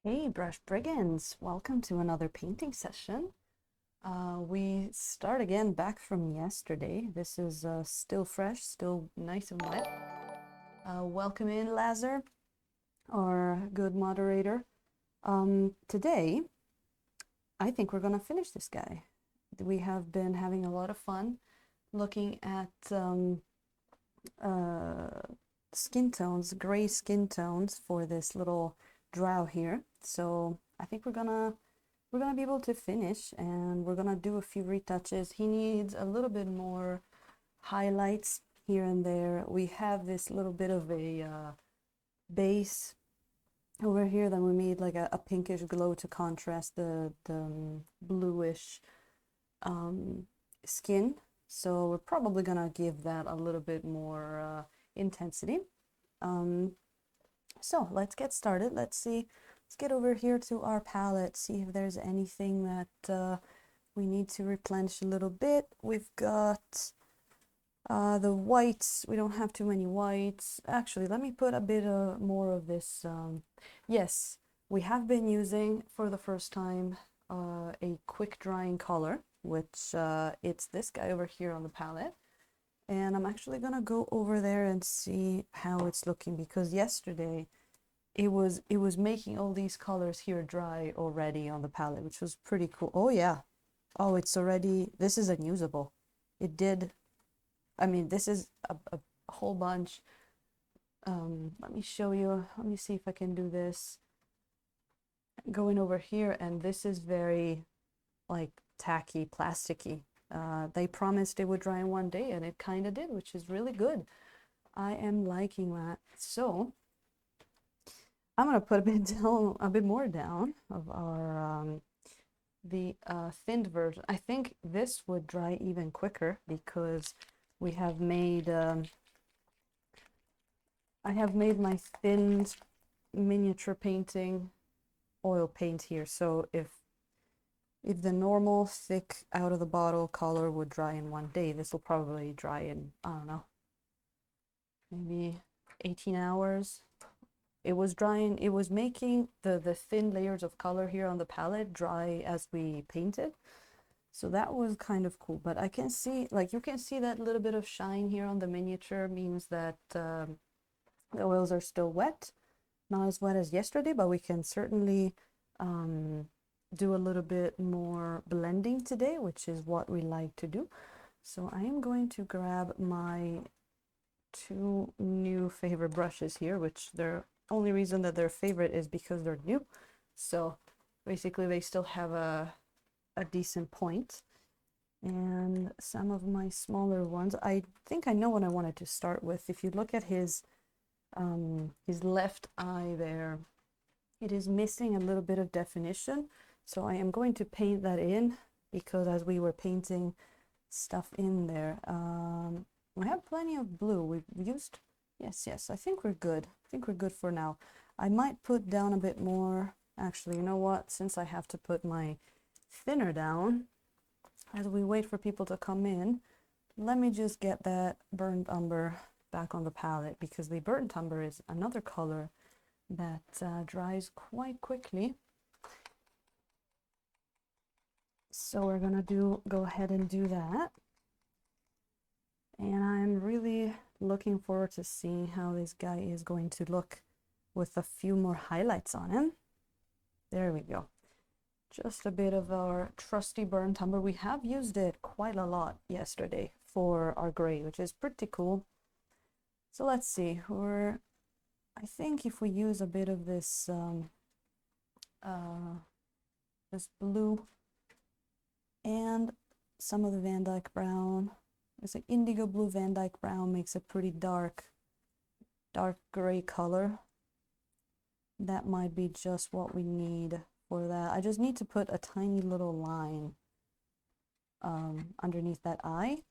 Hey, Brush Brigands! Welcome to another painting session. We start again back from yesterday. This is still fresh, still nice and wet. Welcome in, Lazar, our good moderator. Today, I think we're gonna finish this guy. We have been having a lot of fun looking at uh, skin tones, gray skin tones for this little drow here. So I think we're gonna be able to finish, and we're gonna do a few retouches. He needs a little bit more highlights here and there. We have this little bit of a base over here, then we made like a pinkish glow to contrast the bluish skin. So we're probably gonna give that a little bit more intensity. So let's get started. Let's get over here to our palette, see if there's anything that we need to replenish a little bit. We've got the whites. We don't have too many whites. Actually, let me put a bit more of this. Yes, we have been using for the first time a quick drying color, which it's this guy over here on the palette. And I'm actually gonna go over there and see how it's looking, because yesterday it was making all these colors here dry already on the palette, which was pretty cool. Oh yeah. Oh, it's already, this is unusable. It did, I mean, this is a whole bunch. Let me show you. Let me see if I can do this. Going over here, and this is very like tacky, plasticky. They promised it would dry in one day, and it kind of did, which is really good. I am liking that. So I'm gonna put a bit down, a bit more down of our the thinned version. I think this would dry even quicker because we have made I have made my thinned miniature painting oil paint here. So if the normal thick out of the bottle color would dry in one day, this will probably dry in, I don't know, maybe 18 hours. It was drying, it was making the thin layers of color here on the palette dry as we painted. So that was kind of cool. But I can see, like, you can see that little bit of shine here on the miniature means that the oils are still wet. Not as wet as yesterday, but we can certainly do a little bit more blending today, which is what we like to do. So I am going to grab my two new favorite brushes here, which their only reason that they're favorite is because they're new. So basically they still have a decent point. And some of my smaller ones, I think I know what I wanted to start with. If you look at his left eye there, it is missing a little bit of definition. So I am going to paint that in, because as we were painting stuff in there, we have plenty of blue. We've used, yes, I think we're good. I think we're good for now. I might put down a bit more. Actually, you know what? Since I have to put my thinner down, as we wait for people to come in, let me just get that burnt umber back on the palette, because the burnt umber is another color that dries quite quickly. So we're gonna go ahead and do that. And I'm really looking forward to seeing how this guy is going to look with a few more highlights on him. There we go. Just a bit of our trusty burnt umber. We have used it quite a lot yesterday for our gray, which is pretty cool. So let's see, I think if we use a bit of this this blue and some of the Van Dyke brown, it's like indigo blue Van Dyke brown makes a pretty dark gray color. That might be just what we need for that. I just need to put a tiny little line underneath that eye,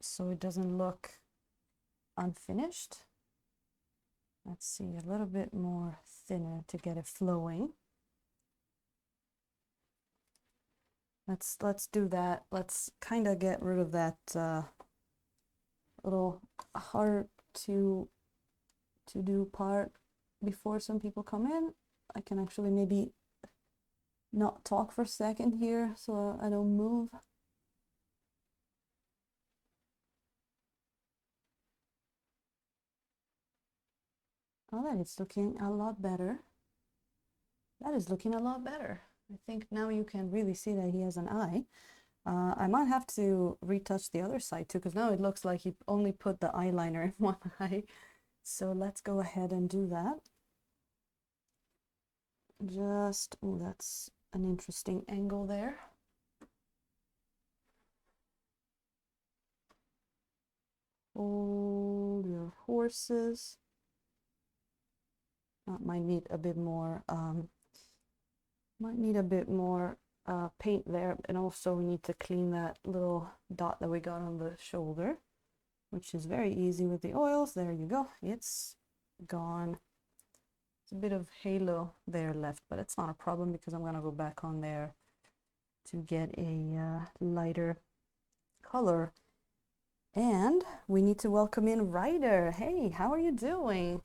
so it doesn't look unfinished. Let's see, a little bit more thinner to get it flowing. Let's do that. Let's kind of get rid of that little hard to do part. before some people come in, I can actually maybe not talk for a second here so I don't move. Oh, that is looking a lot better. That is looking a lot better. I think now you can really see that he has an eye. I might have to retouch the other side too, because now it looks like he only put the eyeliner in one eye. So let's go ahead and do that. Just, oh, that's an interesting angle there. Hold your horses. Might need a bit more, paint there, and also we need to clean that little dot that we got on the shoulder, which is very easy with the oils. There you go, it's gone. It's a bit of halo there left, but it's not a problem because I'm gonna go back on there to get a lighter color. And we need to welcome in Ryder. Hey, how are you doing?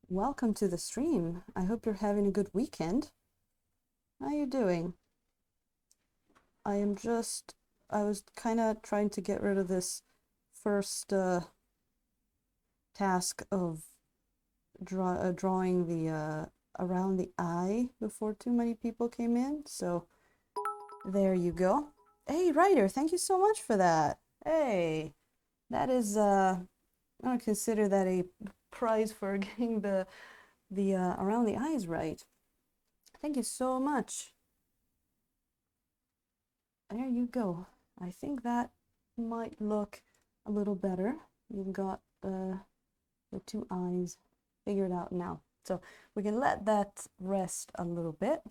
Welcome to the stream. I hope you're having a good weekend. How are you doing? I was kind of trying to get rid of this first task of drawing the around the eye before too many people came in. So there you go. Hey, Ryder, thank you so much for that. Hey, that is I would consider that a prize for getting the around the eyes right. Thank you so much. There you go. I think that might look a little better. You've got the two eyes figured out now. So we can let that rest a little bit.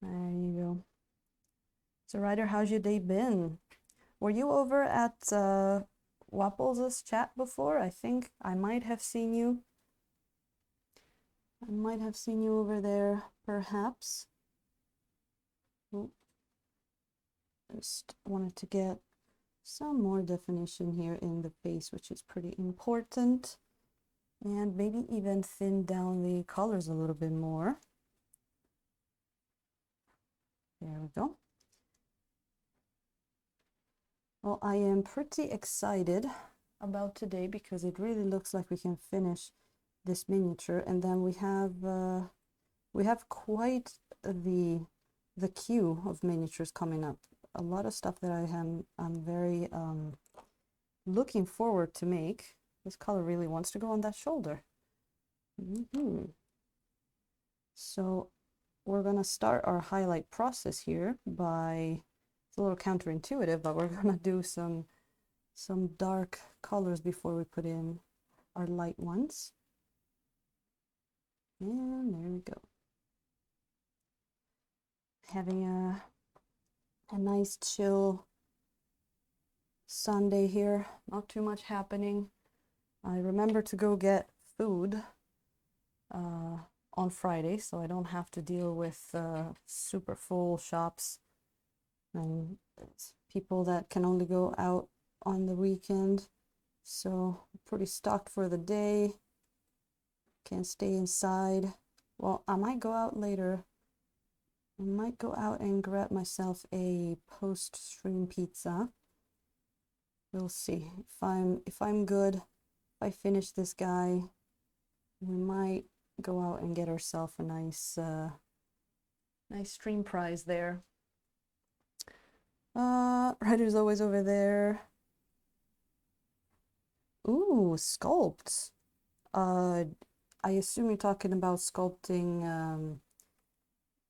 There you go. So Ryder, how's your day been? Were you over at Wapples' chat before? I think I might have seen you. I might have seen you over there, perhaps. Ooh. Just wanted to get some more definition here in the face, which is pretty important. And maybe even thin down the colors a little bit more. There we go. Well, I am pretty excited about today because it really looks like we can finish this miniature, and then we have quite the queue of miniatures coming up. A lot of stuff that I'm very looking forward to make. This color really wants to go on that shoulder. So we're gonna start our highlight process here by, it's a little counterintuitive, but we're gonna do some dark colors before we put in our light ones. And there we go. Having a nice chill Sunday here, not too much happening. I remember to go get food on Friday, so I don't have to deal with super full shops and people that can only go out on the weekend. So pretty stocked for the day. Can't stay inside. Well, I might go out later. I might go out and grab myself a post-stream pizza. We'll see. If I'm good, if I finish this guy, we might go out and get ourselves a nice stream prize there. Ryder's always over there. Ooh, sculpt. I assume you're talking about sculpting,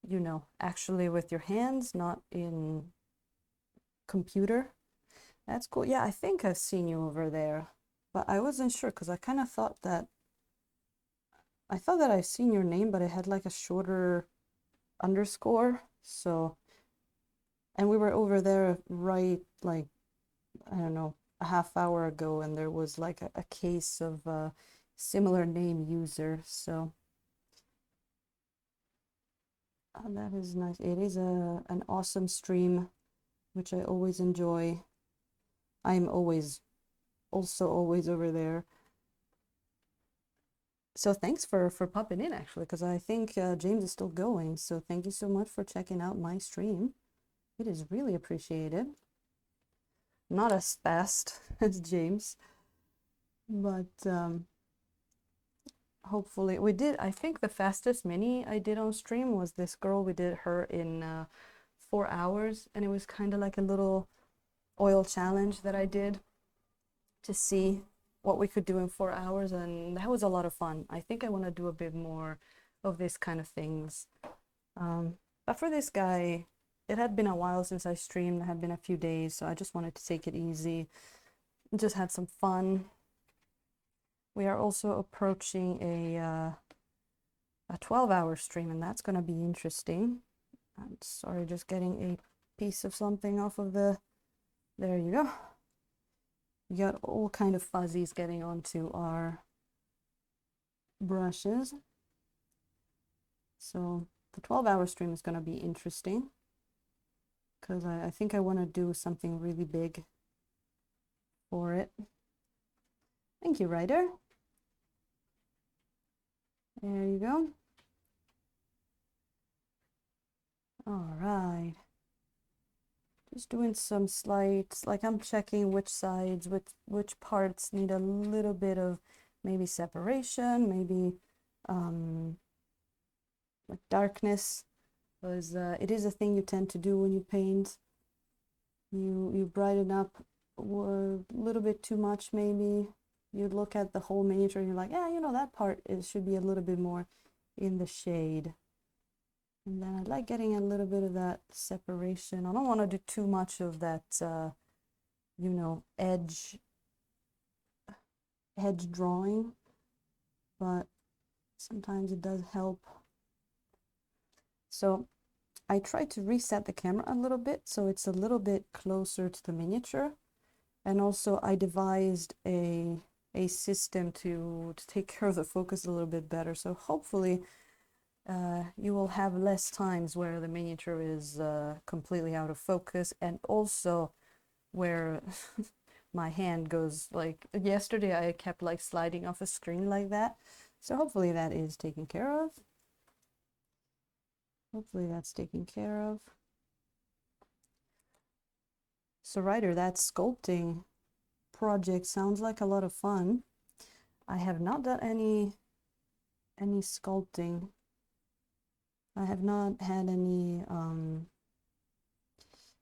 you know, actually with your hands, not in computer. That's cool. Yeah, I think I've seen you over there, but I wasn't sure because I kind of thought that I've seen your name, but it had like a shorter underscore. So, and we were over there right, like, I don't know, a half hour ago, and there was like a case of a similar name user. So that is nice. It is an awesome stream, which I always enjoy. I'm always over there So thanks for popping in actually, because I think James is still going. So thank you so much for checking out my stream. It is really appreciated. Not as fast as James, but hopefully we did. I think the fastest mini I did on stream was this girl. We did her in 4 hours, and it was kind of like a little oil challenge that I did to see what we could do in 4 hours, and that was a lot of fun. I think I want to do a bit more of this kind of things. But for this guy, it had been a while since I streamed. It had been a few days, so I just wanted to take it easy. Just had some fun. We are also approaching a 12-hour stream, and that's going to be interesting. I'm sorry, just getting a piece of something off of the... There you go. You got all kind of fuzzies getting onto our brushes. So the 12-hour stream is going to be interesting, because I think I want to do something really big for it. Thank you, Ryder. There you go. All right. Just doing some slight, like I'm checking which sides, which parts need a little bit of maybe separation, maybe like darkness, because it is a thing you tend to do when you paint. You brighten up a little bit too much, maybe. You look at the whole miniature and you're like, yeah, you know, that part should be a little bit more in the shade. And then I like getting a little bit of that separation. I don't want to do too much of that, you know, edge drawing, but sometimes it does help. So I tried to reset the camera a little bit so it's a little bit closer to the miniature. And also I devised a system to take care of the focus a little bit better. So hopefully you will have less times where the miniature is completely out of focus, and also where my hand goes, like yesterday I kept like sliding off a screen like that. So hopefully that is taken care of. Hopefully that's taken care of. So Ryder, that sculpting project sounds like a lot of fun. I have not done any sculpting. I have not had any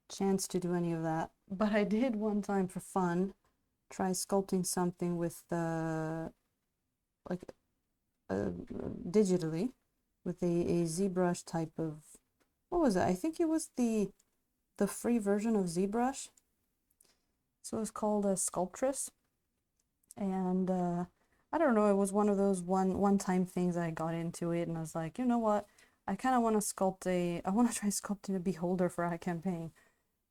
chance to do any of that, but I did one time for fun try sculpting something with like digitally with a ZBrush type of, what was it? I think it was the free version of ZBrush. So it's called a Sculptress, and I don't know, it was one of those one-time things. I got into it and I was like, you know what, I kind of want to I want to try sculpting a beholder for our campaign,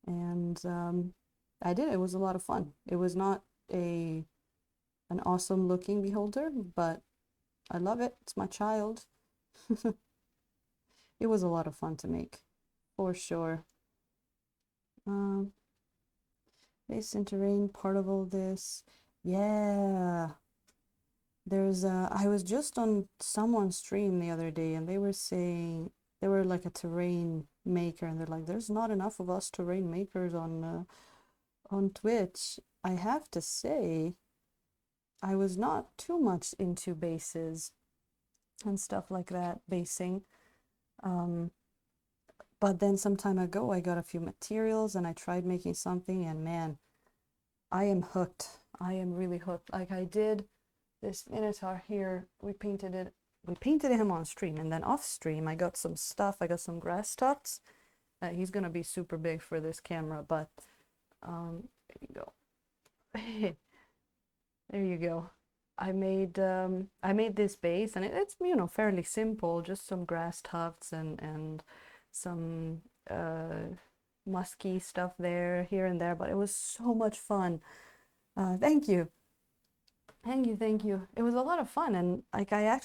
and I did. It was a lot of fun. It was not an awesome looking beholder, but I love it. It's my child. It was a lot of fun to make, for sure. Base and terrain, part of all this. Yeah. There's I was just on someone's stream the other day, and they were saying, they were like a terrain maker, and they're like, there's not enough of us terrain makers on Twitch. I have to say, I was not too much into bases and stuff like that, basing. But then some time ago, I got a few materials and I tried making something, and man, I am hooked. I am really hooked. Like I did this Minotaur here. We painted him on stream, and then off stream, I got some stuff. I got some grass tufts. He's gonna be super big for this camera, but there you go. There you go. I made this base, and it's, you know, fairly simple, just some grass tufts and some musky stuff there, here and there, but it was so much fun. Thank you. Thank you. It was a lot of fun, and like I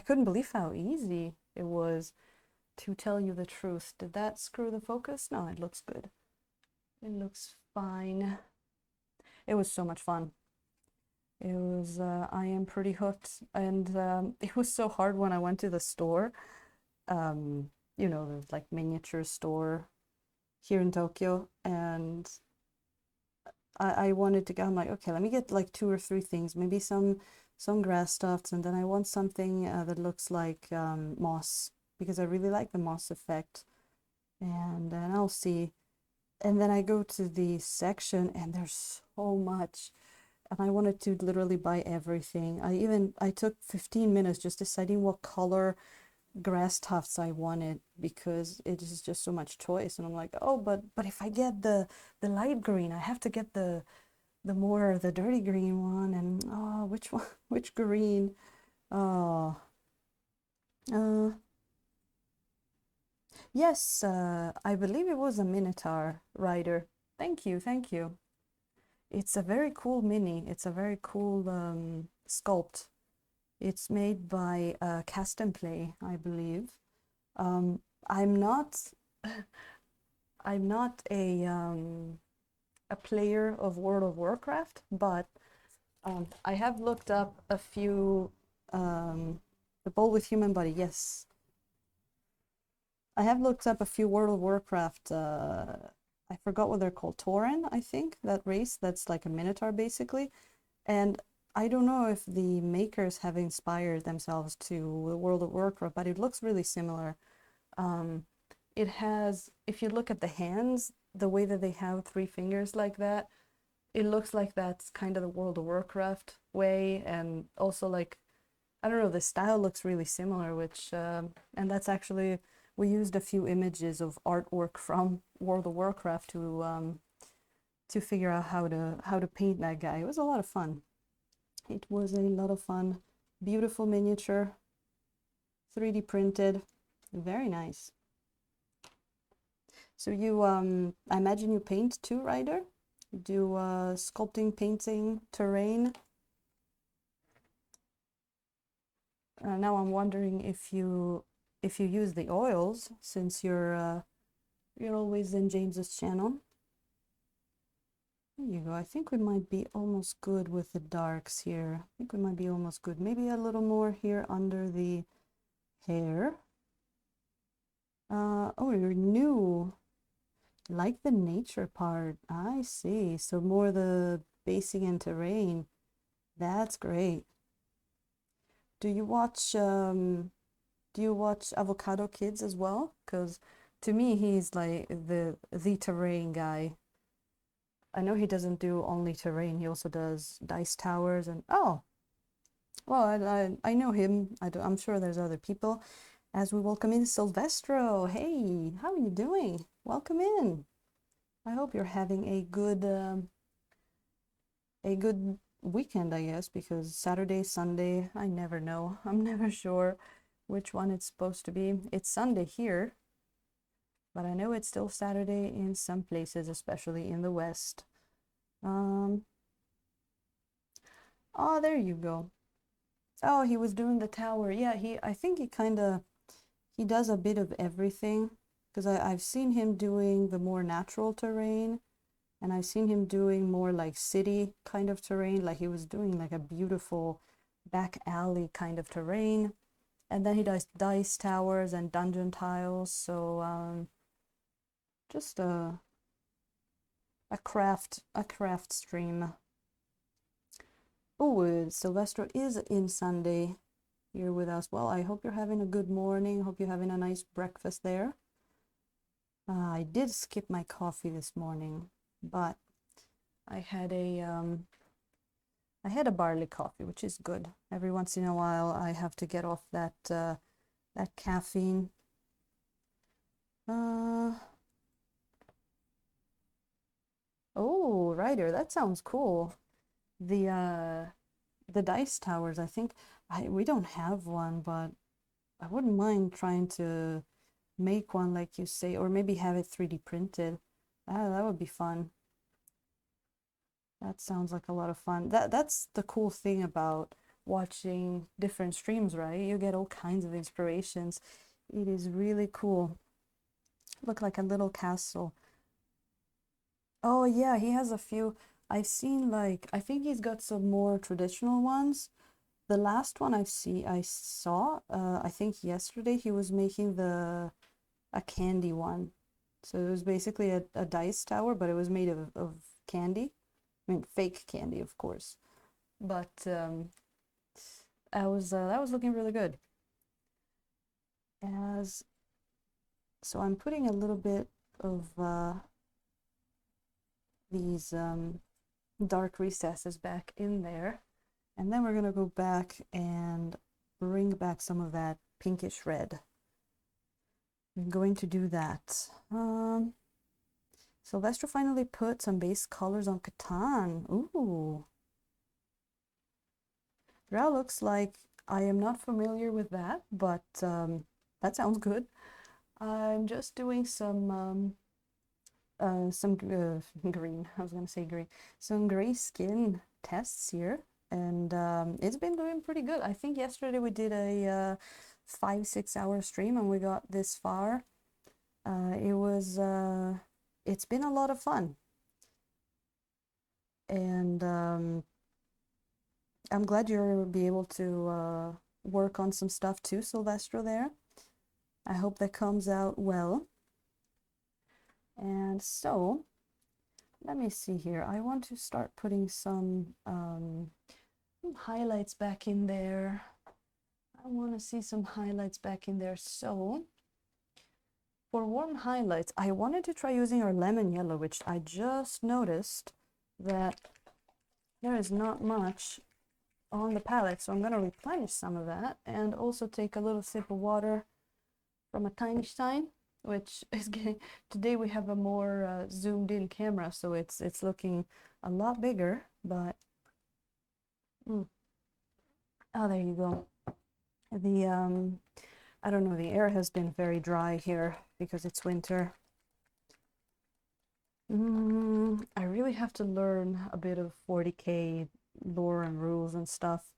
couldn't believe how easy it was, to tell you the truth. Did that screw the focus? No, it looks good. It looks fine. It was so much fun. I am pretty hooked, and it was so hard when I went to the store. Um, you know, the like miniature store here in Tokyo, and I wanted to go. I'm like, okay, let me get like two or three things, maybe some grass stuffs, and then I want something that looks like moss because I really like the moss effect, and then I'll see. And then I go to the section, and there's so much, and I wanted to literally buy everything. I took 15 minutes just deciding what color grass tufts I wanted because it is just so much choice. And I'm like, oh, but if I get the light green, I have to get the dirty green one. And oh, which one? Which green? Oh, uh, yes, I believe it was a Minotaur rider. Thank you, thank you. It's a very cool mini. It's a very cool sculpt. It's made by Cast and Play, I believe. Um, I'm not I'm not a player of World of Warcraft, but I have looked up a few the Bowl with Human Body. Yes, I have looked up a few World of Warcraft. I forgot what they're called. Tauren, I think, that race that's like a Minotaur basically. And I don't know if the makers have inspired themselves to the World of Warcraft, but it looks really similar. Um, it has, if you look at the hands, the way that they have three fingers like that, it looks like that's kind of the World of Warcraft way. And also, like, I don't know, the style looks really similar, which, and that's actually, we used a few images of artwork from World of Warcraft to figure out how to paint that guy. It was a lot of fun. It was a lot of fun. Beautiful miniature, 3D printed, very nice. So you, I imagine you paint too, Ryder? You do sculpting, painting, terrain. Now I'm wondering if you use the oils since you're always in James's channel. There you go. I think we might be almost good with the darks here. I think we might be almost good. Maybe a little more here under the hair. Oh, you're new. Like the nature part. I see. So more the basing and terrain. That's great. Do you watch Avocado Kids as well? Because to me he's like the terrain guy. I know he doesn't do only terrain, he also does dice towers and oh, well, I know him. I'm sure there's other people. As we welcome in Silvestro. Hey, how are you doing? Welcome in. I hope you're having a good weekend, I guess, because Saturday, Sunday, I never know. I'm never sure which one it's supposed to be. It's Sunday here, but I know it's still Saturday in some places, especially in the West. Oh, there you go. Oh, he was doing the tower. Yeah, I think he does a bit of everything because I've seen him doing the more natural terrain and I've seen him doing more like city kind of terrain, like he was doing like a beautiful back alley kind of terrain. And then he does dice towers and dungeon tiles, so just a craft stream. Oh, Sylvester is in Sunday here with us. Well, I hope you're having a good morning. Hope you're having a nice breakfast there. I did skip my coffee this morning, but I had a barley coffee, which is good. Every once in a while, I have to get off that caffeine. Oh, Ryder, that sounds cool. The dice towers, I think we don't have one, but I wouldn't mind trying to make one like you say, or maybe have it 3D printed. That would be fun. That sounds like a lot of fun. That's the cool thing about watching different streams, right? You get all kinds of inspirations. It is really cool. Look like a little castle. Oh yeah, he has a few. I've seen like, I think he's got some more traditional ones. The last one I saw, I think yesterday, he was making a candy one. So it was basically a dice tower, but it was made of candy. I mean, fake candy, of course. But that was looking really good. So I'm putting a little bit of these dark recesses back in there, and then we're gonna go back and bring back some of that pinkish red. I'm going to do that. Sylvester finally put some base colors on Catan. Ooh. Drow looks like I am not familiar with that, but that sounds good. I'm just doing some green. I was gonna say green. Some gray skin tests here, and it's been doing pretty good. I think yesterday we did a 5-6 hour stream and we got this far. It's been a lot of fun, and I'm glad you'll be able to work on some stuff too, Sylvester, there. I hope that comes out well. And so, let me see here. I want to start putting some highlights back in there. I want to see some highlights back in there. So, for warm highlights, I wanted to try using our lemon yellow, which I just noticed that there is not much on the palette. So I'm going to replenish some of that and also take a little sip of water from a tiny stein, which is getting, today we have a more zoomed in camera, so it's looking a lot bigger, but oh, there you go. The I don't know, the air has been very dry here because it's winter. I really have to learn a bit of 40K lore and rules and stuff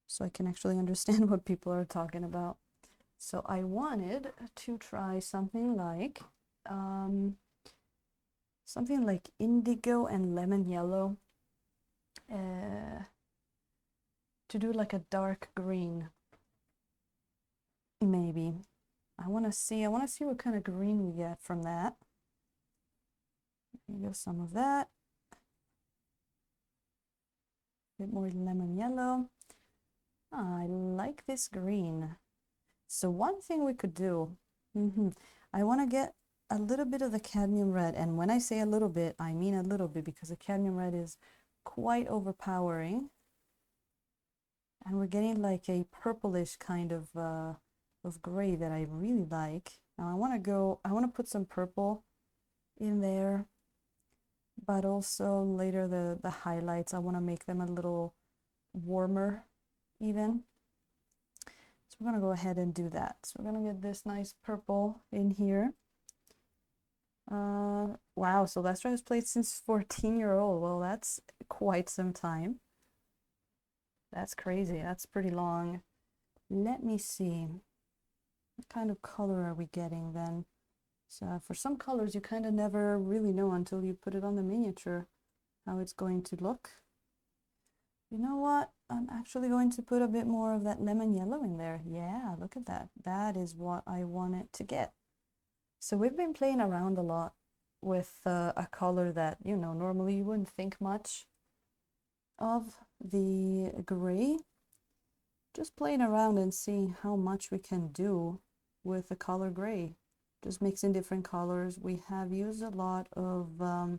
so I can actually understand what people are talking about. So I wanted to try something like indigo and lemon yellow, to do like a dark green, maybe. I want to see what kind of green we get from that. There you go, some of that. A bit more lemon yellow. I like this green. So one thing we could do, I want to get a little bit of the cadmium red, and when I say a little bit, I mean a little bit, because the cadmium red is quite overpowering, and we're getting like a purplish kind of gray that I really like. Now I want to put some purple in there, but also later the highlights, I want to make them a little warmer even. So we're going to go ahead and do that. So we're going to get this nice purple in here. Wow, Sylvester has played since 14-year-old. Well, that's quite some time. That's crazy. That's pretty long. Let me see. What kind of color are we getting then? So for some colors, you kind of never really know until you put it on the miniature how it's going to look. You know what? I'm actually going to put a bit more of that lemon yellow in there. Yeah, look at that. That is what I want it to get. So we've been playing around a lot with a color that, you know, normally you wouldn't think much of, the gray. Just playing around and seeing how much we can do with the color gray. Just mixing different colors. We have used a lot of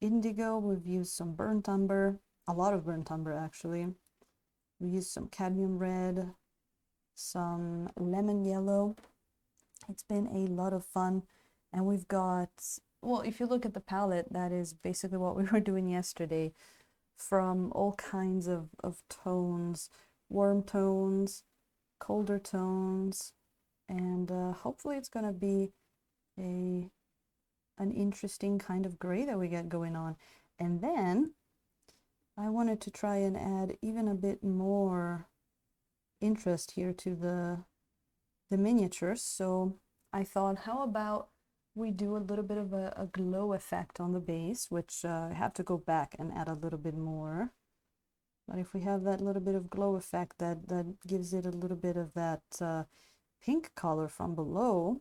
indigo. We've used some burnt umber. A lot of burnt umber, actually. We used some cadmium red, some lemon yellow. It's been a lot of fun, and we've got, well, if you look at the palette, that is basically what we were doing yesterday, from all kinds of tones, warm tones, colder tones, and hopefully it's going to be an interesting kind of gray that we get going on. And then I wanted to try and add even a bit more interest here to the miniatures. So I thought, how about we do a little bit of a glow effect on the base, which I have to go back and add a little bit more. But if we have that little bit of glow effect, that gives it a little bit of that pink color from below,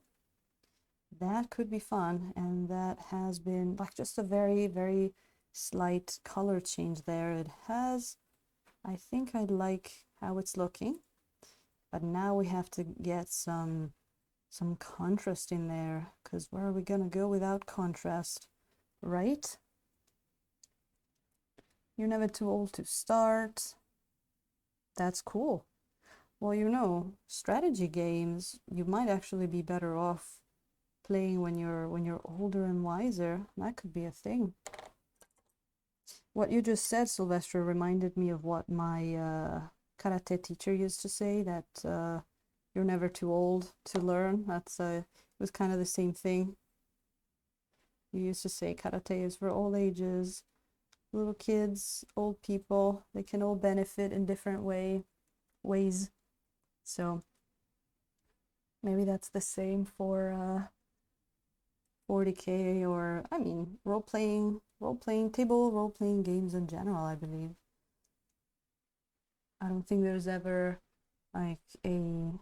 that could be fun. And that has been like just a very, very slight color change there. It has, I think I like how it's looking, but now we have to get some contrast in there, because where are we gonna go without contrast, right? You're never too old to start. That's cool. Well, you know, strategy games, you might actually be better off playing when you're older and wiser. That could be a thing. What you just said, Sylvester, reminded me of what my karate teacher used to say, that you're never too old to learn. That's it was kind of the same thing. You used to say karate is for all ages, little kids, old people, they can all benefit in different ways. So maybe that's the same for 40K, or I mean role-playing games in general, I believe. I don't think there's ever like an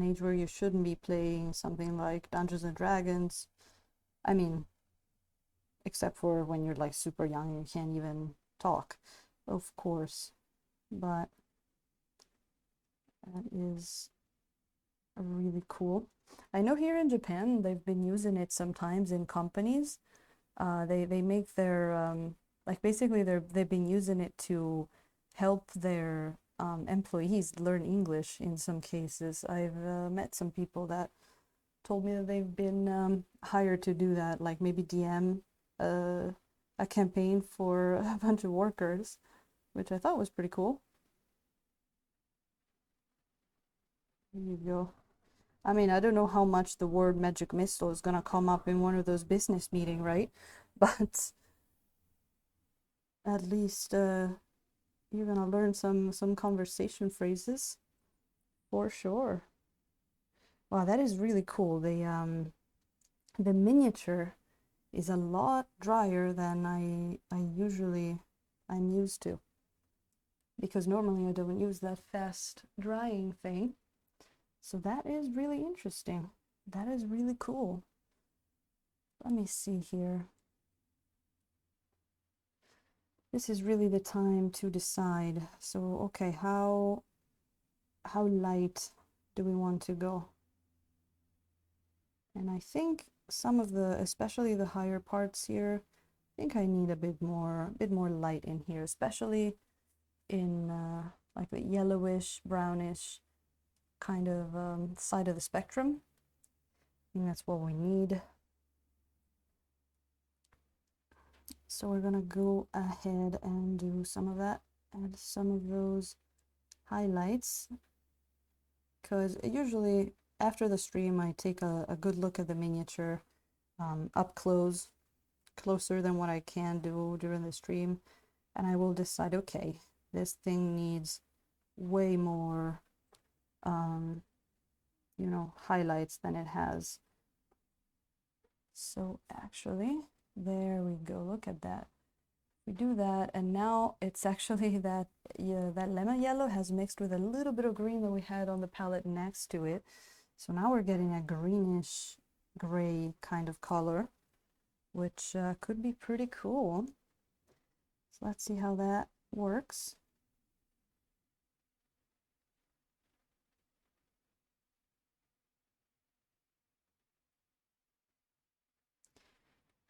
age where you shouldn't be playing something like Dungeons and Dragons. I mean, except for when you're like super young and you can't even talk, of course. But that is really cool. I know here in Japan they've been using it sometimes in companies. They make their like basically they've been using it to help their employees learn English in some cases. I've met some people that told me that they've been hired to do that, like maybe DM a campaign for a bunch of workers, which I thought was pretty cool. There you go. I mean, I don't know how much the word magic missile is gonna come up in one of those business meeting, right? But at least you're gonna learn some conversation phrases for sure. Wow, that is really cool. The miniature is a lot drier than I'm used to, because normally I don't use that fast drying thing. So that is really interesting. That is really cool. Let me see here. This is really the time to decide. So, okay, how light do we want to go? And I think some of the, especially the higher parts here, I think I need a bit more light in here, especially in like the yellowish, brownish kind of side of the spectrum. I think that's what we need. So we're gonna go ahead and do some of that, add some of those highlights, because usually after the stream I take a good look at the miniature up close, closer than what I can do during the stream, and I will decide, okay, this thing needs way more you know, highlights than it has. So actually, there we go, look at that. We do that, and now it's actually that, yeah, that lemon yellow has mixed with a little bit of green that we had on the palette next to it. So now we're getting a greenish gray kind of color, which could be pretty cool. So let's see how that works.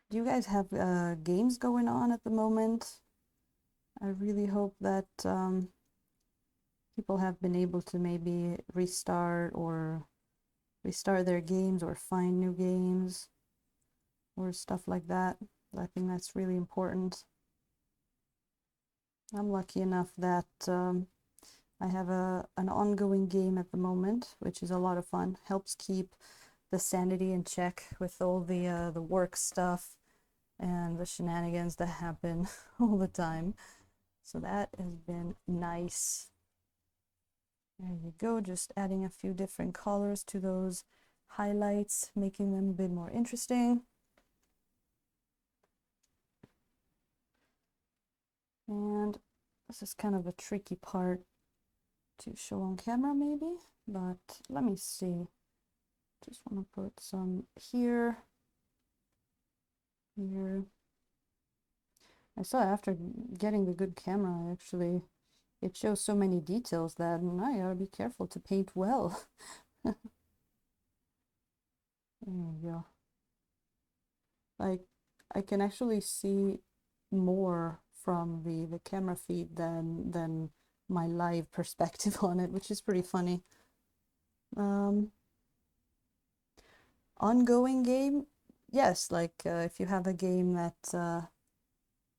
Do you guys have games going on at the moment? I really hope that people have been able to maybe restart their games or find new games or stuff like that. I think that's really important. I'm lucky enough that I have an ongoing game at the moment, which is a lot of fun. Helps keep the sanity in check with all the work stuff and the shenanigans that happen all the time. So that has been nice. There you go, just adding a few different colors to those highlights, making them a bit more interesting. And this is kind of a tricky part to show on camera maybe, but let me see. Just want to put some here, here. I saw after getting the good camera, actually, it shows so many details that I gotta be careful to paint well. There you go. Like, I can actually see more from the camera feed than my live perspective on it, which is pretty funny. Ongoing game, yes, like if you have a game that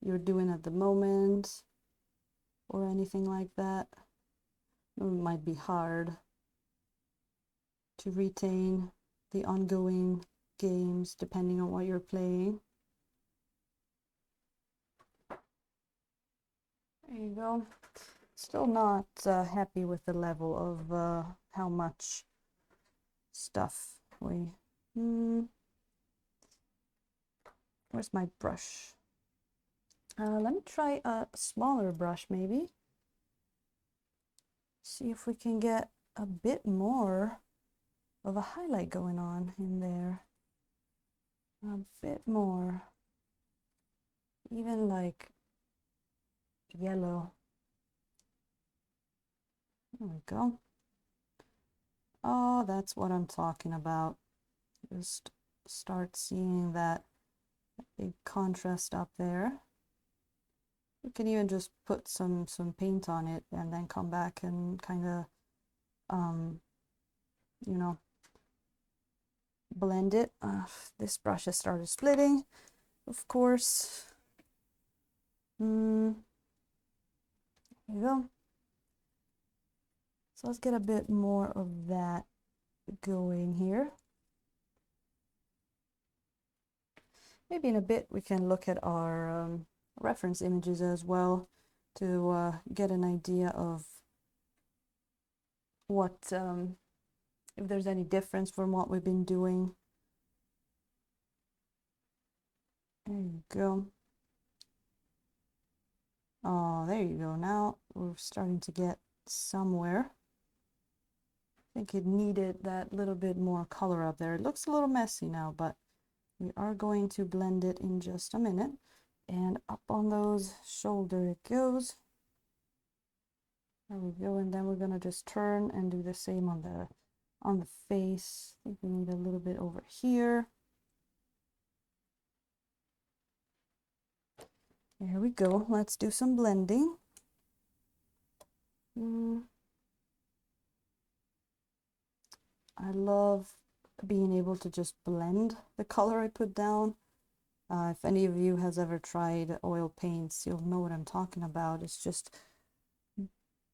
you're doing at the moment or anything like that, it might be hard to retain the ongoing games depending on what you're playing. There you go. Still not happy with the level of how much stuff we... Where's my brush? Let me try a smaller brush maybe. See if we can get a bit more of a highlight going on in there. A bit more. Even like yellow. There we go. Oh, that's what I'm talking about. Just start seeing that big contrast up there. You can even just put some paint on it and then come back and kind of, you know, blend it. This brush has started splitting, of course. There you go. So let's get a bit more of that going here. Maybe in a bit we can look at our reference images as well to get an idea of what, if there's any difference from what we've been doing. There you go. Oh, there you go. Now we're starting to get somewhere. I think it needed that little bit more color up there. It looks a little messy now, but we are going to blend it in just a minute. And up on those shoulder it goes. There we go. And then we're gonna just turn and do the same on the face. I think we need a little bit over here. There we go. Let's do some blending. I love being able to just blend the color I put down. If any of you has ever tried oil paints, you'll know what I'm talking about. It's just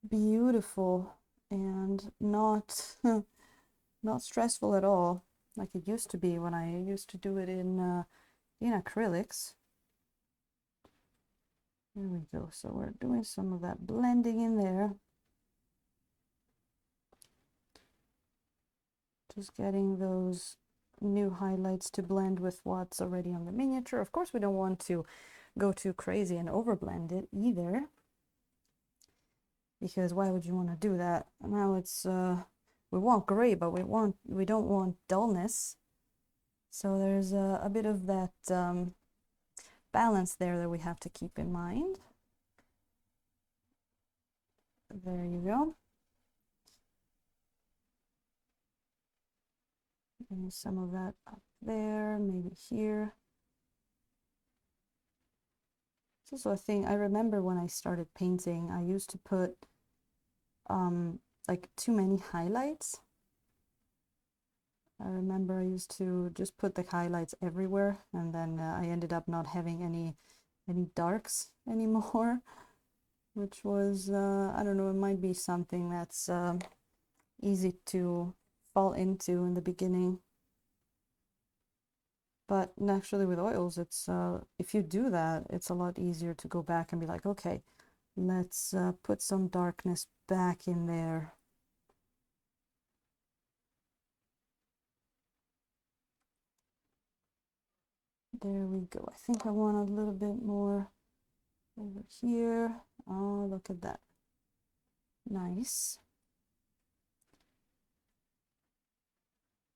beautiful and not not stressful at all, like it used to be when I used to do it in acrylics. There we go. So we're doing some of that blending in there. Just getting those new highlights to blend with what's already on the miniature. Of course, we don't want to go too crazy and overblend it either, because why would you want to do that? Now it's we want gray, but we don't want dullness. So there's a bit of that balance there that we have to keep in mind. There you go. Maybe some of that up there, maybe here. It's also a thing, I remember when I started painting, I used to put like too many highlights. I remember I used to just put the highlights everywhere, and then I ended up not having any darks anymore, which was, I don't know, it might be something that's easy to fall into in the beginning. But naturally with oils, it's if you do that, it's a lot easier to go back and be like, okay, let's put some darkness back in there. There we go. I think I want a little bit more over here. Oh, look at that. Nice.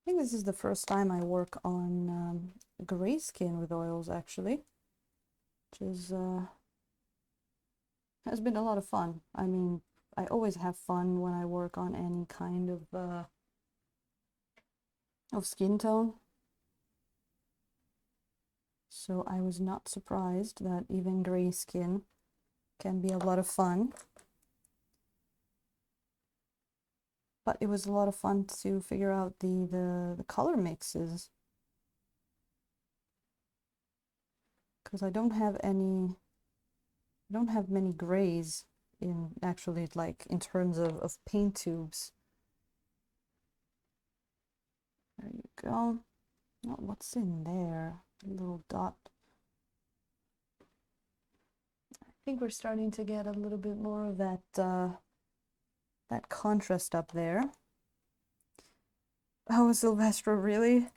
I think this is the first time I work on gray skin with oils, actually, which is has been a lot of fun. I mean, I always have fun when I work on any kind of skin tone. So I was not surprised that even gray skin can be a lot of fun. But it was a lot of fun to figure out the color mixes. Because I don't have many grays in actually, like, in terms of paint tubes. There you go. Oh, what's in there? A little dot. I think we're starting to get a little bit more of that that contrast up there. Oh, Silvestro, really?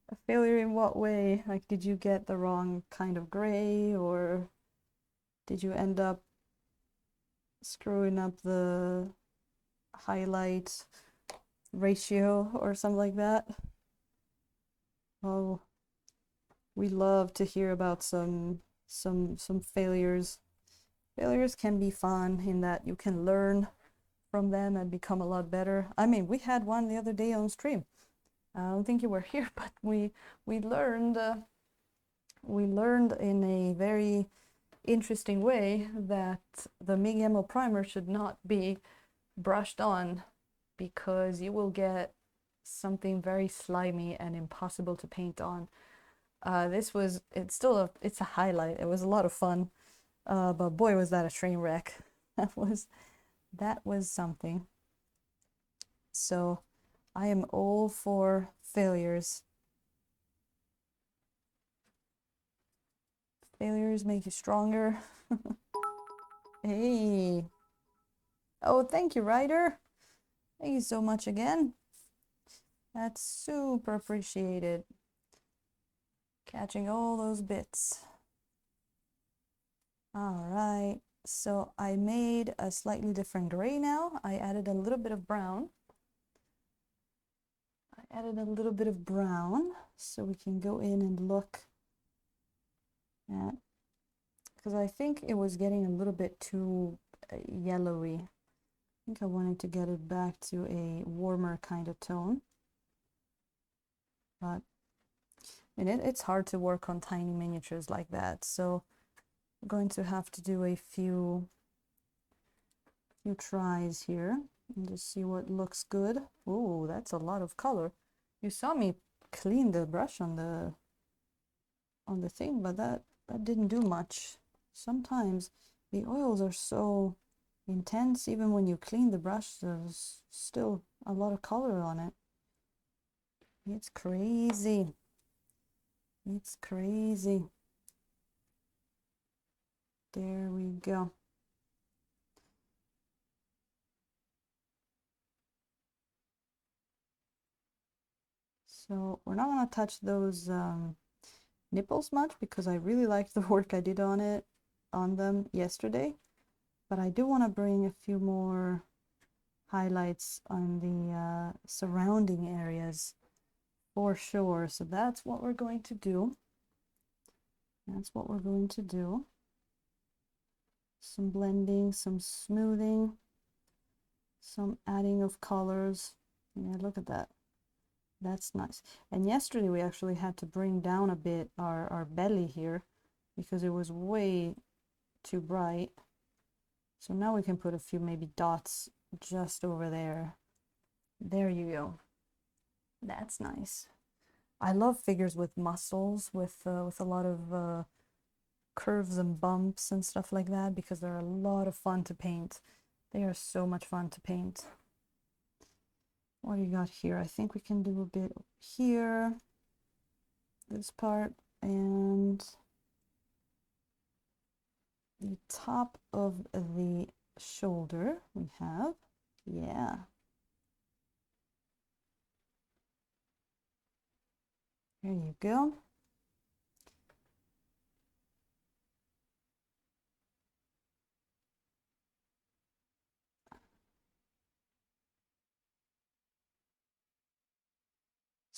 A failure in what way? Like, did you get the wrong kind of gray, or did you end up screwing up the highlight ratio or something like that? Oh, we love to hear about some failures. Failures can be fun in that you can learn from them and become a lot better. I mean, we had one the other day on stream. I don't think you were here, but we learned in a very interesting way that the Migemo primer should not be brushed on, because you will get something very slimy and impossible to paint on. It's a highlight. It was a lot of fun, but boy, was that a train wreck. That was something. So I am all for failures. Failures make you stronger. Hey. Oh, thank you, Ryder. Thank you so much again. That's super appreciated. Catching all those bits. All right. So I made a slightly different gray now. I added a little bit of brown. So we can go in and look at, because I think it was getting a little bit too yellowy. I think I wanted to get it back to a warmer kind of tone. But it's hard to work on tiny miniatures like that, so I'm going to have to do a few tries here and just see what looks good. Ooh, that's a lot of color. You saw me clean the brush on the thing, but that didn't do much. Sometimes the oils are so intense, even when you clean the brush, there's still a lot of color on it. It's crazy. It's crazy. There we go. So we're not going to touch those nipples much, because I really liked the work I did on them yesterday. But I do want to bring a few more highlights on the surrounding areas for sure. So that's what we're going to do. Some blending, some smoothing, some adding of colors. Yeah, look at that. That's nice. And yesterday we actually had to bring down a bit our belly here, because it was way too bright. So now we can put a few maybe dots just over there. There you go. That's nice. I love figures with muscles, with a lot of curves and bumps and stuff like that, because they're a lot of fun to paint. They are so much fun to paint. What do you got here? I think we can do a bit here, this part, and the top of the shoulder we have. Yeah. There you go.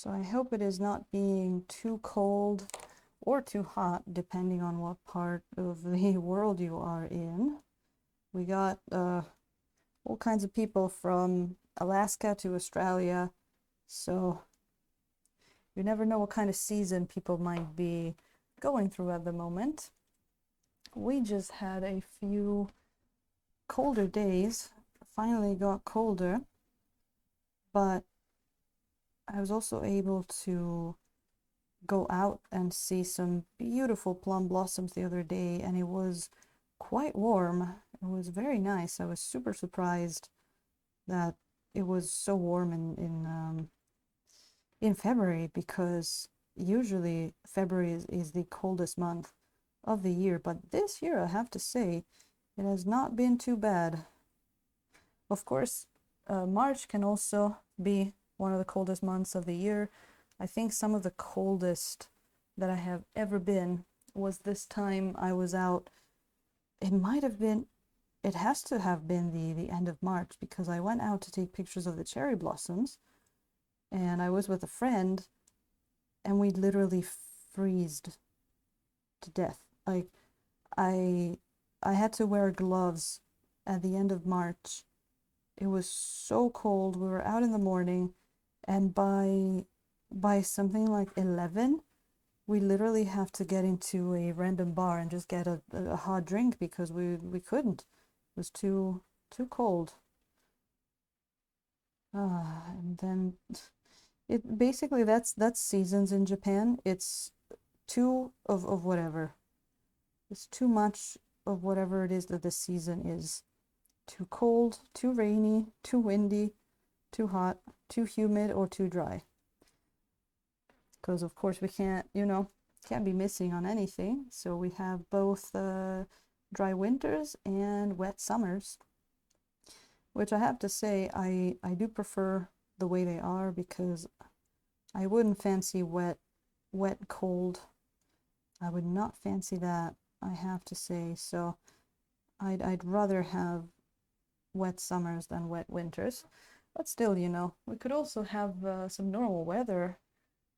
So I hope it is not being too cold or too hot, depending on what part of the world you are in. We got all kinds of people from Alaska to Australia, so you never know what kind of season people might be going through at the moment. We just had a few colder days, finally got colder, but I was also able to go out and see some beautiful plum blossoms the other day, and it was quite warm. It was very nice. I was super surprised that it was so warm in February, because usually February is the coldest month of the year, but this year I have to say it has not been too bad. Of course, March can also be one of the coldest months of the year. I think some of the coldest that I have ever been was this time I was out. It might have been, it has to have been the end of March, because I went out to take pictures of the cherry blossoms, and I was with a friend, and we literally freezed to death. Like, I had to wear gloves at the end of March. It was so cold. We were out in the morning, and by something like 11, we literally have to get into a random bar and just get a hot drink, because we couldn't. It was too cold. And then it basically, that's seasons in Japan. It's too of whatever. It's too much of whatever it is that the season is. Too cold, too rainy, too windy, too hot, too humid, or too dry. Because of course we can't, can't be missing on anything. So we have both dry winters and wet summers, which I have to say I do prefer the way they are, because I wouldn't fancy wet, cold. I would not fancy that, I have to say. So I'd rather have wet summers than wet winters. But still, we could also have some normal weather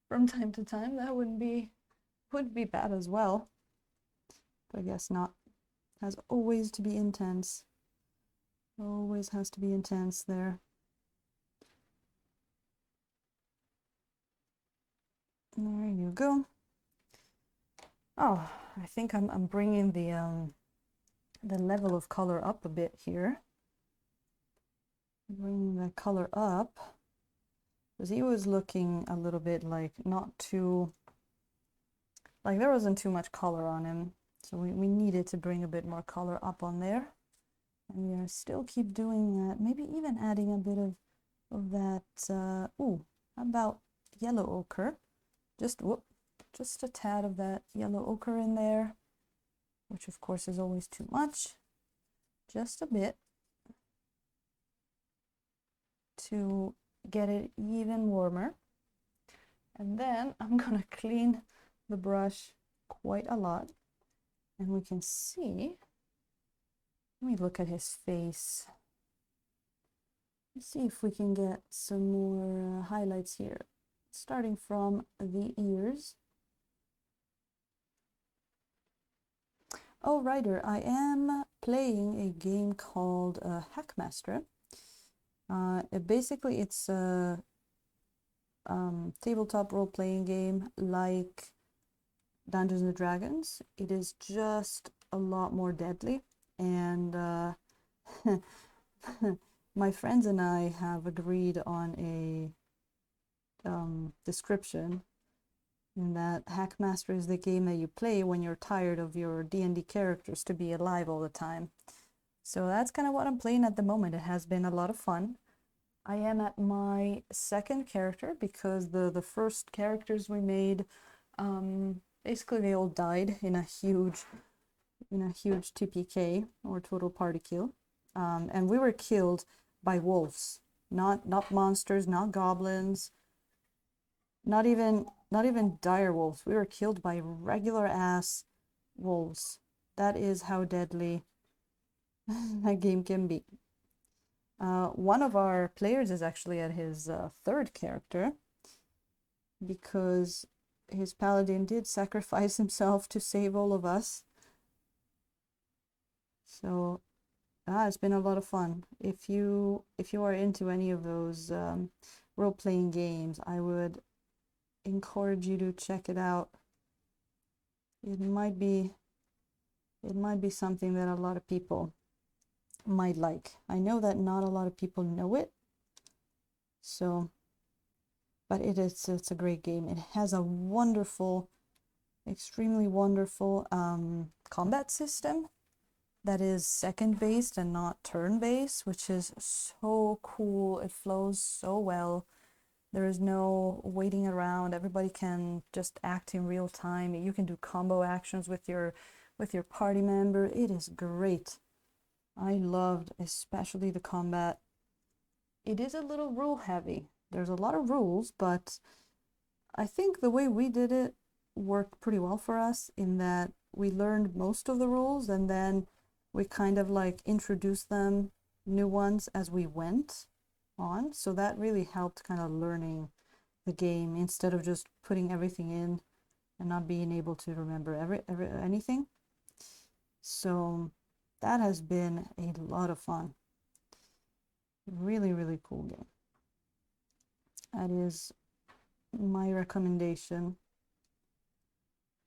from time to time. That wouldn't be bad as well. But I guess not. Has always to be intense. Always has to be intense there. There you go. Oh, I think I'm bringing the level of color up a bit here. Bringing the color up, because he was looking a little bit like not too, like there wasn't too much color on him, so we needed to bring a bit more color up on there, and we are still keep doing that. Maybe even adding a bit of that. Ooh, how about yellow ochre? Just a tad of that yellow ochre in there, which of course is always too much. Just a bit, to get it even warmer. And then I'm gonna clean the brush quite a lot, and we can see, let me look at his face. Let's see if we can get some more highlights here, starting from the ears. Oh, Ryder, I am playing a game called Hackmaster. Basically, it's a tabletop role-playing game like Dungeons and Dragons. It is just a lot more deadly, and my friends and I have agreed on a description, in that Hackmaster is the game that you play when you're tired of your D&D characters to be alive all the time. So that's kind of what I'm playing at the moment. It has been a lot of fun. I am at my second character, because the first characters we made, basically they all died in a huge TPK, or total party kill, and we were killed by wolves, not monsters, not goblins, not even dire wolves. We were killed by regular ass wolves. That is how deadly that game can be. One of our players is actually at his third character, because his paladin did sacrifice himself to save all of us. So it's been a lot of fun. If you are into any of those role-playing games, I would encourage you to check it out. It might be something that a lot of people might like. I know that not a lot of people know it, so but it's a great game. It has a wonderful, extremely wonderful combat system that is second based and not turn based, which is so cool. It flows so well. There is no waiting around. Everybody can just act in real time. You can do combo actions with your party member. It is great. I loved especially the combat. It is a little rule heavy. There's a lot of rules, but I think the way we did it worked pretty well for us in that we learned most of the rules and then we kind of like introduced them, new ones, as we went on. So that really helped kind of learning the game instead of just putting everything in and not being able to remember anything. So that has been a lot of fun. Really, really cool game. That is my recommendation.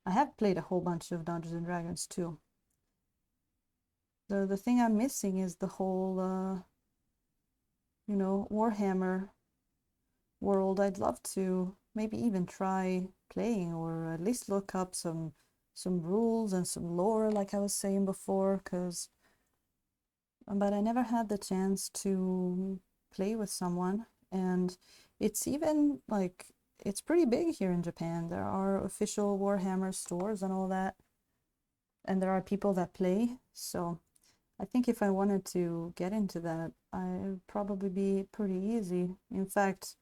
I have played a whole bunch of Dungeons and Dragons too. The thing I'm missing is the whole you know, Warhammer world. I'd love to maybe even try playing or at least look up some rules and some lore like I was saying before, but I never had the chance to play with someone, and it's even like it's pretty big here in Japan. There are official Warhammer stores and all that, and there are people that play, so I think if I wanted to get into that, I'd probably be pretty easy. In fact,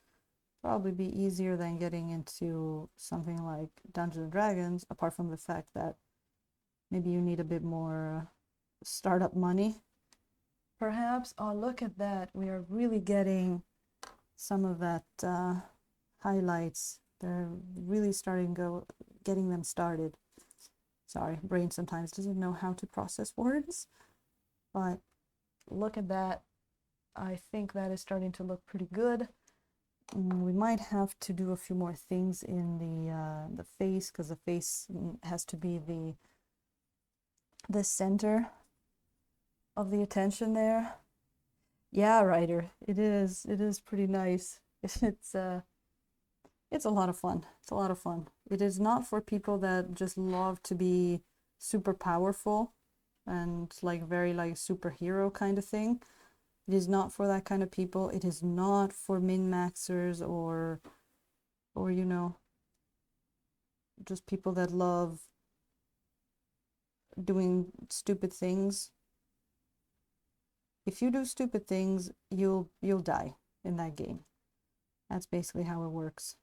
probably be easier than getting into something like Dungeons and Dragons, apart from the fact that maybe you need a bit more startup money. Perhaps. Oh, look at that. We are really getting some of that highlights. They're really getting them started. Sorry, brain sometimes doesn't know how to process words. But look at that. I think that is starting to look pretty good. We might have to do a few more things in the face, because the face has to be the center of the attention there. Yeah, Ryder, it is pretty nice. It's a lot of fun. It's a lot of fun. It is not for people that just love to be super powerful and like very like superhero kind of thing. It is not for that kind of people. It is not for min-maxers or you know, just people that love doing stupid things. If you do stupid things, you'll die in that game. That's basically how it works.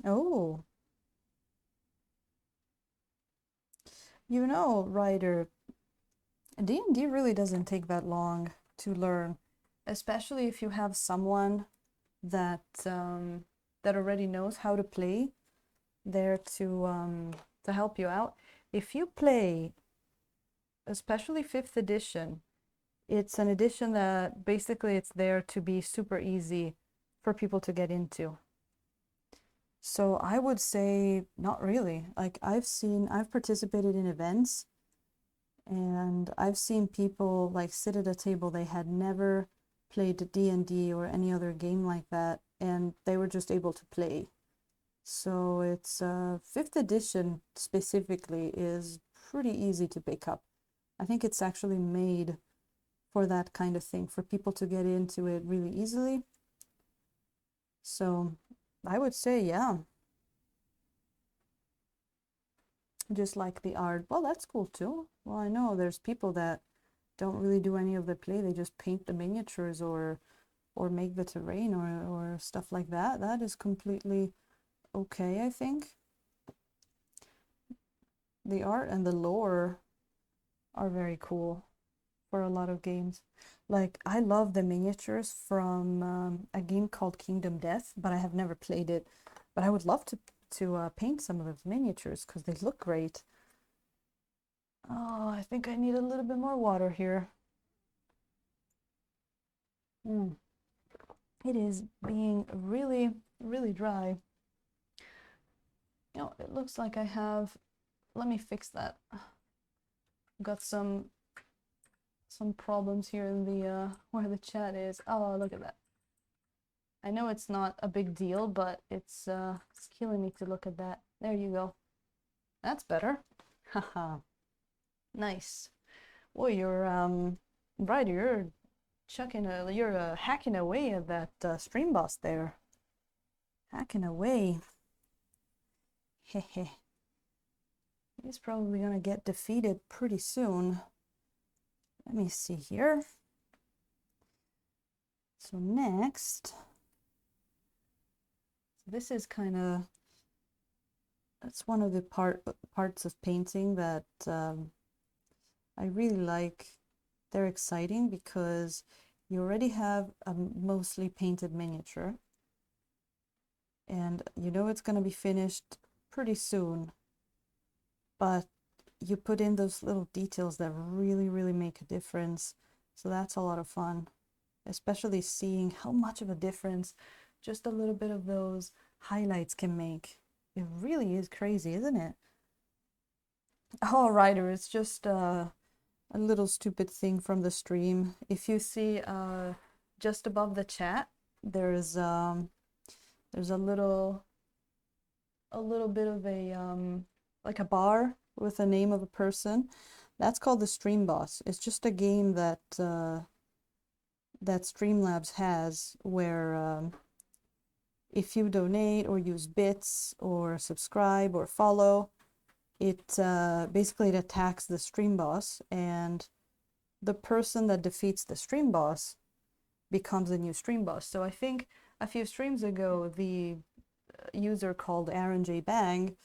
Oh, you know, Ryder, D&D really doesn't take that long to learn, especially if you have someone that that already knows how to play there to help you out. If you play, especially 5th edition, it's an edition that basically it's there to be super easy for people to get into. So I would say not really. Like I've participated in events and I've seen people like sit at a table they had never played D&D or any other game like that, and they were just able to play. So it's 5th edition specifically is pretty easy to pick up. I think it's actually made for that kind of thing, for people to get into it really easily. So I would say, yeah. Just like the art. Well, that's cool too. Well, I know there's people that don't really do any of the play. They just paint the miniatures or make the terrain or stuff like that. That is completely okay, I think. The art and the lore are very cool for a lot of games. Like, I love the miniatures from a game called Kingdom Death, but I have never played it. But I would love to paint some of those miniatures because they look great. Oh, I think I need a little bit more water here. It is being really, really dry. You know, it looks like I have, let me fix that. Got some problems here in the where the chat is. Oh, look at that. I know it's not a big deal, but it's killing me to look at that. There you go. That's better. Haha. Nice. Well, you're right, you're hacking away at that stream boss there. Hacking away. Hehe. He's probably gonna get defeated pretty soon. Let me see here. So next, this is kind of, that's one of the parts of painting that I really like. They're exciting because you already have a mostly painted miniature and you know it's going to be finished pretty soon, but you put in those little details that really, really make a difference. So that's a lot of fun, especially seeing how much of a difference just a little bit of those highlights can make. It really is crazy, isn't it? Oh, Ryder, it's just a little stupid thing from the stream. If you see just above the chat, there's a little bit of a like a bar with the name of a person. That's called the Stream Boss. It's just a game that that Streamlabs has where if you donate or use bits or subscribe or follow, it basically it attacks the stream boss, and the person that defeats the stream boss becomes a new stream boss. So I think a few streams ago, the user called Aaron J. Bang,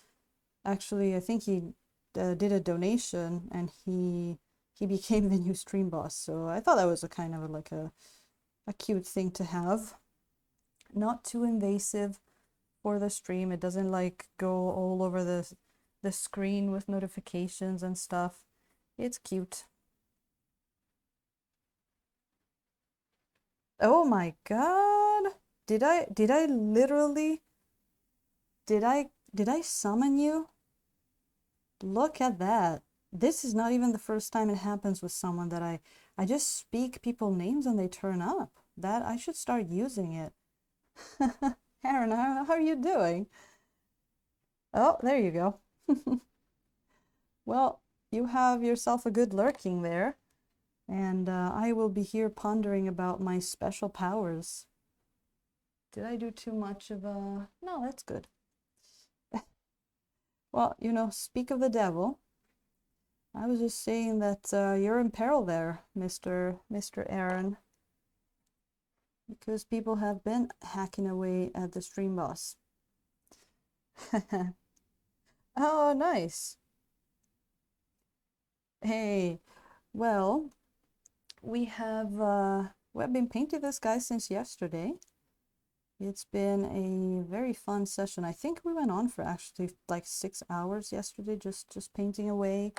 actually, I think he did a donation and he became the new stream boss. So I thought that was a kind of like a cute thing to have. Not too invasive for the stream. It doesn't like go all over the screen with notifications and stuff. It's cute. Oh my god. Did I literally did I summon you? Look at that. This is not even the first time it happens with someone that I just speak people names and they turn up. That I should start using it. Aaron, how are you doing? Oh, there you go. Well, you have yourself a good lurking there, and I will be here pondering about my special powers. Did I do too much of a... No, that's good. Well, you know, speak of the devil. I was just saying that you're in peril there, Mr. Aaron, because people have been hacking away at the stream boss. Oh, nice. Hey, well, we've been painting this guy since yesterday. It's been a very fun session. I think we went on for actually like 6 hours yesterday, just painting away.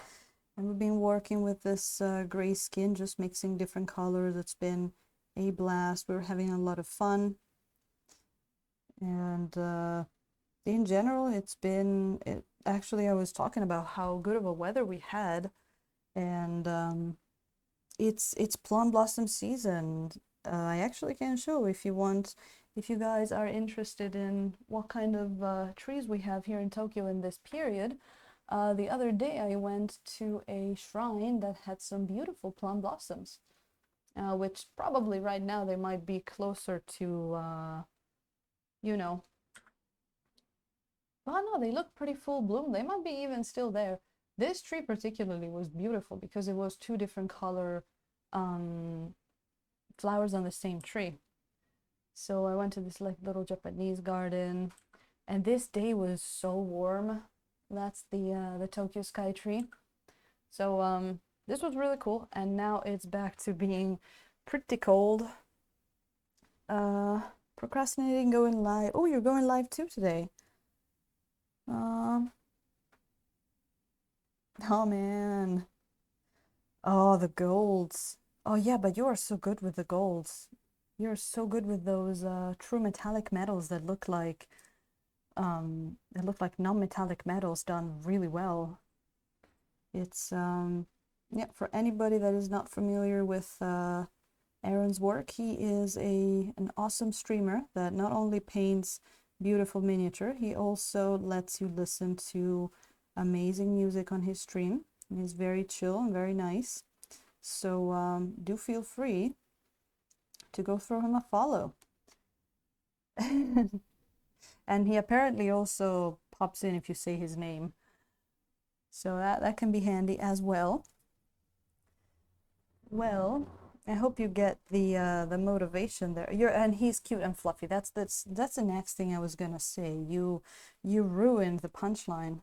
And we've been working with this gray skin, just mixing different colors. It's been a blast. We're having a lot of fun. And in general, actually, I was talking about how good of a weather we had. And it's plum blossom season. I actually can show if you want, if you guys are interested in what kind of trees we have here in Tokyo in this period. The other day I went to a shrine that had some beautiful plum blossoms, which probably right now they might be closer to, you know, well, no, they look pretty full bloom. They might be even still there. This tree particularly was beautiful because it was two different color flowers on the same tree. So I went to this like little Japanese garden, and this day was so warm. That's the Tokyo Sky tree. So this was really cool, and now it's back to being pretty cold. Procrastinating going live. Oh, you're going live too today. Um, oh man. Oh, the golds. Oh yeah, but you are so good with the golds. You're so good with those true metallic metals that look like non-metallic metals done really well. It's yeah, for anybody that is not familiar with Aaron's work, he is an awesome streamer that not only paints beautiful miniature, he also lets you listen to amazing music on his stream. He's very chill and very nice. So do feel free to go throw him a follow. And he apparently also pops in if you say his name. So that can be handy as well. Well, I hope you get the motivation there. And he's cute and fluffy. That's the next thing I was gonna say. You ruined the punchline.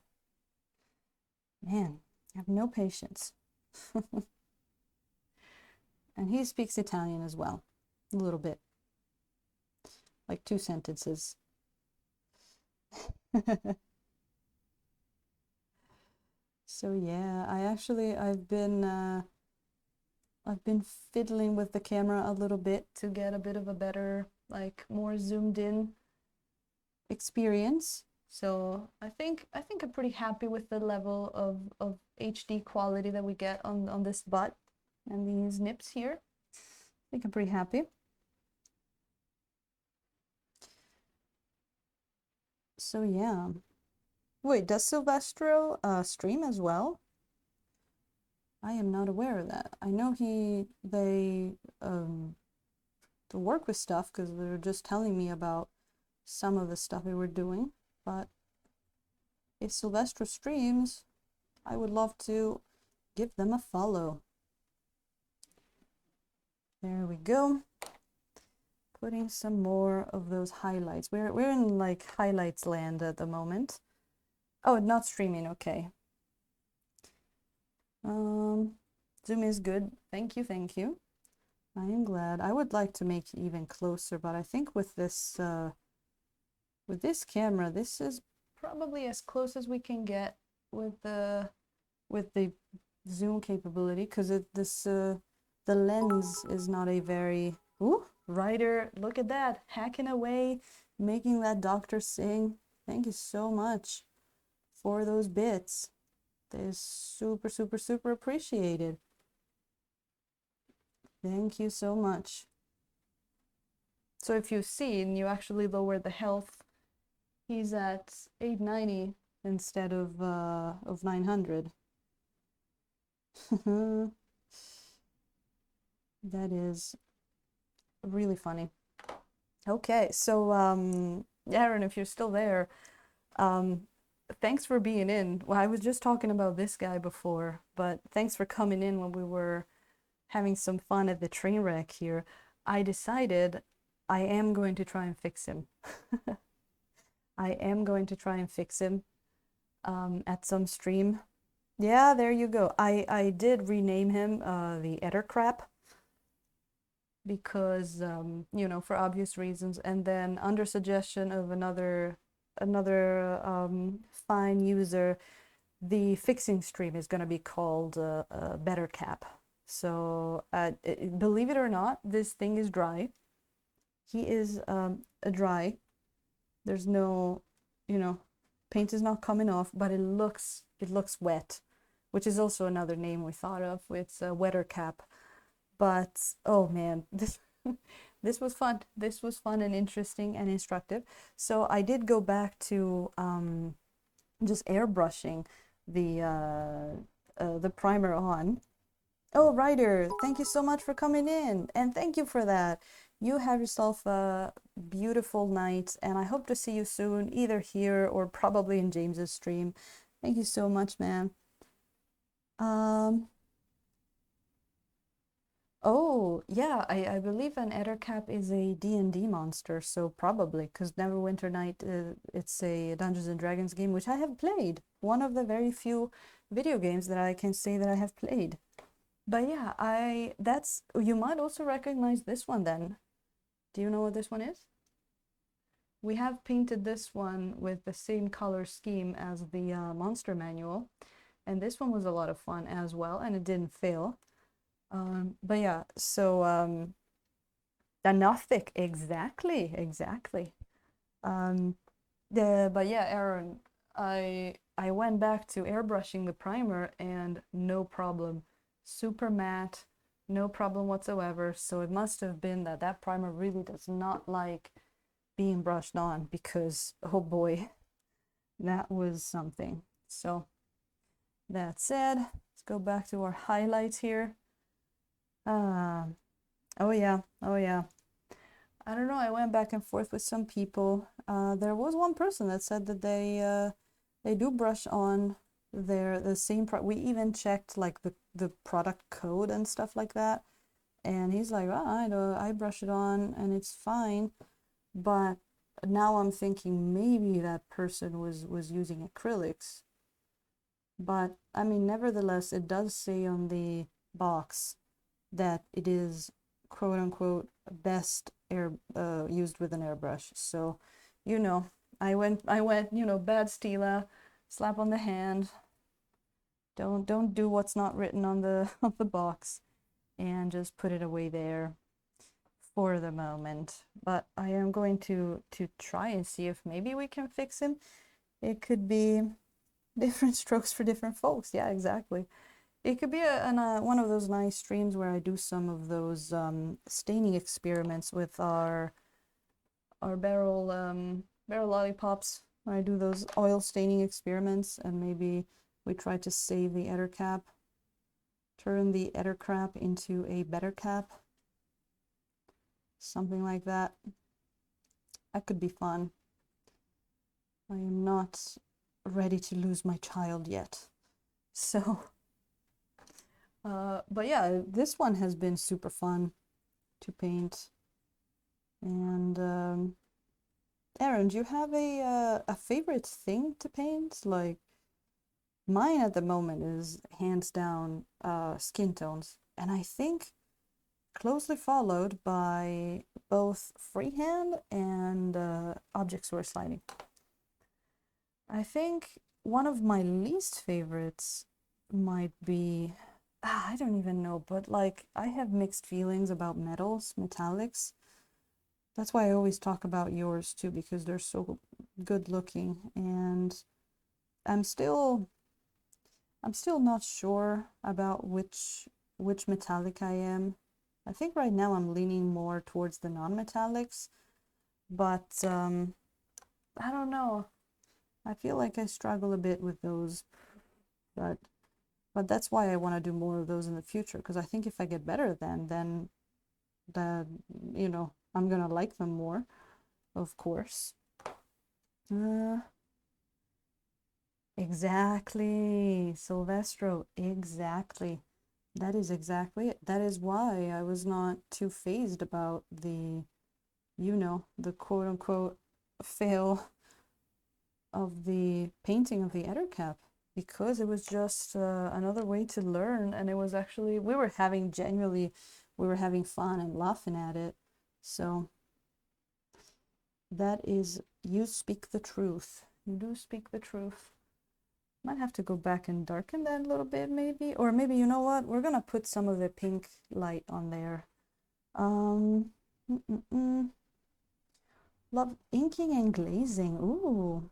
Man, I have no patience. And he speaks Italian as well, a little bit, like 2 sentences. So yeah, I've been fiddling with the camera a little bit to get a bit of a better, like more zoomed in experience. So I think I'm pretty happy with the level of HD quality that we get on this butt and these nips here. I think I'm pretty happy. So yeah. Wait, does Silvestro stream as well? I am not aware of that. I know they work with stuff because they were just telling me about some of the stuff they were doing. But if Silvestro streams, I would love to give them a follow. There we go. Putting some more of those highlights. We're in like highlights land at the moment. Oh, not streaming, okay. Zoom is good. Thank you, thank you. I am glad. I would like to make it even closer, but I think with this camera, this is probably as close as we can get with the zoom capability, because the lens is not a very... Ooh, Ryder, look at that, hacking away, making that doctor sing. Thank you so much for those bits. That is super, super, super appreciated. Thank you so much. So if you've seen, you actually lower the health. He's at 890 instead of 900. That is really funny. Okay, so Aaron, if you're still there, thanks for being in. Well, I was just talking about this guy before, but thanks for coming in when we were having some fun at the train wreck here. I decided I am going to try and fix him. I am going to try and fix him at some stream. Yeah, there you go. I did rename him the Ettercrap because you know, for obvious reasons, and then under suggestion of another fine user, the fixing stream is going to be called Better Cap. So believe it or not, this thing is dry. He is a dry. There's no, you know, paint is not coming off, but it looks wet, which is also another name we thought of. It's a wetter cap. But oh man, this this was fun. This was fun and interesting and instructive. So I did go back to just airbrushing the primer on. Oh, Ryder, thank you so much for coming in, and thank you for that. You have yourself a beautiful night, and I hope to see you soon, either here or probably in James's stream. Thank you so much, man. Oh, yeah, I believe an Ettercap is a D&D monster, so probably, because Neverwinter Night, it's a Dungeons and Dragons game, which I have played. One of the very few video games that I can say that I have played. But yeah, you might also recognize this one then. Do you know what this one is? We have painted this one with the same color scheme as the monster manual, and this one was a lot of fun as well, and it didn't fail. But yeah, so the Gnostic, exactly. Um, but yeah, Aaron, I went back to airbrushing the primer and no problem, super matte, no problem whatsoever. So it must have been that that primer really does not like being brushed on because oh boy, that was something. So that said, let's go back to our highlights here. Uh, oh yeah, oh yeah. I don't know. I went back and forth with some people. There was one person that said that they do brush on the same product. We even checked like the product code and stuff like that. And he's like, oh, I brush it on and it's fine. But now I'm thinking maybe that person was using acrylics. But I mean, nevertheless, it does say on the box that it is quote unquote best air used with an airbrush. So, you know, I went, bad Stila, slap on the hand. Don't do what's not written on the on the box and just put it away there for the moment. But I am going to try and see if maybe we can fix him. It could be different strokes for different folks. Yeah, exactly. It could be one of those nice streams where I do some of those staining experiments with our barrel lollipops. When I do those oil staining experiments, and maybe we try to save the editor cap, turn the editor cap into a better cap, something like that. That could be fun. I am not ready to lose my child yet, so. But yeah, this one has been super fun to paint. And Aaron, do you have a favorite thing to paint? Like mine at the moment is hands down skin tones, and I think closely followed by both freehand and object source lighting. I think one of my least favorites might be I don't even know, but like I have mixed feelings about metals, metallics. That's why I always talk about yours too, because they're so good looking. And I'm still I'm still not sure about which metallic I am. I think right now I'm leaning more towards the non-metallics, but I don't know. I feel like I struggle a bit with those, but that's why I want to do more of those in the future, because I think if I get better at them, then that I'm gonna like them more, of course. Exactly, Silvestro, exactly. That is exactly it. That is why I was not too fazed about the quote unquote fail of the painting of the editor cap, because it was just another way to learn, and it was actually we were having fun and laughing at it. So that is, you speak the truth. You do speak the truth. Might have to go back and darken that a little bit, maybe. Or maybe, you know what? We're gonna put some of the pink light on there. Um, Love inking and glazing. Ooh.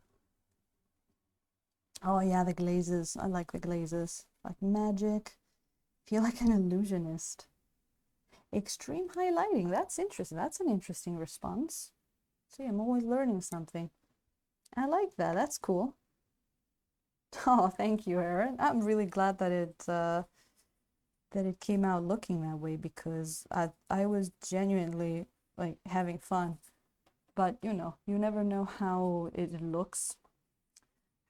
Oh yeah, the glazes. I like the glazes. Like magic. Feel like an illusionist. Extreme highlighting. That's interesting. That's an interesting response. See, I'm always learning something. I like that. That's cool. Oh, thank you, Aaron. I'm really glad that it came out looking that way, because I was genuinely like having fun. But you never know how it looks,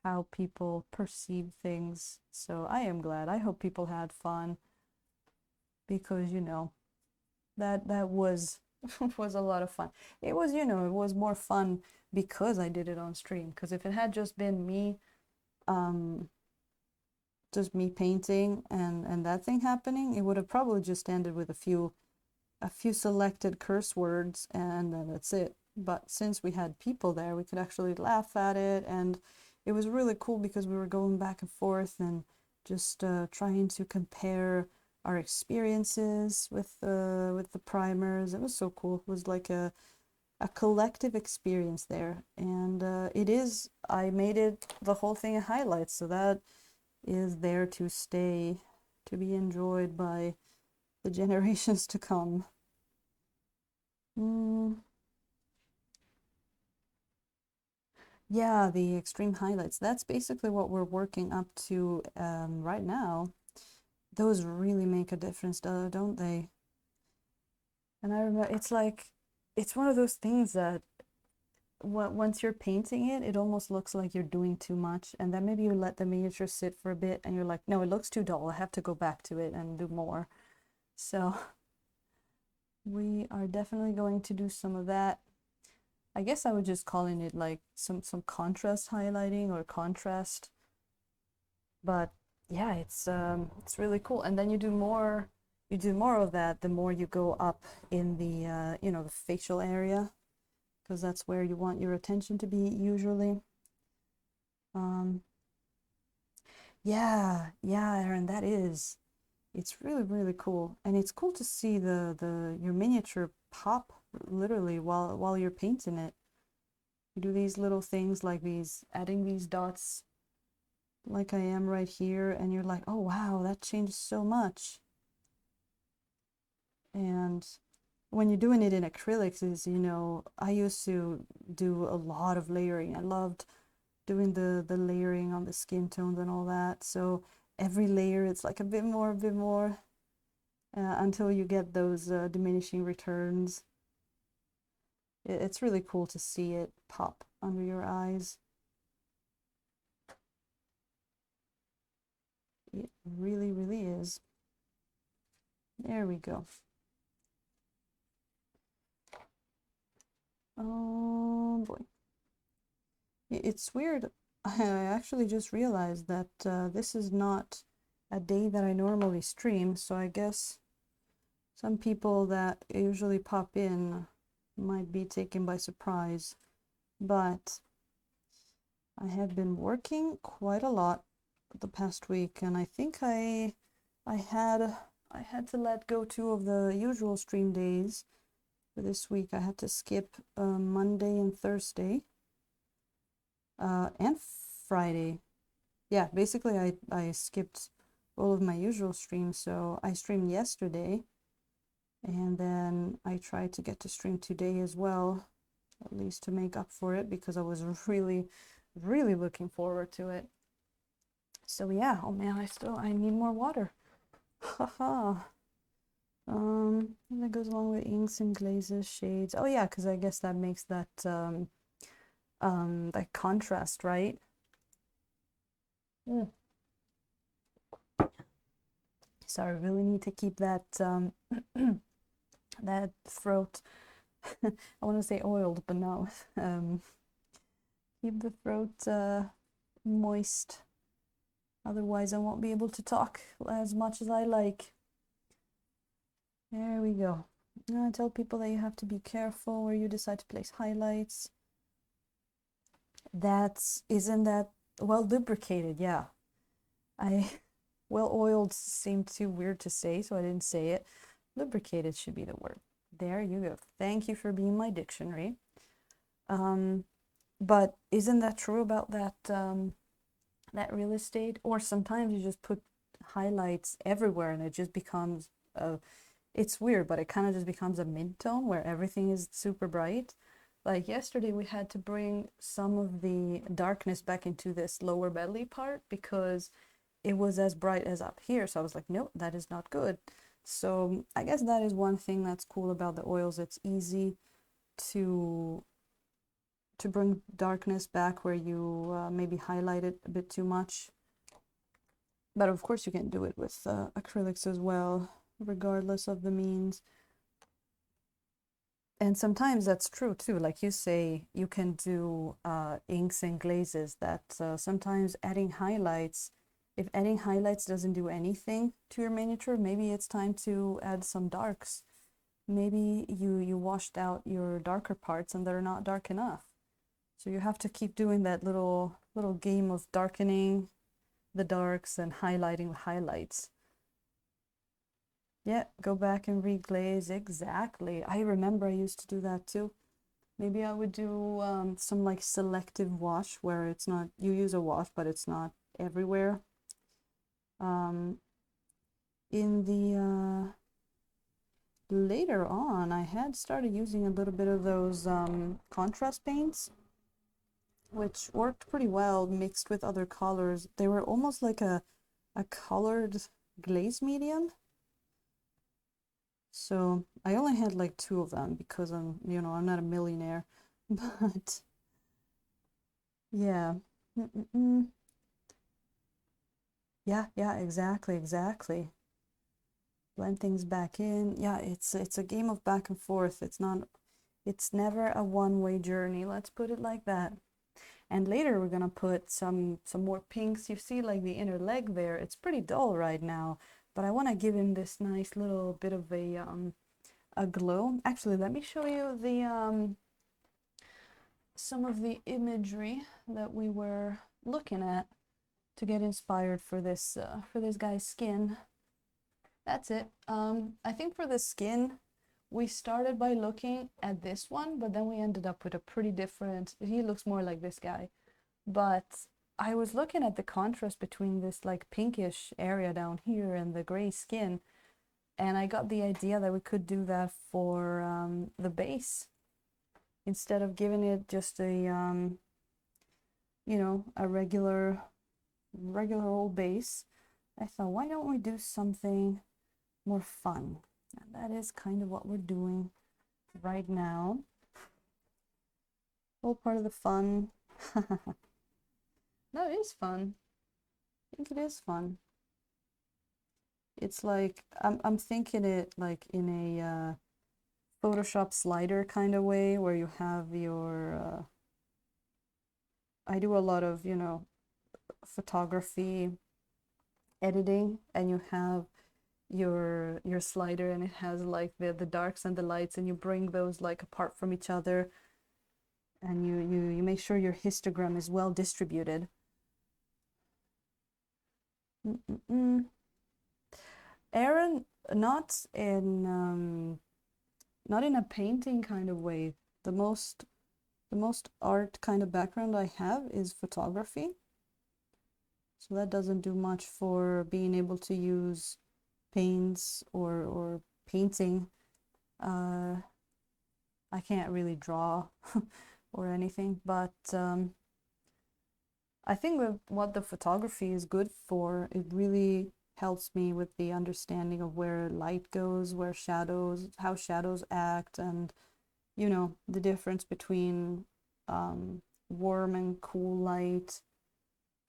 how people perceive things. So I am glad. I hope people had fun, because that was was a lot of fun. It was, it was more fun because I did it on stream. Because if it had just been me just me painting and that thing happening, it would have probably just ended with a few selected curse words and then that's it. But since we had people there, we could actually laugh at it, and it was really cool because we were going back and forth and just trying to compare our experiences with the primers. It was so cool. It was like a collective experience there, and I made it the whole thing a highlight, so that is there to stay, to be enjoyed by the generations to come. Yeah, the extreme highlights. That's basically what we're working up to right now. Those really make a difference, don't they? And I remember it's one of those things that once you're painting it, it almost looks like you're doing too much. And then maybe you let the miniature sit for a bit and you're like, no, it looks too dull. I have to go back to it and do more. So we are definitely going to do some of that. I guess I would just calling it like some contrast highlighting or contrast. But yeah, it's really cool. And then you do more of that the more you go up in the the facial area, because that's where you want your attention to be usually. Yeah, Aaron, it's really cool, and it's cool to see your miniature pop literally while you're painting it. You do these little things like adding these dots like I am right here, and you're like, oh wow, that changed so much. And when you're doing it in acrylics, I used to do a lot of layering. I loved doing the layering on the skin tones and all that. So every layer, it's like a bit more, until you get those diminishing returns. It's really cool to see it pop under your eyes. It really is. There we go. Oh boy. It's weird. I actually just realized that this is not a day that I normally stream, so I guess some people that usually pop in might be taken by surprise. But I have been working quite a lot the past week, and I think I had to let go 2 of the usual stream days for this week. I had to skip Monday and Thursday. And Friday. Yeah, basically I skipped all of my usual streams, so I streamed yesterday, and then I tried to get to stream today as well, at least to make up for it, because I was really looking forward to it. So yeah, oh man, I need more water. Haha. That goes along with inks and glazes, shades. Oh yeah, because I guess that makes that that contrast, right? Sorry, I really need to keep that that throat. I want to say oiled, but no. Keep the throat moist. Otherwise, I won't be able to talk as much as I like. There we go. I tell people that you have to be careful where you decide to place highlights. Isn't that well lubricated? Yeah. Well oiled seemed too weird to say, so I didn't say it. Lubricated should be the word. There you go. Thank you for being my dictionary. But isn't that true about that that real estate? Or sometimes you just put highlights everywhere and it just becomes it's weird, but it kind of just becomes a mid-tone where everything is super bright. Like yesterday we had to bring some of the darkness back into this lower belly part because it was as bright as up here. So I was like, nope, that is not good. So I guess that is one thing that's cool about the oils. It's easy to bring darkness back where you maybe highlight it a bit too much. But of course you can do it with acrylics as well, regardless of the means. And sometimes that's true too. Like you say, you can do inks and glazes that sometimes adding highlights if adding highlights doesn't do anything to your miniature, maybe it's time to add some darks. Maybe you washed out your darker parts and they're not dark enough. So you have to keep doing that little game of darkening the darks and highlighting the highlights. Yeah, go back and reglaze. Exactly. I remember I used to do that too. Maybe I would do some like selective wash where it's not, you use a wash, but it's not everywhere. In the later on, I had started using a little bit of those contrast paints, which worked pretty well mixed with other colors. They were almost like a colored glaze medium. So I only had like 2 of them because I'm, you know, I'm not a millionaire. But yeah. Yeah, exactly. Blend things back in. Yeah, it's a game of back and forth. It's never a one-way journey. Let's put it like that. And later we're gonna put some more pinks. You see like the inner leg there. It's pretty dull right now, but I want to give him this nice little bit of a glow. Actually, let me show you the some of the imagery that we were looking at to get inspired for this guy's skin. That's it. I think for the skin, we started by looking at this one, but then we ended up with a pretty different, he looks more like this guy. But I was looking at the contrast between this like pinkish area down here and the gray skin, and I got the idea that we could do that for the base. Instead of giving it just a, you know, a regular old base, I thought, why don't we do something more fun? And that is kind of what we're doing right now. All part of the fun. No, it is fun. I think it is fun. It's like, I'm thinking it like in a Photoshop slider kind of way where you have your, I do a lot of, you know, photography editing, and you have your slider and it has like the darks and the lights, and you bring those like apart from each other, and you make sure your histogram is well distributed. Aaron, not in a painting kind of way. The most art kind of background I have is photography. So that doesn't do much for being able to use paints or painting. I can't really draw or anything, but I think with what the photography is good for, it really helps me with the understanding of where light goes, where shadows, how shadows act, and you know, the difference between warm and cool light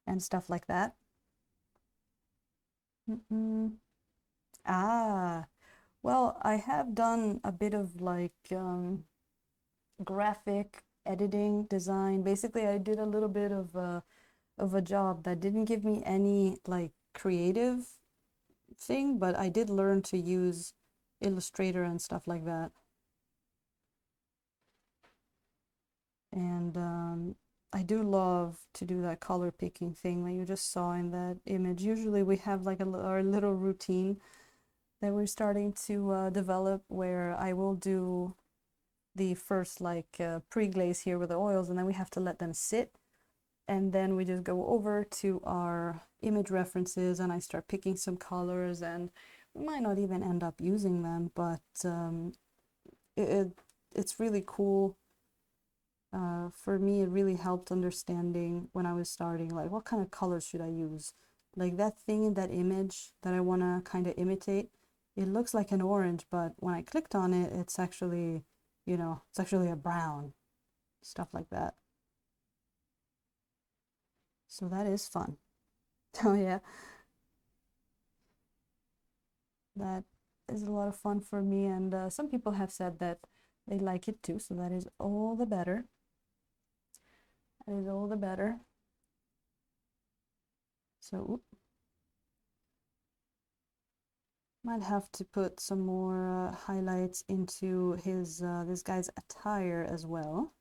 and stuff like that. Ah, well, I have done a bit of like graphic editing, design. Basically, I did a little bit of a job that didn't give me any like creative thing, but I did learn to use Illustrator and stuff like that. And I do love to do that color picking thing that you just saw in that image. Usually we have like our little routine that we're starting to develop, where I will do the first like pre-glaze here with the oils, and then we have to let them sit, and then we just go over to our image references and I start picking some colors, and we might not even end up using them, but it's really cool. For me, it really helped understanding when I was starting, like what kind of colors should I use? Like that thing in that image that I want to kind of imitate, it looks like an orange, but when I clicked on it, it's actually, you know, it's actually a brown, stuff like that. So that is fun. Oh yeah, that is a lot of fun for me, and some people have said that they like it too, so that is all the better. That is all the better. So, Might have to put some more highlights into his this guy's attire as well,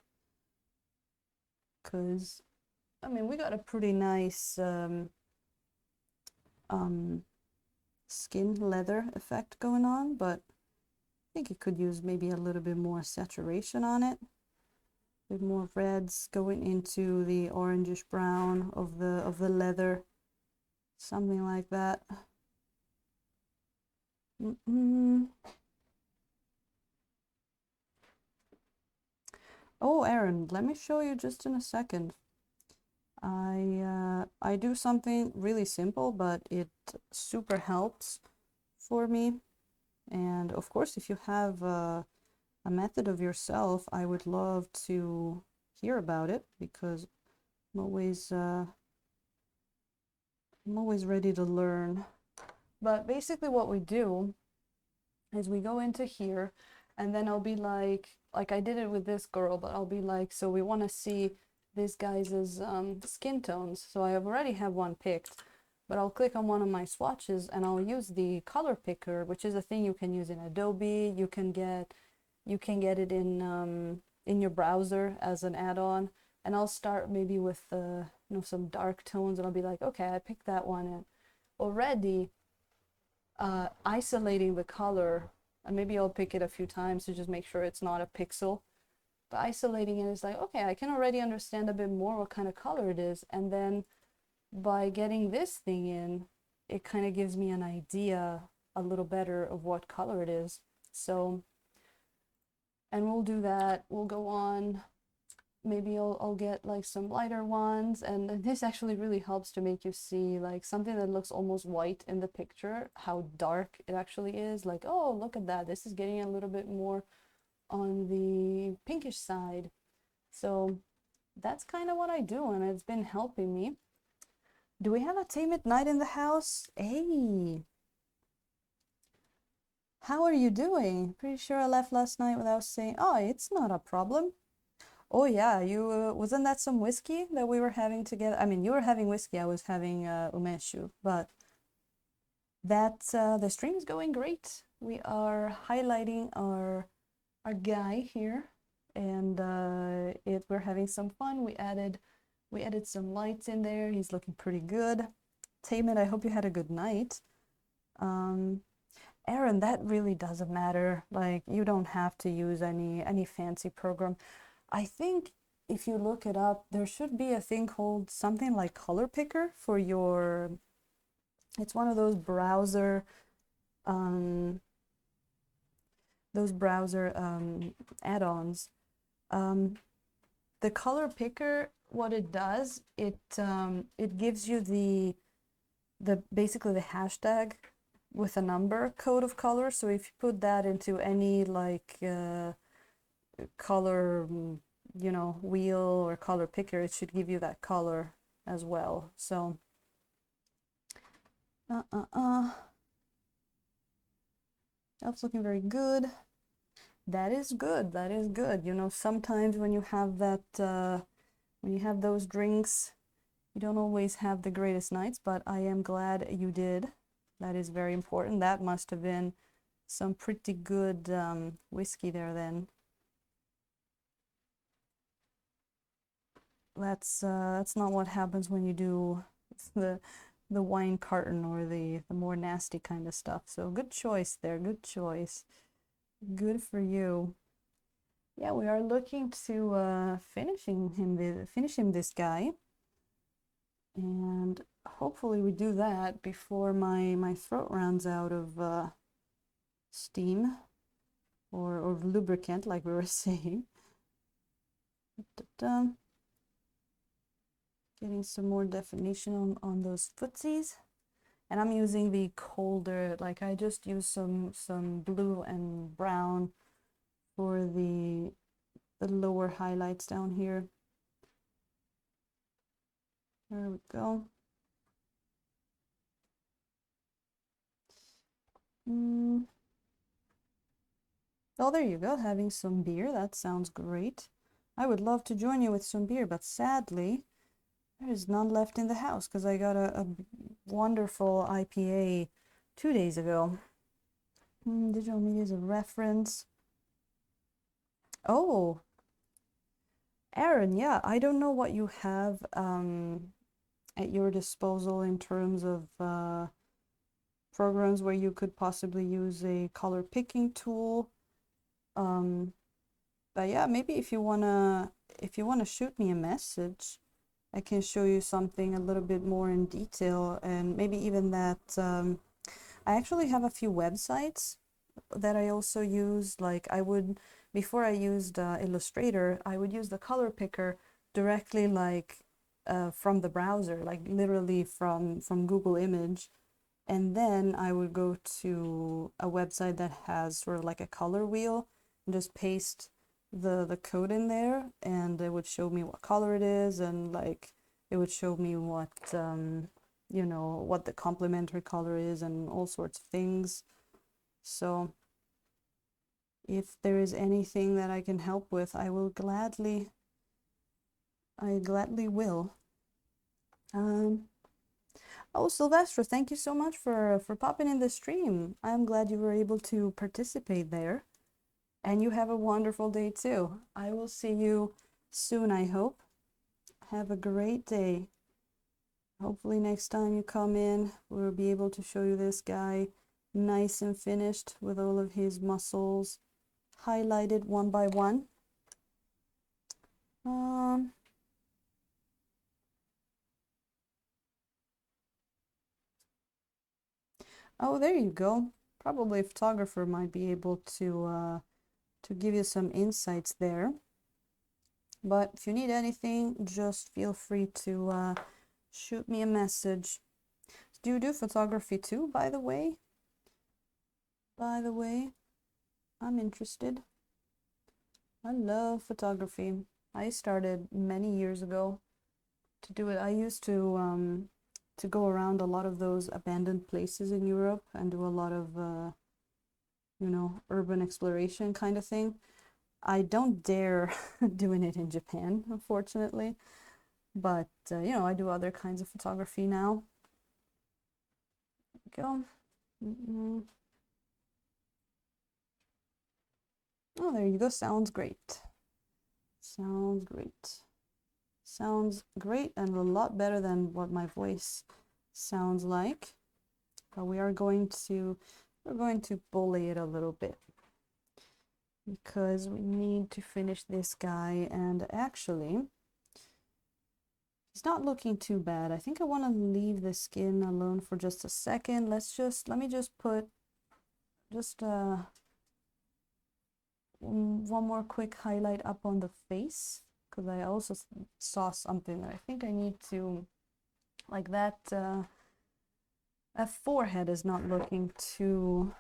because I mean we got a pretty nice skin leather effect going on, but I think it could use maybe a little bit more saturation on it, with more reds going into the orangish brown of the leather, something like that. Oh, Aaron, let me show you just in a second. I do something really simple, but it super helps for me. And of course, if you have a method of yourself, I would love to hear about it, because I'm always ready to learn. But basically what we do is we go into here, and then I'll be like I did it with this girl, but I'll be like, so we want to see this guy's skin tones. So I already have one picked, but I'll click on one of my swatches and I'll use the color picker, which is a thing you can use in Adobe. You can get it in your browser as an add-on. And I'll start maybe with some dark tones, and I'll be like, okay, I picked that one, and already isolating the color, and maybe I'll pick it a few times to just make sure it's not a pixel. But isolating it is like, okay, I can already understand a bit more what kind of color it is, and then by getting this thing in, it kind of gives me an idea a little better of what color it is. So, and we'll do that. We'll go on. Maybe I'll get like some lighter ones, and this actually really helps to make you see like something that looks almost white in the picture, how dark it actually is. Like, oh, look at that, this is getting a little bit more on the pinkish side. So that's kind of what I do, and it's been helping me. Do we have a Tame at Night in the house? Hey, how are you doing? Pretty sure I left last night without saying, oh, it's not a problem. Oh yeah, you wasn't that some whiskey that we were having together? I mean, you were having whiskey, I was having umeshu, but that the stream is going great. We are highlighting our guy here, and we're having some fun. We added some lights in there. He's looking pretty good. Taman, I hope you had a good night. Aaron, that really doesn't matter. Like, you don't have to use any fancy program. I think if you look it up, there should be a thing called something like color picker for your, it's one of those browser add-ons. The color picker, what it does, it gives you the basically the hashtag with a number code of color. So if you put that into any like color, wheel or color picker, it should give you that color as well. So that's looking very good. That is good. That is good. Sometimes when you have that when you have those drinks, you don't always have the greatest nights, but I am glad you did. That is very important. That must have been some pretty good whiskey there then. That's not what happens when you do the wine carton or the more nasty kind of stuff. So good choice there. Good choice. Good for you. Yeah, we are looking to finish him this guy, and hopefully we do that before my throat runs out of steam or lubricant, like we were saying. Getting some more definition on those footsies. And I'm using the colder, like I just used some blue and brown for the lower highlights down here. There we go. Oh, there you go, having some beer. That sounds great. I would love to join you with some beer, but sadly, there is none left in the house because I got a wonderful IPA 2 days ago. Digital media is a reference. Oh, Aaron, yeah, I don't know what you have at your disposal in terms of programs where you could possibly use a color picking tool. Um, but yeah, maybe if you wanna shoot me a message, I can show you something a little bit more in detail, and maybe even that I actually have a few websites that I also use. Like I would, before I used Illustrator, I would use the color picker directly, like from the browser, like literally from Google Image, and then I would go to a website that has sort of like a color wheel and just paste the code in there, and it would show me what color it is, and like it would show me what you know, what the complementary color is and all sorts of things. So if there is anything that I can help with, I gladly will. Oh, Sylvester, thank you so much for popping in the stream. I'm glad you were able to participate there. And you have a wonderful day too. I will see you soon, I hope. Have a great day. Hopefully next time you come in, we'll be able to show you this guy nice and finished with all of his muscles highlighted one by one. Oh, there you go. Probably a photographer might be able to give you some insights there. But if you need anything, just feel free to shoot me a message. Do you do photography too, by the way? By the way, I'm interested. I love photography. I started many years ago to do it. I used to go around a lot of those abandoned places in Europe and do a lot of you know, urban exploration kind of thing. I don't dare doing it in Japan, unfortunately, but you know, I do other kinds of photography now. There we go. Oh, there you go. Sounds great. Sounds great. Sounds great and a lot better than what my voice sounds like. But we're going to bully it a little bit because we need to finish this guy, and actually he's not looking too bad. I think I want to leave the skin alone for just a second. Let me just put just one more quick highlight up on the face, because I also saw something that I think I need to, like that that forehead is not looking too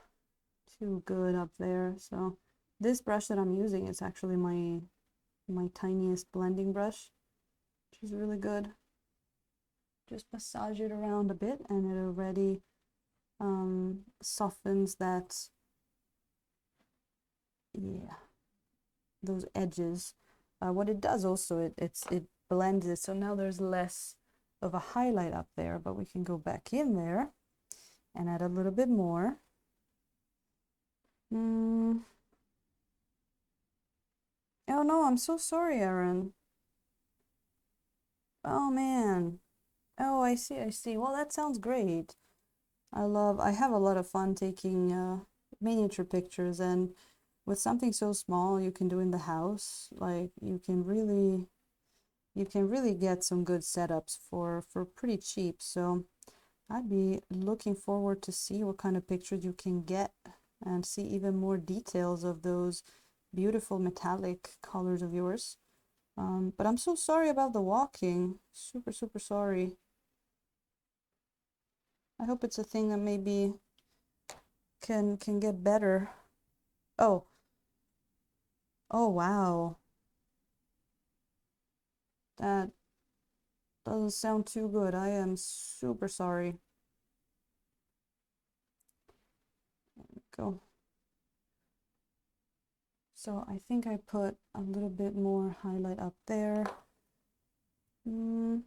good up there. So this brush that I'm using is actually my tiniest blending brush, which is really good. Just massage it around a bit and it already softens that, yeah, those edges. What it does also, it blends it, so now there's less of a highlight up there, but we can go back in there and add a little bit more. Oh no, I'm so sorry, Aaron. Oh man. Oh, I see, I see. Well, that sounds great. I have a lot of fun taking miniature pictures, and with something so small you can do in the house, like you can really get some good setups for pretty cheap. So I'd be looking forward to see what kind of pictures you can get and see even more details of those beautiful metallic colors of yours. But I'm so sorry about the walking. Super, super sorry. I hope it's a thing that maybe can get better. Oh. Oh, wow. That doesn't sound too good. I am super sorry. There we go. So I think I put a little bit more highlight up there. Aw.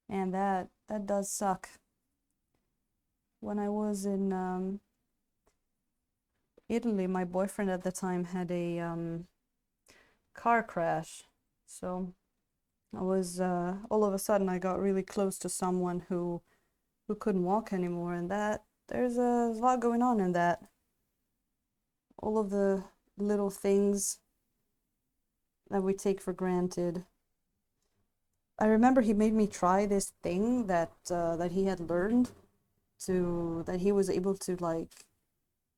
And that does suck. when I was in Italy, my boyfriend at the time had a car crash. So I was all of a sudden I got really close to someone who couldn't walk anymore, and that there's a lot going on in that. All of the little things that we take for granted. I remember he made me try this thing that he had learned that he was able to like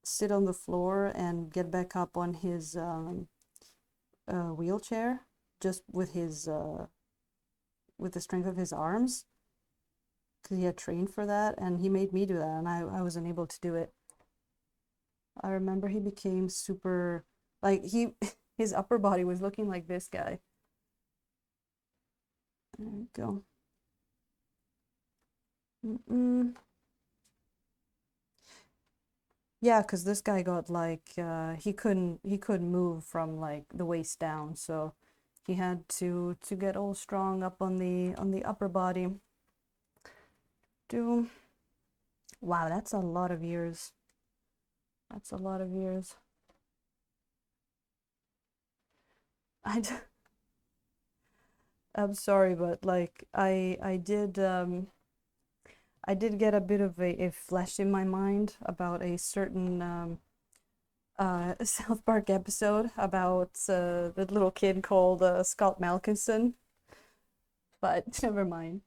sit on the floor and get back up on his wheelchair just with the strength of his arms because he had trained for that, and he made me do that, and I wasn't able to do it. I remember he became super like his upper body was looking like this guy. There we go. Yeah, because this guy got like he couldn't move from like the waist down, so he had to get all strong up on the upper body. Do wow, that's a lot of years. That's a lot of years. I I'm sorry, but like I did get a bit of a flash in my mind about a certain South Park episode about the little kid called Scott Malkinson, but never mind.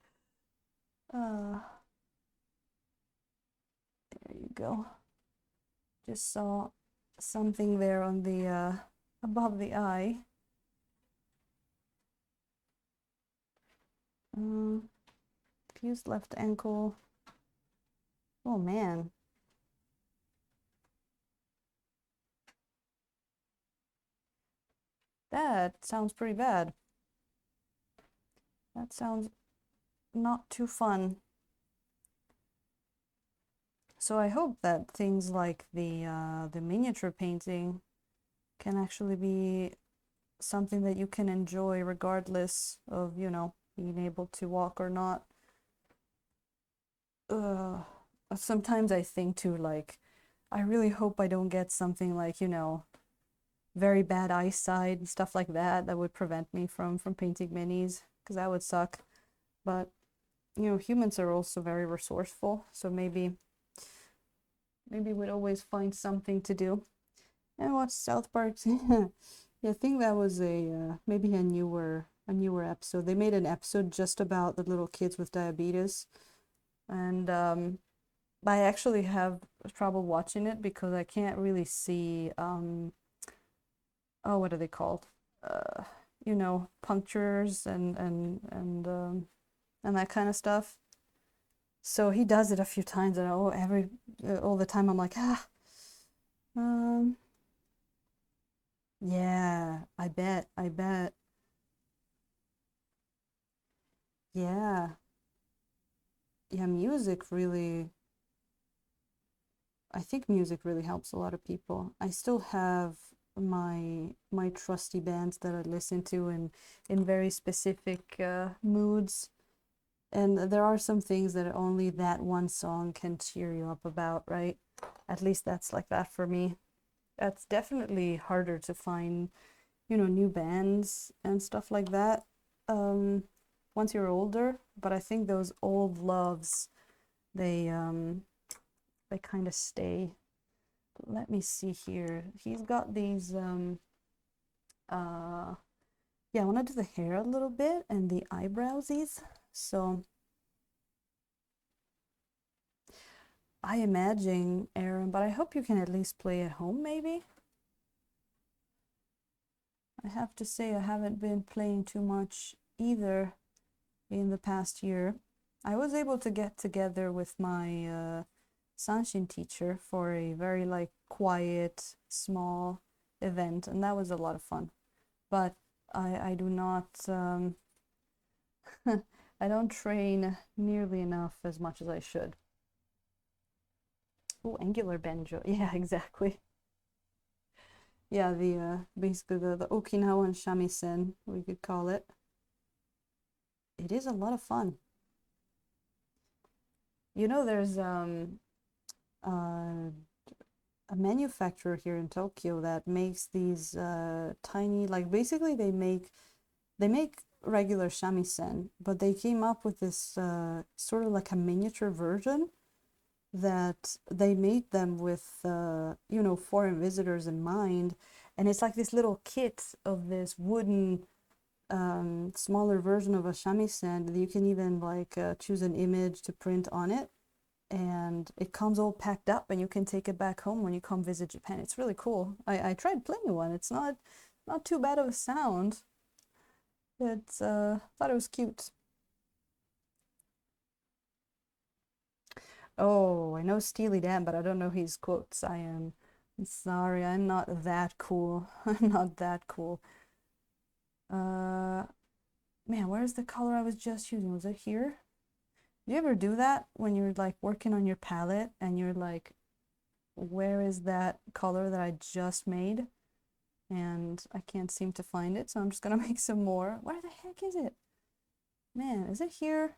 Uh, there you go. Just saw something there on the above the eye. Fused left ankle. Oh man. That sounds pretty bad. That sounds not too fun. So I hope that things like the miniature painting can actually be something that you can enjoy regardless of, being able to walk or not. Uh, Sometimes I think too, like, I really hope I don't get something like, very bad eyesight and stuff like that that would prevent me from painting minis, because that would suck. But, humans are also very resourceful, so maybe we'd always find something to do. And watch South Park. Yeah, I think that was a maybe a newer episode. They made an episode just about the little kids with diabetes, and I actually have trouble watching it because I can't really see oh, what are they called? Uh, punctures and that kind of stuff. So he does it a few times, and all the time I'm like, um, yeah, I bet, yeah, yeah. I think music really helps a lot of people. I still have my trusty bands that I listen to in very specific moods. And there are some things that only that one song can cheer you up about, right? At least that's like that for me. That's definitely harder to find, new bands and stuff like that um, once you're older. But I think those old loves, they kind of stay. Let me see here. He's got these uh yeah, I want to do the hair a little bit and the eyebrowsies. So I imagine Aaron, but I hope you can at least play at home maybe. I have to say I haven't been playing too much either in the past year. I was able to get together with my Sanshin teacher for a very like quiet, small event, and that was a lot of fun. But I do not I don't train nearly enough as much as I should. Oh, angular banjo. Yeah, exactly. Yeah, the basically the Okinawan shamisen, we could call it. It is a lot of fun. There's a manufacturer here in Tokyo that makes these tiny, like basically they make regular shamisen, but they came up with this sort of like a miniature version that they made them with you know, foreign visitors in mind, and it's like this little kit of this wooden smaller version of a shamisen that you can even like choose an image to print on it, and it comes all packed up and you can take it back home when you come visit Japan. It's really cool. I tried playing one. It's not too bad of a sound. It's thought it was cute. Oh, I know Steely Dan, but I don't know his quotes. I'm sorry, I'm not that cool. I'm not that cool. Uh, man, where's the color I was just using? Was it here? Do you ever do that when you're like working on your palette and you're like, where is that color that I just made? And I can't seem to find it, so I'm just gonna make some more. Where the heck is it? Man, is it here?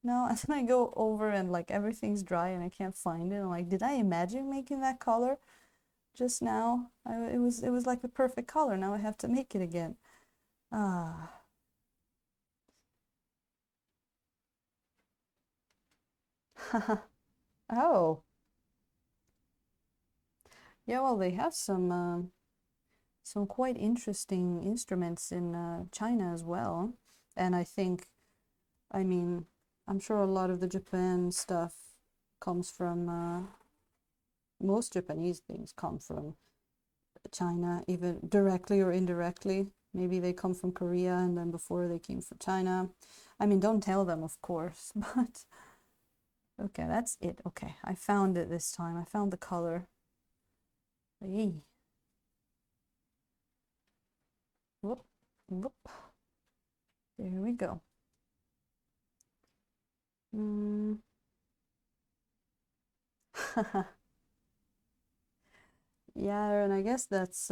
No, and then I go over and like everything's dry and I can't find it. I'm like, did I imagine making that color just now? It was like the perfect color. Now I have to make it again. Ah. Oh. Yeah, well, they have some quite interesting instruments in China as well. And I think, I mean, I'm sure a lot of the Japan stuff comes from most Japanese things come from China, even directly or indirectly. Maybe they come from Korea and then before they came from China. I mean, don't tell them, of course, but okay, that's it. Okay, I found it this time. I found the color. Hey. Whoop, whoop. There we go. Mm. Yeah, and I guess that's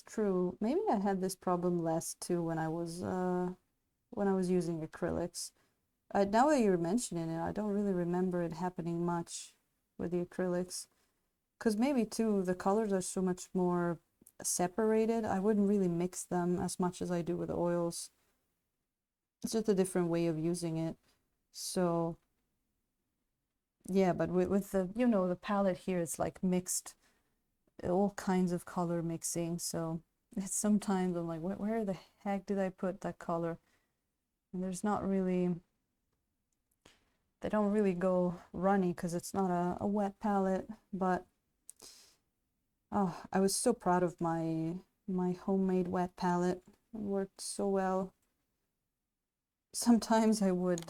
true. Maybe I had this problem less too when I was using acrylics. Now that you're mentioning it, I don't really remember it happening much with the acrylics. Because maybe too, the colors are so much more separated. I wouldn't really mix them as much as I do with oils. It's just a different way of using it. So yeah, but with the, you know, the palette here, it's like mixed, all kinds of color mixing. So it's sometimes I'm like, where the heck did I put that color? And there's not really, they don't really go runny because it's not a wet palette. But oh, I was so proud of my homemade wet palette. It worked so well. Sometimes I would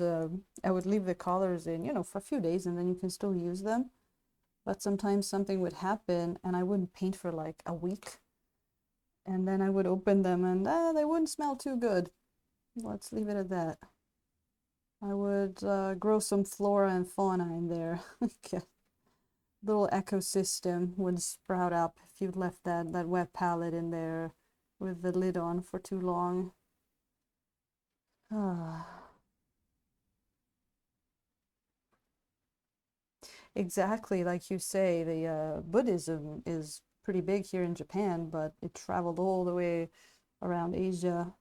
leave the colors in, you know, for a few days and then you can still use them. But sometimes something would happen and I wouldn't paint for like a week. And then I would open them and they wouldn't smell too good. Let's leave it at that. I would grow some flora and fauna in there. Little ecosystem would sprout up if you'd left that wet palette in there with the lid on for too long. Exactly, like you say, the Buddhism is pretty big here in Japan, but it traveled all the way around Asia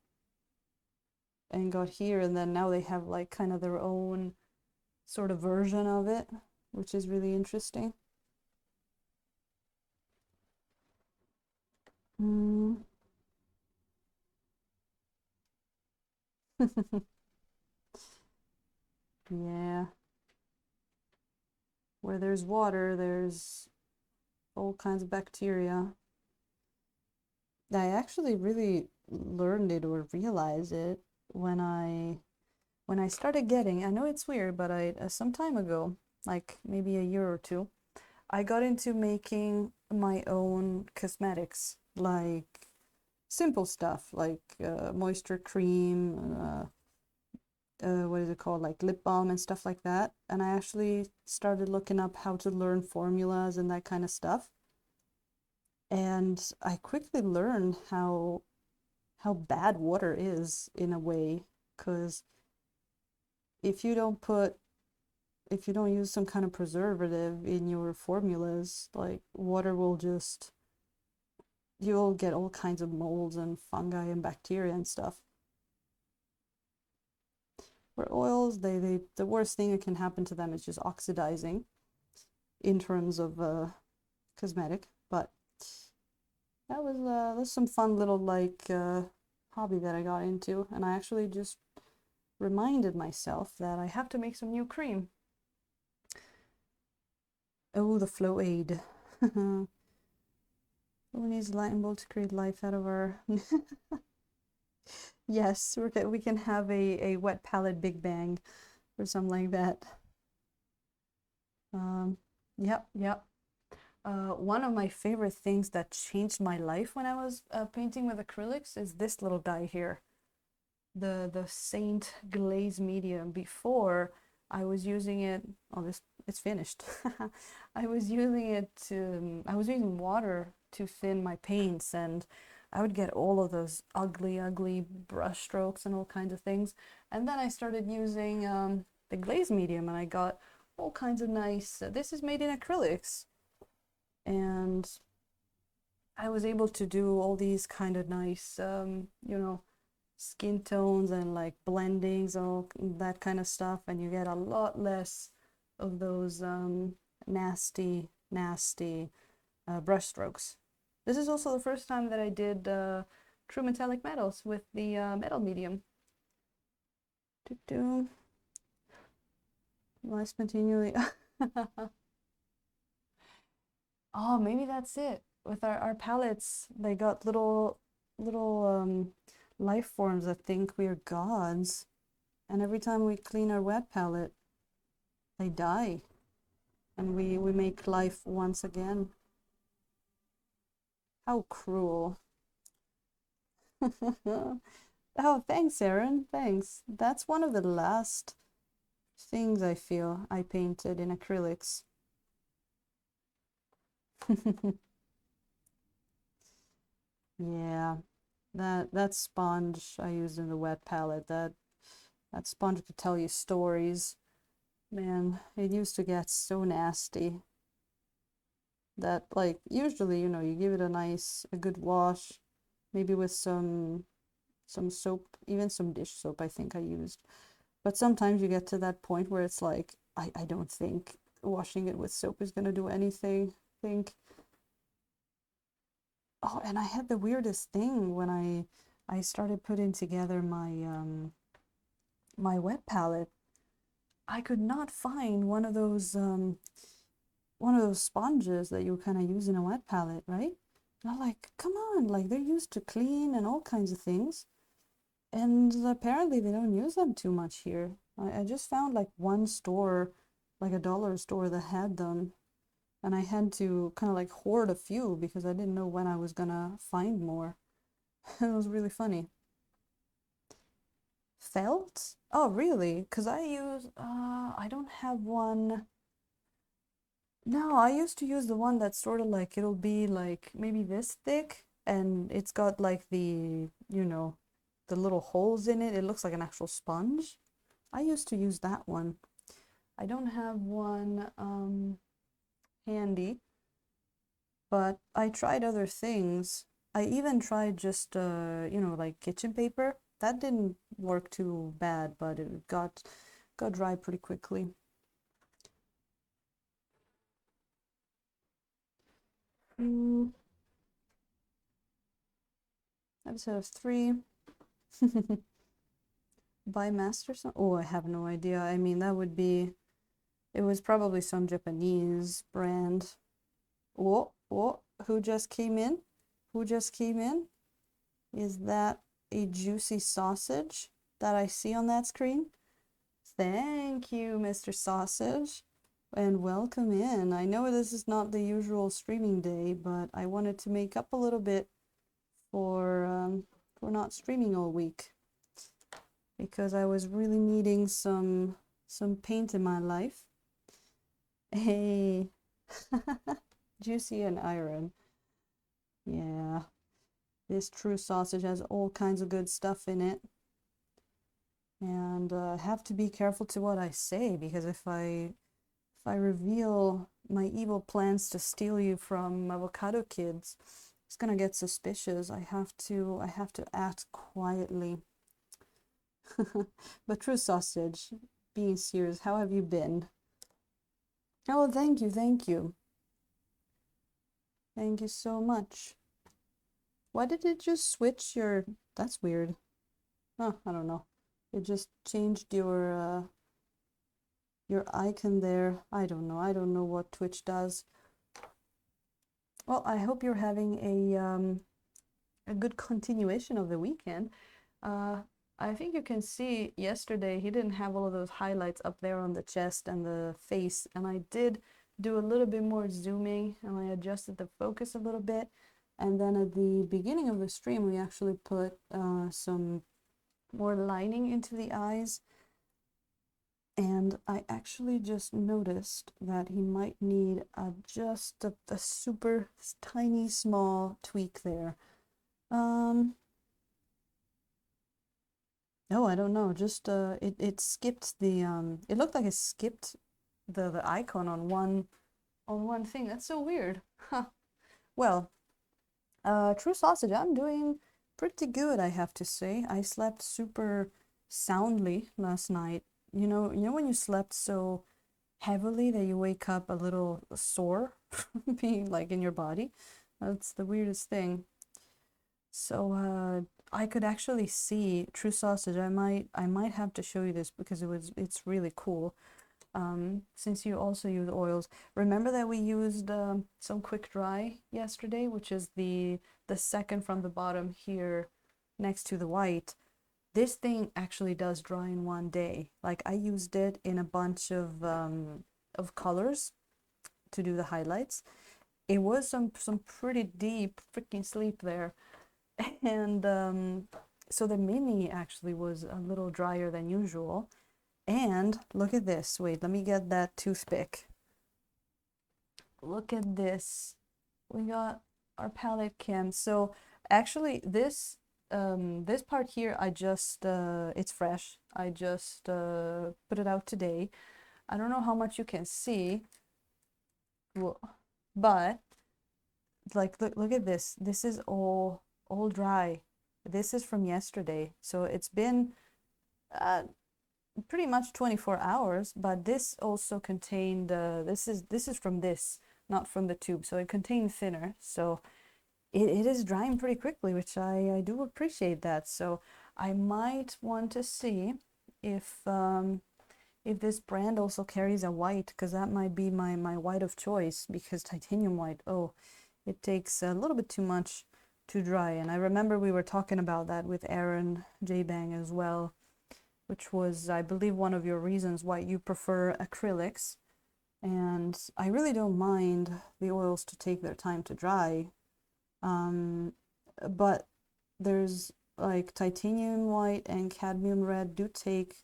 and got here, and then now they have like kind of their own sort of version of it, which is really interesting. Mm. Yeah, where there's water, there's all kinds of bacteria. I actually really learned it or realized it when I started getting, I know it's weird, but I some time ago, like maybe a year or two, I got into making my own cosmetics, like simple stuff like moisture cream, what is it called, like lip balm and stuff like that. And I actually started looking up how to learn formulas and that kind of stuff. And I quickly learned how bad water is in a way, because if you don't put if you don't use some kind of preservative in your formulas, like water will just, you'll get all kinds of molds and fungi and bacteria and stuff. Where oils, the worst thing that can happen to them is just oxidizing in terms of cosmetic. But that's some fun little like hobby that I got into, and I actually just reminded myself that I have to make some new cream. Oh, the flow aid. Who needs lightning bolt to create life out of our... Yes, we can have a wet palette big bang or something like that. Yep. One of my favorite things that changed my life when I was painting with acrylics is this little die here. The Saint Glaze Medium. Before, I was using it, oh, it's finished. I was using water to thin my paints, and I would get all of those ugly brush strokes and all kinds of things. And then I started using the glaze medium, and I got all kinds of nice, this is made in acrylics. And I was able to do all these kind of nice, you know, skin tones and like blendings, all that kind of stuff, and you get a lot less of those nasty brush strokes. This is also the first time that I did true metallic metals with the metal medium. Nice continually. Oh, maybe that's it. With our palettes, they got little life forms that think we are gods. And every time we clean our wet palette, they die. And we make life once again. How cruel. Oh, thanks, Erin. Thanks. That's one of the last things I feel I painted in acrylics. Yeah, that sponge I used in the wet palette, that sponge could tell you stories. Man, it used to get so nasty that, like, usually, you know, you give it a good wash, maybe with some soap, even some dish soap I think I used. But sometimes you get to that point where it's like, I don't think washing it with soap is gonna do anything. I think. Oh, and I had the weirdest thing when I started putting together my wet palette. I could not find one of those sponges that you kind of use in a wet palette, right? And I'm like, come on, like they're used to clean and all kinds of things. And apparently they don't use them too much here. I just found like one store, like a dollar store that had them. And I had to kind of like hoard a few because I didn't know when I was gonna find more. It was really funny. Felt? Oh, really? Because I don't have one. No, I used to use the one that's sort of like, it'll be like maybe this thick, and it's got like you know, the little holes in it. It looks like an actual sponge. I used to use that one. I don't have one handy, but I tried other things. I even tried just you know, like kitchen paper. That didn't work too bad, but it got dry pretty quickly. Episode 3. By Master Son? Oh, I have no idea. I mean, it was probably some Japanese brand. Oh, who just came in? Who just came in? Is that a juicy sausage that I see on that screen? Thank you, Mr. Sausage, and welcome in. I know this is not the usual streaming day, but I wanted to make up a little bit for not streaming all week because I was really needing some paint in my life. Hey, juicy and iron. Yeah, this true sausage has all kinds of good stuff in it. And have to be careful to what I say, because if I reveal my evil plans to steal you from Avocado Kids, it's gonna get suspicious. I have to act quietly. But True Sausage, being serious, how have you been? Oh, thank you, thank you. Thank you so much. Why did it just switch your... That's weird. Oh, I don't know. It just changed your icon there. I don't know. I don't know what Twitch does. Well, I hope you're having a good continuation of the weekend. I think you can see yesterday he didn't have all of those highlights up there on the chest and the face, and I did do a little bit more zooming and I adjusted the focus a little bit. And then at the beginning of the stream, we actually put some more lining into the eyes. And I actually just noticed that he might need just a super tiny small tweak there. No, I don't know. Just it skipped the it looked like it skipped the icon on one thing. That's so weird. Huh. Well, True Sausage, I'm doing pretty good, I have to say. I slept super soundly last night. You know when you slept so heavily that you wake up a little sore, being like in your body? That's the weirdest thing. So I could actually see True Sausage. I might have to show you this because it's really cool. Since you also use oils, remember that we used some quick dry yesterday, which is the second from the bottom here next to the white. This thing actually does dry in one day. Like I used it in a bunch of colors to do the highlights. It was some pretty deep freaking sleep there. And so the mini actually was a little drier than usual. And look at this. Wait, let me get that toothpick. Look at this. We got our palette cam. So actually this this part here, I just it's fresh. I just put it out today. I don't know how much you can see, but like look at this. This is all dry. This is from yesterday. So it's been pretty much 24 hours, but this also contained this is from this, not from the tube, so it contained thinner, so it is drying pretty quickly, which I do appreciate that. So I might want to see if this brand also carries a white, because that might be my white of choice, because titanium white, oh, it takes a little bit too much to dry. And I remember we were talking about that with Aaron J Bang as well, which was, I believe, one of your reasons why you prefer acrylics. And I really don't mind the oils to take their time to dry. But there's like titanium white and cadmium red do take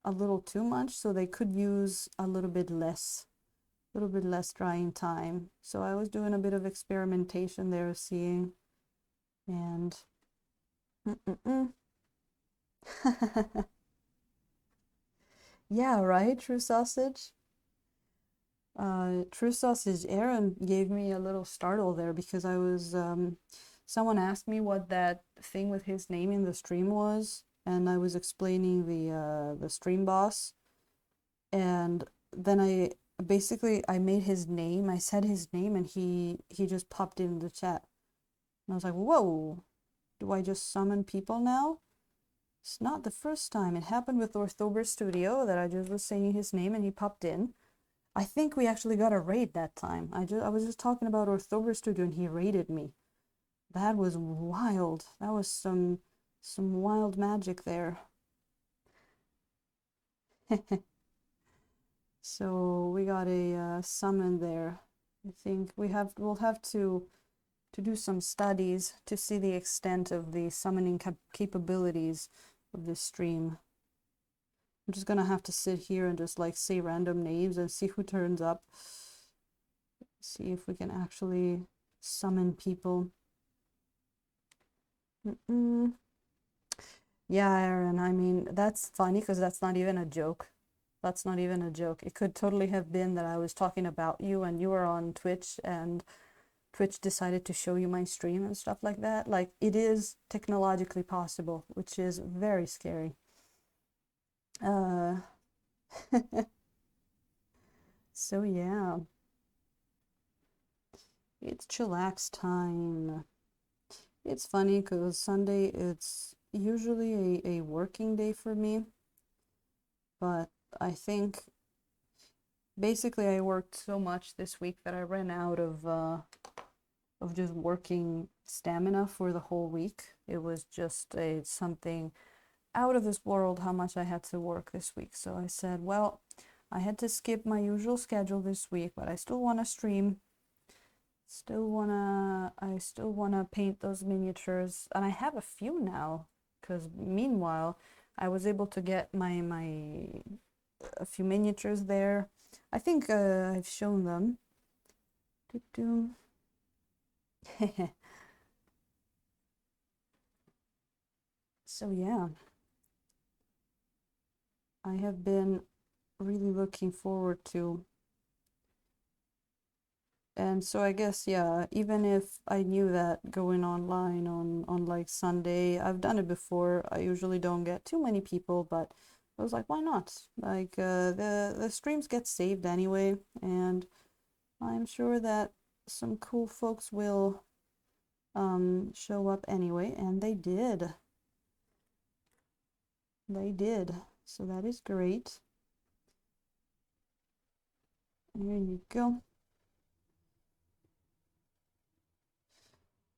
a little too much, so they could use a little bit less drying time. So I was doing a bit of experimentation there, seeing, and yeah, right, True Sausage. True Sausage, Aaron gave me a little startle there because I was someone asked me what that thing with his name in the stream was, and I was explaining the stream boss, and then I made his name, I said his name, and he just popped in the chat. And I was like, whoa, do I just summon people now? It's not the first time. It happened with Orthober Studio that I just was saying his name and he popped in. I think we actually got a raid that time. I was just talking about Orthober Studio and he raided me. That was wild. That was some wild magic there. So we got a summon there. I think we'll have to do some studies to see the extent of the summoning capabilities of this stream. I'm just gonna have to sit here and just like say random names and see who turns up. See if we can actually summon people. Yeah, Aaron, I mean, that's funny because that's not even a joke. That's not even a joke. It could totally have been that I was talking about you and you were on Twitch and Twitch decided to show you my stream and stuff like that. Like, it is technologically possible, which is very scary. Uh, so yeah, it's chillax time. It's funny because Sunday it's usually a working day for me, but I think basically I worked so much this week that I ran out of just working stamina for the whole week. It was just something out of this world how much I had to work this week. So I said, well, I had to skip my usual schedule this week, but I still want to stream. I still wanna paint those miniatures, and I have a few now, because meanwhile, I was able to get a few miniatures there. I think I've shown them. Doo-doo. So yeah, I have been really looking forward to. And so I guess, yeah, even if I knew that going online on like Sunday, I've done it before. I usually don't get too many people, but I was like, why not? Like the streams get saved anyway, and I'm sure that some cool folks will show up anyway, and they did. They did. So that is great. There you go.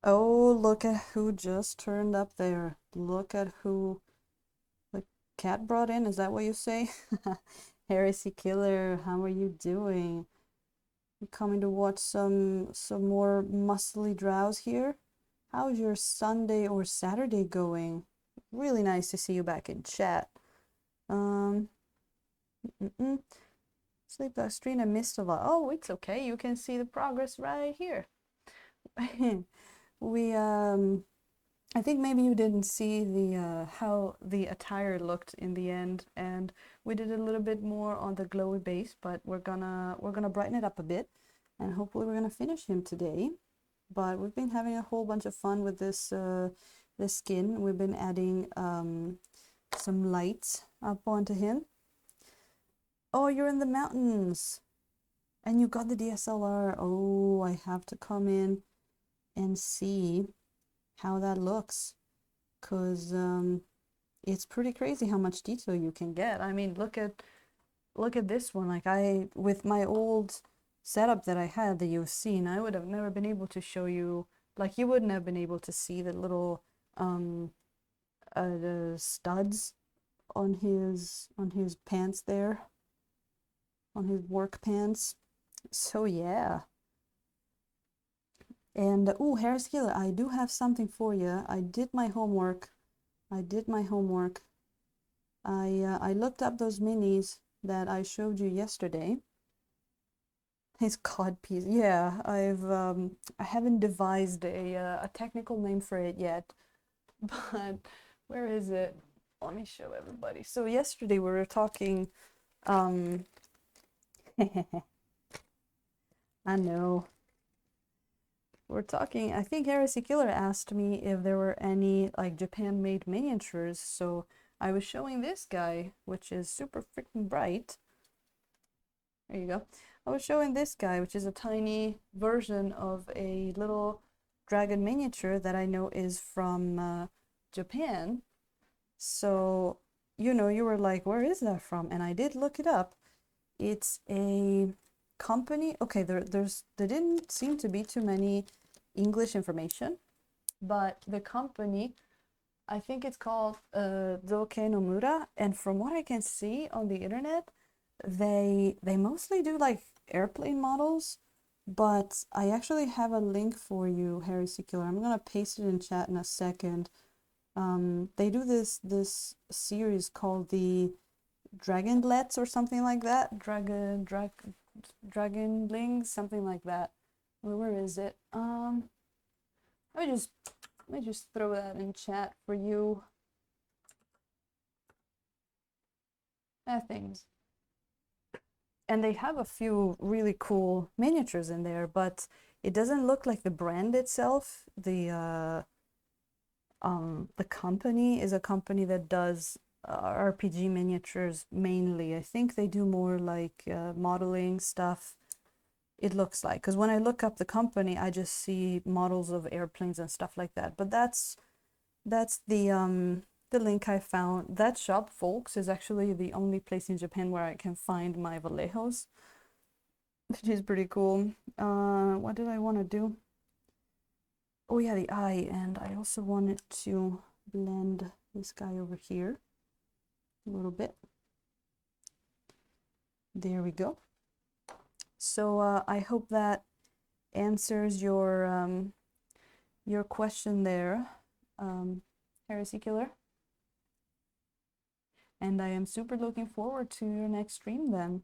Oh, look at who just turned up there. Look at who the cat brought in. Is that what you say? Heresy Killer, how are you doing? You coming to watch some more muscly drows here? How's your Sunday or Saturday going? Really nice to see you back in chat. Um, Sleep stream, I missed a lot. Oh, it's okay. You can see the progress right here. We I think maybe you didn't see the how the attire looked in the end, and we did a little bit more on the glowy base, but we're gonna brighten it up a bit, and hopefully we're gonna finish him today. But we've been having a whole bunch of fun with this skin. We've been adding some lights up onto him. Oh, you're in the mountains, and you got the DSLR. Oh, I have to come in and see how that looks, because it's pretty crazy how much detail you can get. I mean, look at this one. Like with my old setup that I had that you've seen, I would have never been able to show you, like you wouldn't have been able to see the little the studs on his pants there, on his work pants. So yeah. And oh, Harris Killer, I do have something for you. I did my homework. I did my homework. I looked up those minis that I showed you yesterday. His cod piece. Yeah, I haven't devised a technical name for it yet, but where is it? Let me show everybody. So yesterday we were talking I know. We're talking, I think Heresy Killer asked me if there were any like Japan-made miniatures, so I was showing this guy, which is super freaking bright. There you go. I was showing this guy, which is a tiny version of a little dragon miniature that I know is from Japan. So, you know, you were like, where is that from? And I did look it up. It's a company. Okay, there didn't seem to be too many English information, but the company, I think it's called Doke no Mura, and from what I can see on the internet, they mostly do like airplane models, but I actually have a link for you, Harry Secular. I'm gonna paste it in chat in a second. They do this series called the Dragonlets or something like that. Dragonlings, something like that. Where is it? Let me just throw that in chat for you. things. And they have a few really cool miniatures in there, but it doesn't look like the brand itself. The company is a company that does RPG miniatures mainly. I think they do more like modeling stuff, it looks like. Because when I look up the company, I just see models of airplanes and stuff like that. But that's the link I found. That shop, folks, is actually the only place in Japan where I can find my Vallejos, which is pretty cool. What did I want to do? Oh yeah, the eye, and I also wanted to blend this guy over here a little bit. There we go. So I hope that answers your question there, Heresy Killer. And I am super looking forward to your next stream then.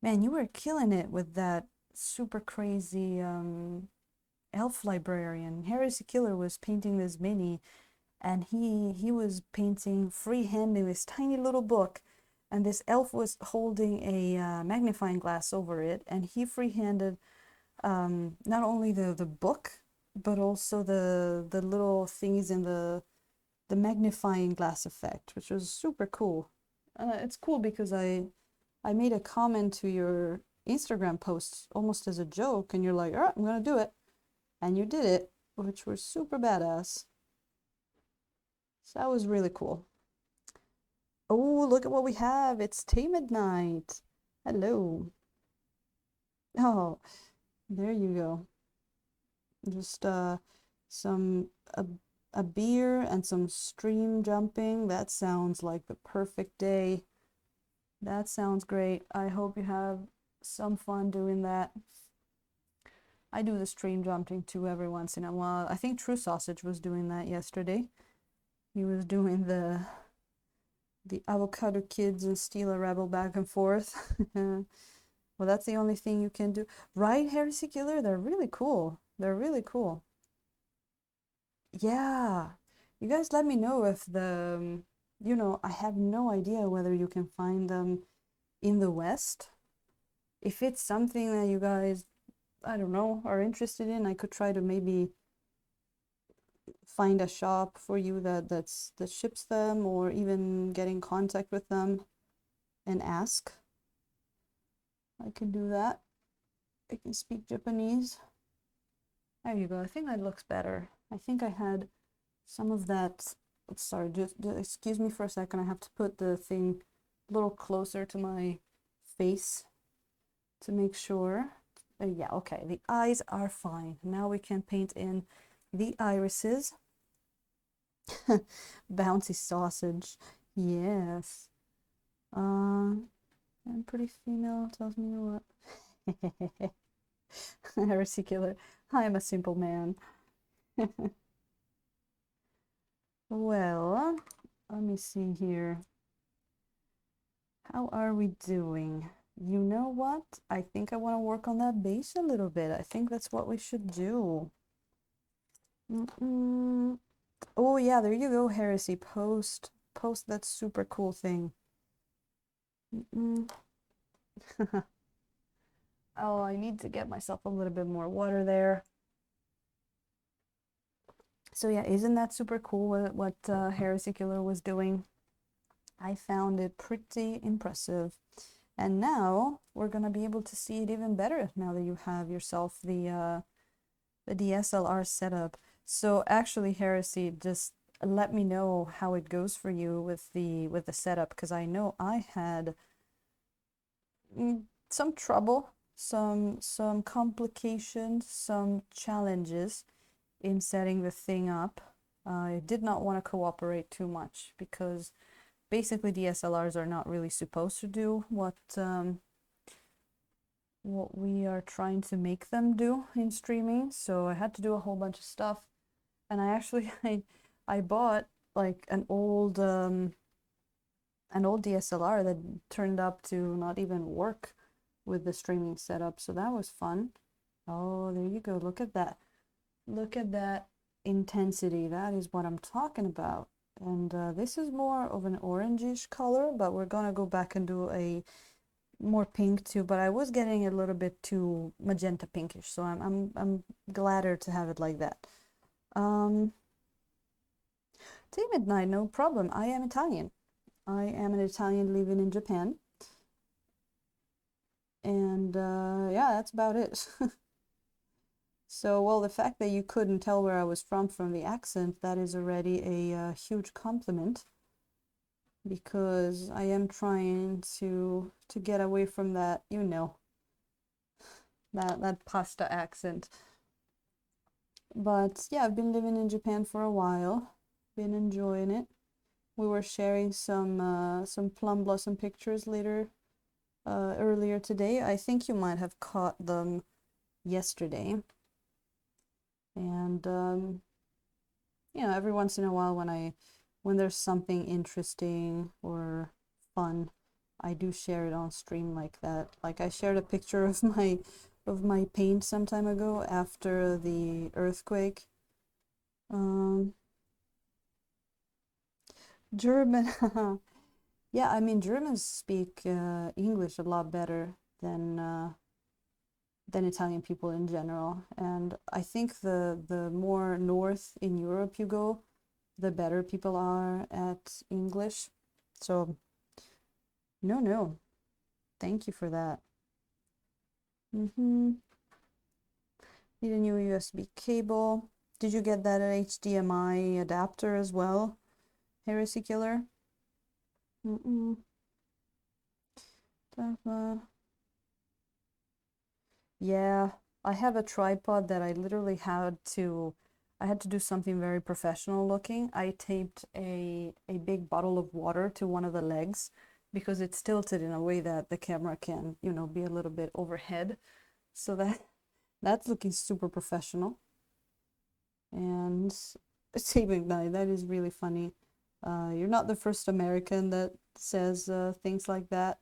Man, you were killing it with that super crazy elf librarian. Heresy Killer was painting this mini, and he was painting freehanding this tiny little book, and this elf was holding a magnifying glass over it, and he freehanded not only the book, but also the little things in the magnifying glass effect, which was super cool. It's cool because I made a comment to your Instagram post almost as a joke, and you're like, all right, I'm gonna do it. And you did it, which was super badass. So that was really cool. Oh, look at what we have. It's Tay Midnight. Hello. Oh, there you go. Just some a beer and some stream jumping. That sounds like the perfect day. That sounds great. I hope you have some fun doing that. I do the stream jumping too every once in a while. I think True Sausage was doing that yesterday. He was doing the avocado kids and steal a rebel back and forth. Well, that's the only thing you can do. Right, Heresy Killer? They're really cool. They're really cool. Yeah. You guys let me know if I have no idea whether you can find them in the West. If it's something that you guys, I don't know, are interested in, I could try to maybe find a shop for you that ships them, or even get in contact with them and ask. I can do that. I can speak Japanese. There you go. I think that looks better. I think I had some of that. Sorry, just excuse me for a second. I have to put the thing a little closer to my face to make sure. Yeah, okay. The eyes are fine. Now we can paint in the irises. Bouncy sausage. Yes. I'm pretty female tells me what. Heresy Killer. I am a simple man. Well, let me see here. How are we doing? You know what? I think I want to work on that base a little bit. I think that's what we should do. Oh yeah, there you go, Heresy. Post that super cool thing. Oh, I need to get myself a little bit more water there. So yeah, isn't that super cool what Heresy Killer was doing? I found it pretty impressive. And now we're gonna be able to see it even better now that you have yourself the DSLR setup. So actually, Heresy, just let me know how it goes for you with the setup, because I know I had some trouble, some complications, some challenges in setting the thing up. I did not want to cooperate too much because basically DSLRs are not really supposed to do what we are trying to make them do in streaming. So I had to do a whole bunch of stuff, and I actually I bought like an old DSLR that turned up to not even work with the streaming setup. So that was fun. Oh, there you go. Look at that. Look at that intensity. That is what I'm talking about. And this is more of an orangish color, but we're gonna go back and do a more pink too. But I was getting a little bit too magenta pinkish, so I'm gladder to have it like that. Tea midnight, no problem. I am Italian. I am an Italian living in Japan. And yeah, that's about it. So, well, the fact that you couldn't tell where I was from the accent, that is already a huge compliment because I am trying to get away from that, you know, that pasta accent. But yeah, I've been living in Japan for a while, been enjoying it. We were sharing some plum blossom pictures earlier today. I think you might have caught them yesterday. And you know, every once in a while when there's something interesting or fun, I do share it on stream like that. Like I shared a picture of my paint some time ago after the earthquake. German. Yeah, I mean Germans speak English a lot better than Italian people in general. And I think the more north in Europe you go, the better people are at English. So no, thank you for that. Need a new USB cable. Did you get that HDMI adapter as well, Heresy Killer? Yeah, I have a tripod that I literally I had to do something very professional looking. I taped a big bottle of water to one of the legs because it's tilted in a way that the camera can, you know, be a little bit overhead. So that's looking super professional. And saving night, that is really funny. You're not the first American that says things like that.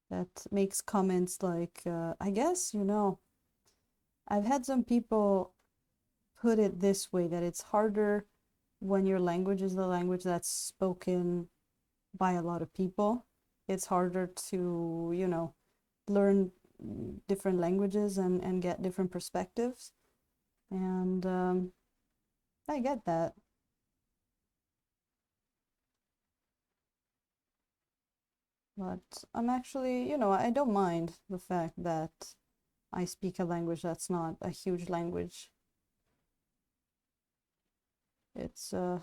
That makes comments like, I guess, you know, I've had some people put it this way that it's harder when your language is the language that's spoken by a lot of people. It's harder to, you know, learn different languages and get different perspectives. And I get that. But I'm actually, you know, I don't mind the fact that I speak a language that's not a huge language. It's I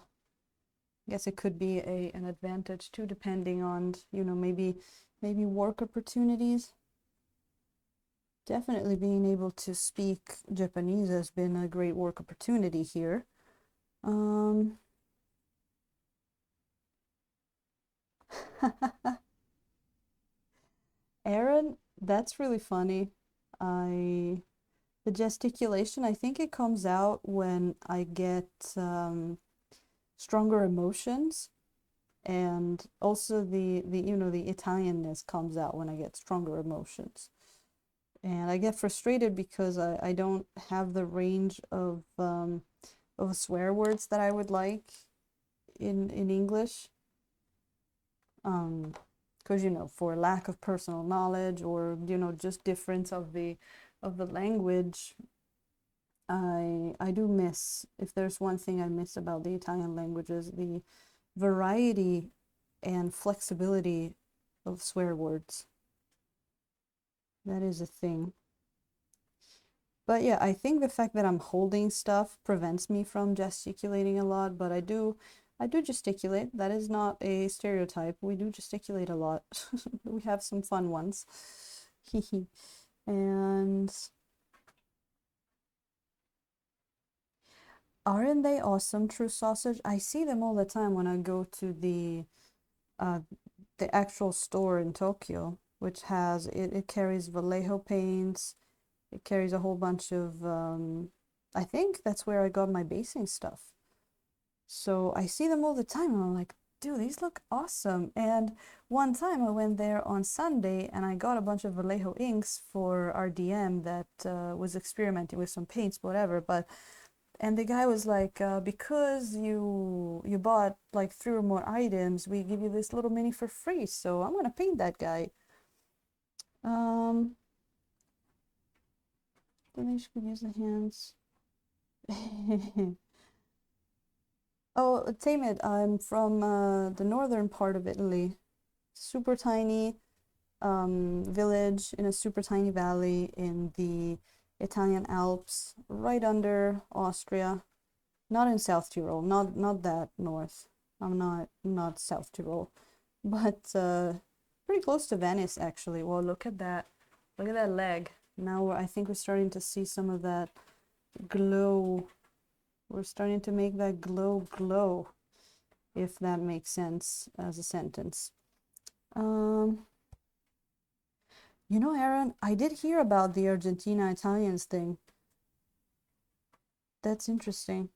guess it could be an advantage too, depending on, you know, maybe work opportunities. Definitely being able to speak Japanese has been a great work opportunity here. Aaron, that's really funny. The gesticulation, I think it comes out when I get stronger emotions, and also the you know the Italianness comes out when I get stronger emotions. And I get frustrated because I don't have the range of swear words that I would like in English. Because you know, for lack of personal knowledge or you know just difference of the language, I do miss, if there's one thing I miss about the Italian languages, the variety and flexibility of swear words. That is a thing. But yeah, I think the fact that I'm holding stuff prevents me from gesticulating a lot, but I do gesticulate. That is not a stereotype. We do gesticulate a lot. We have some fun ones. And aren't they awesome, True Sausage? I see them all the time when I go to uh the actual store in Tokyo, which has it carries Vallejo paints. It carries a whole bunch of I think that's where I got my basing stuff. So I see them all the time and I'm like, dude, these look awesome. And one time I went there on Sunday and I got a bunch of Vallejo inks for our DM that was experimenting with some paints, whatever. But And the guy was like, because you bought like 3 or more items, we give you this little mini for free. So I'm gonna paint that guy. Then you could use the hands. Oh, tame it. I'm from the northern part of Italy. Super tiny village in a super tiny valley in the Italian Alps, right under Austria. Not in South Tyrol, not that north. I'm not South Tyrol, but pretty close to Venice actually. Well, look at that. Look at that leg. Now I think we're starting to see some of that glow. We're starting to make that glow, if that makes sense as a sentence. You know, Aaron, I did hear about the Argentina Italians thing. That's interesting.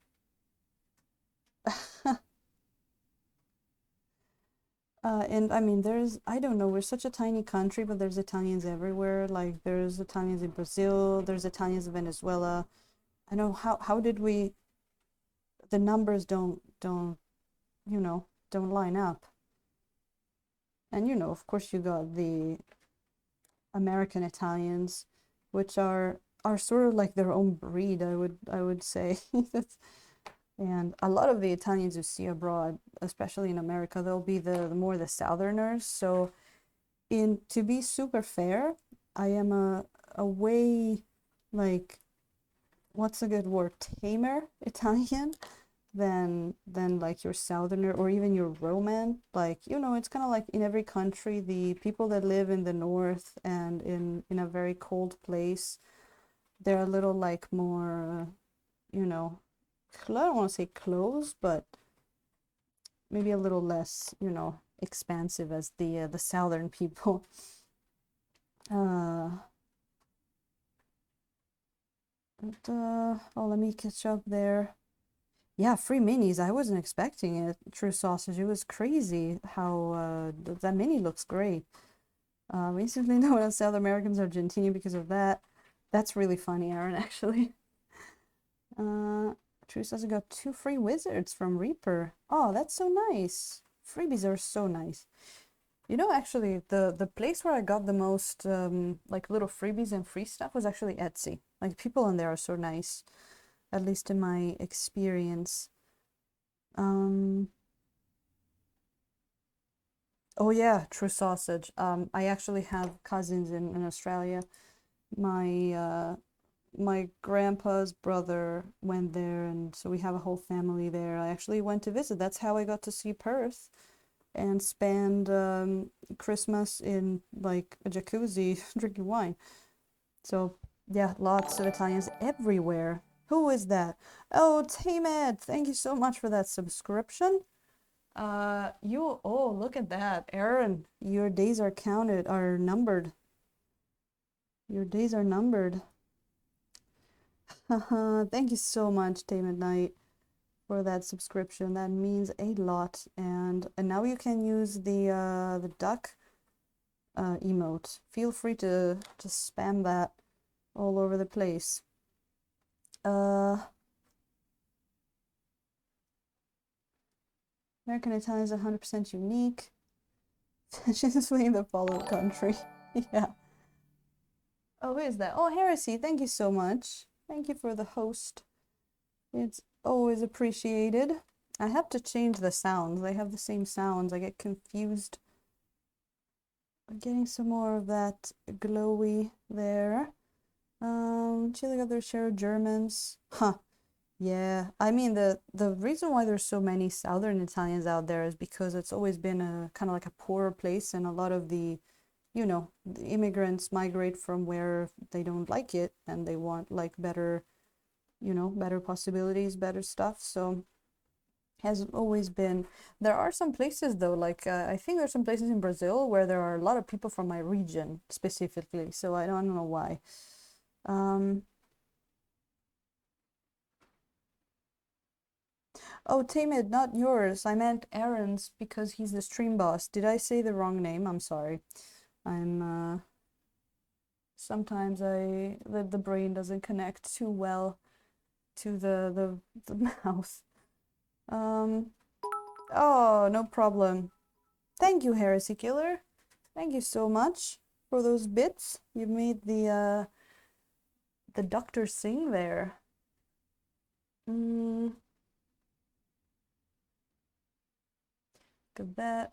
And I mean, I don't know, we're such a tiny country, but there's Italians everywhere. Like, there's Italians in Brazil, there's Italians in Venezuela. I know, how did we, the numbers don't, don't line up. And, of course you got the American Italians, which are sort of like their own breed, I would say. And a lot of the Italians you see abroad, especially in America, they'll be the more the Southerners. So to be super fair, I am a way, like, what's a good word, tamer Italian than like your Southerner or even your Roman. Like, it's kind of like in every country, the people that live in the north and in a very cold place, they're a little like more, I don't want to say close, but maybe a little less, expansive as the southern people. Let me catch up there. Yeah, free minis. I wasn't expecting it. True sausage. It was crazy how that mini looks great. Recently known as South Americans Argentina because of that. That's really funny, Aaron, actually. True sausage got 2 free wizards from Reaper. Oh, that's so nice. Freebies are so nice. Actually, the place where I got the most like little freebies and free stuff was actually Etsy. Like, people on there are so nice, at least in my experience. Oh yeah, true sausage. I actually have cousins in Australia. My grandpa's brother went there, and so we have a whole family there. I actually went to visit. That's how I got to see Perth and spend Christmas in like a jacuzzi drinking wine. So yeah, lots of Italians everywhere. Who is that? Oh, Tamed, thank you so much for that subscription. Look at that. Aaron, your days are numbered. Your days are numbered. Thank you so much, Tamed Knight, for that subscription. That means a lot. And now you can use the duck emote. Feel free to spam that all over the place. American Italian is 100% unique. She's fleeing the followed country. Yeah. Oh, who is that? Oh, Heresy, thank you so much. Thank you for the host. It's always appreciated. I have to change the sounds. They have the same sounds. I get confused. I'm getting some more of that glowy there. Chile got their share of Germans. Huh. Yeah. I mean, the reason why there's so many Southern Italians out there is because it's always been a kind of like a poorer place, and a lot of the the immigrants migrate from where they don't like it and they want like better, better possibilities, better stuff. So has always been. There are some places though, like I think there's some places in Brazil where there are a lot of people from my region specifically. So I don't know why. Oh, Tamid, not yours. I meant Aaron's because he's the stream boss. Did I say the wrong name? I'm sorry. I'm sometimes the brain doesn't connect too well to the mouth. Oh, no problem. Thank you, Heresy Killer. Thank you so much for those bits. You made the doctor sing there. Gabet.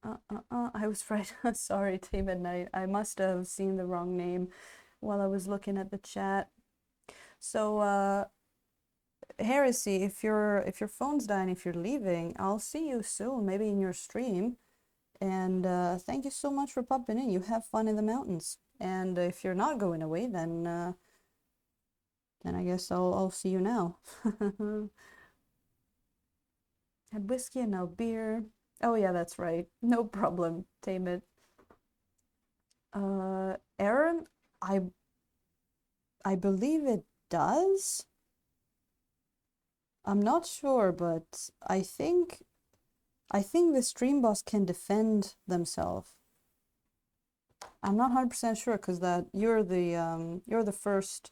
I was right. Sorry, Team Midnight. I must have seen the wrong name while I was looking at the chat. So, Heresy, if your phone's dying, if you're leaving, I'll see you soon, maybe in your stream. And thank you so much for popping in. You have fun in the mountains. And if you're not going away, then I guess I'll see you now. Had whiskey and now beer. Oh yeah, that's right. No problem. Tame it. Aaron, I believe it does. I'm not sure, but I think the stream boss can defend themselves. I'm not 100% sure because that you're the first.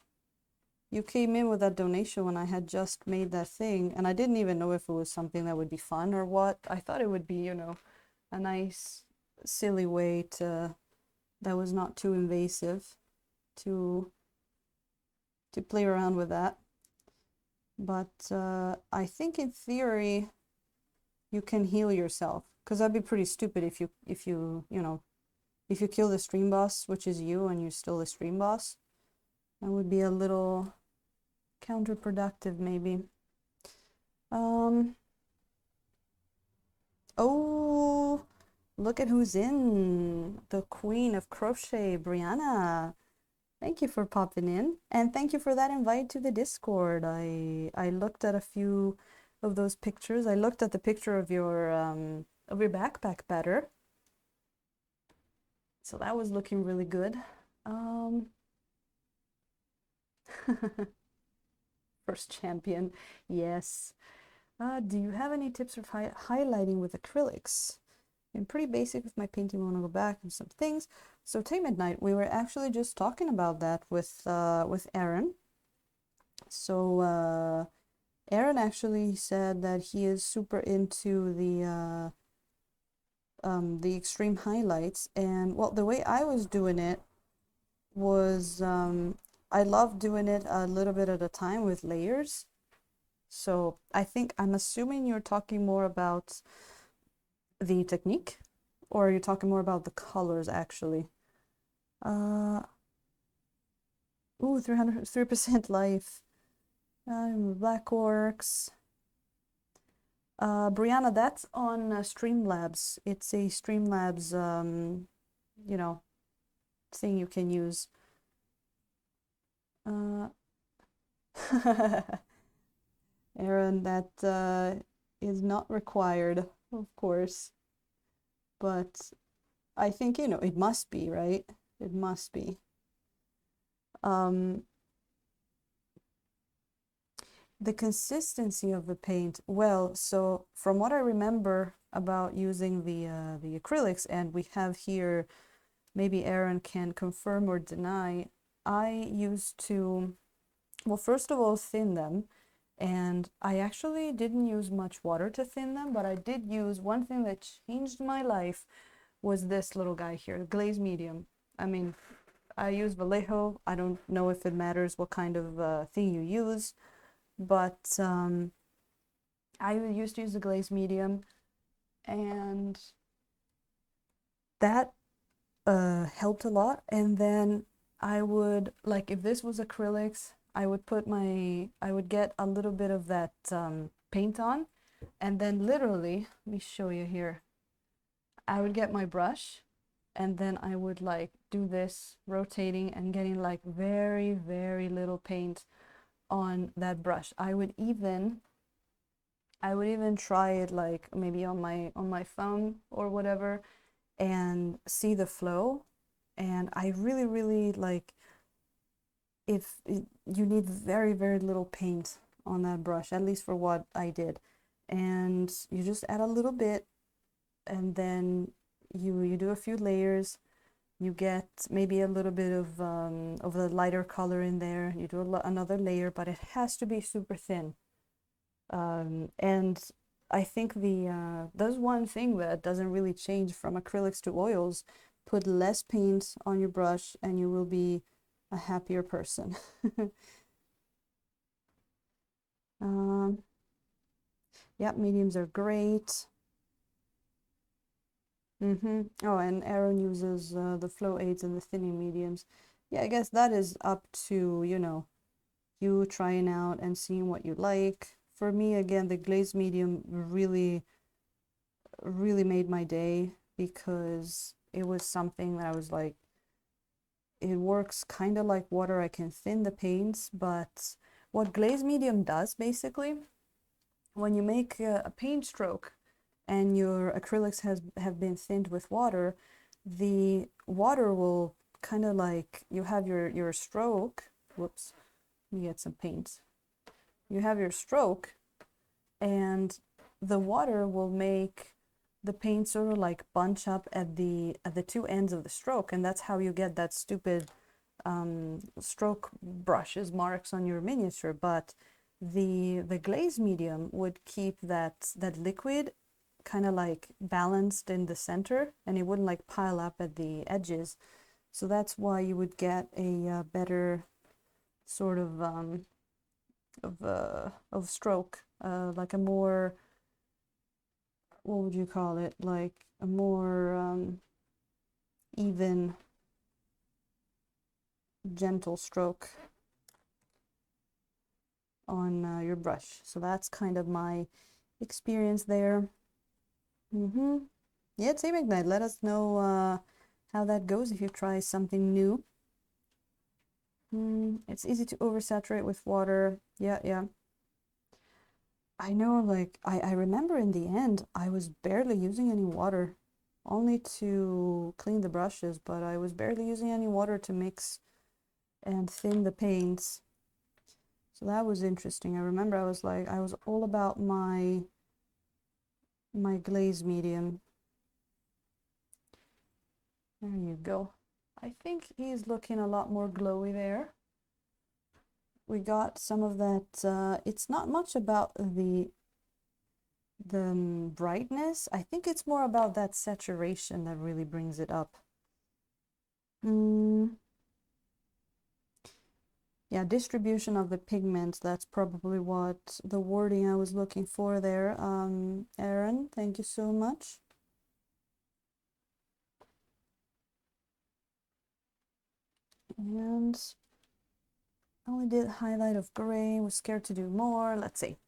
You came in with that donation when I had just made that thing, and I didn't even know if it was something that would be fun or what. I thought it would be, you know, a nice, silly way to that was not too invasive to play around with that. But I think in theory you can heal yourself, because that'd be pretty stupid if you kill the stream boss, which is you, and you're still the stream boss. That would be a little counterproductive, maybe. Oh, look at who's in. The Queen of Crochet, Brianna. Thank you for popping in, and thank you for that invite to the Discord. I looked at a few of those pictures. I looked at the picture of your backpack better. So that was looking really good. First champion, yes. Do you have any tips for highlighting with acrylics? I'm pretty basic with my painting. I want to go back and some things. So Tay Midnight, we were actually just talking about that with Aaron. So Aaron actually said that he is super into the extreme highlights, and well, the way I was doing it was I love doing it a little bit at a time with layers. So I'm assuming you're talking more about the technique, or are you talking more about the colors actually? Ooh, 303% life. Black Orcs. Brianna, that's on Streamlabs. It's a Streamlabs, you know, thing you can use. Aaron, that is not required, of course. But I think, you know, it must be, right? It must be. The consistency of the paint, well, so from what I remember about using the acrylics, and we have here, maybe Aaron can confirm or deny, I used to, well, first of all, thin them, and I actually didn't use much water to thin them, but I did use one thing that changed my life was this little guy here, glaze medium. I mean, I use Vallejo. I don't know if it matters what kind of thing you use, but I used to use the glaze medium, and that helped a lot. And then I would, like, if this was acrylics, I would get a little bit of that paint on, and then literally, let me show you here. I would get my brush, and then I would like do this, rotating and getting like very, very little paint on that brush. I would even try it like maybe on my phone or whatever and see the flow. And I really, really like you need very, very little paint on that brush, at least for what I did. And you just add a little bit, and then you do a few layers, You get maybe a little bit of the lighter color in there. You do another layer, but it has to be super thin. And I think there's one thing that doesn't really change from acrylics to oils. Put less paint on your brush and you will be a happier person. Yeah, mediums are great. Oh, and Aaron uses the flow aids and the thinning mediums. Yeah, I guess that is up to, you trying out and seeing what you like. For me, again, the glazed medium really, really made my day because it was something that I was like, it works kind of like water. I can thin the paints, but what glazed medium does basically, when you make a paint stroke and your acrylics have been thinned with water, the water will kind of like, you have your stroke. Whoops, let me get some paint. You have your stroke and the water will make the paint sort of like bunch up at the two ends of the stroke, and that's how you get that stupid stroke brushes marks on your miniature. But the glaze medium would keep that liquid kind of like balanced in the center, and it wouldn't like pile up at the edges. So that's why you would get a better sort of stroke, like a more, what would you call it, like a more even, gentle stroke on your brush. So that's kind of my experience there. Yeah, Tea McKnight, let us know how that goes if you try something new. It's easy to oversaturate with water. Yeah. I know, like, I remember in the end, I was barely using any water, only to clean the brushes, but I was barely using any water to mix and thin the paints. So that was interesting. I remember I was like, I was all about my glaze medium. There you go. I think he's looking a lot more glowy there. We got some of that, it's not much about the brightness. I think it's more about that saturation that really brings it up. Yeah, distribution of the pigments, that's probably what the wording I was looking for there. Aaron, thank you so much. And I only did highlight of gray, was scared to do more. Let's see.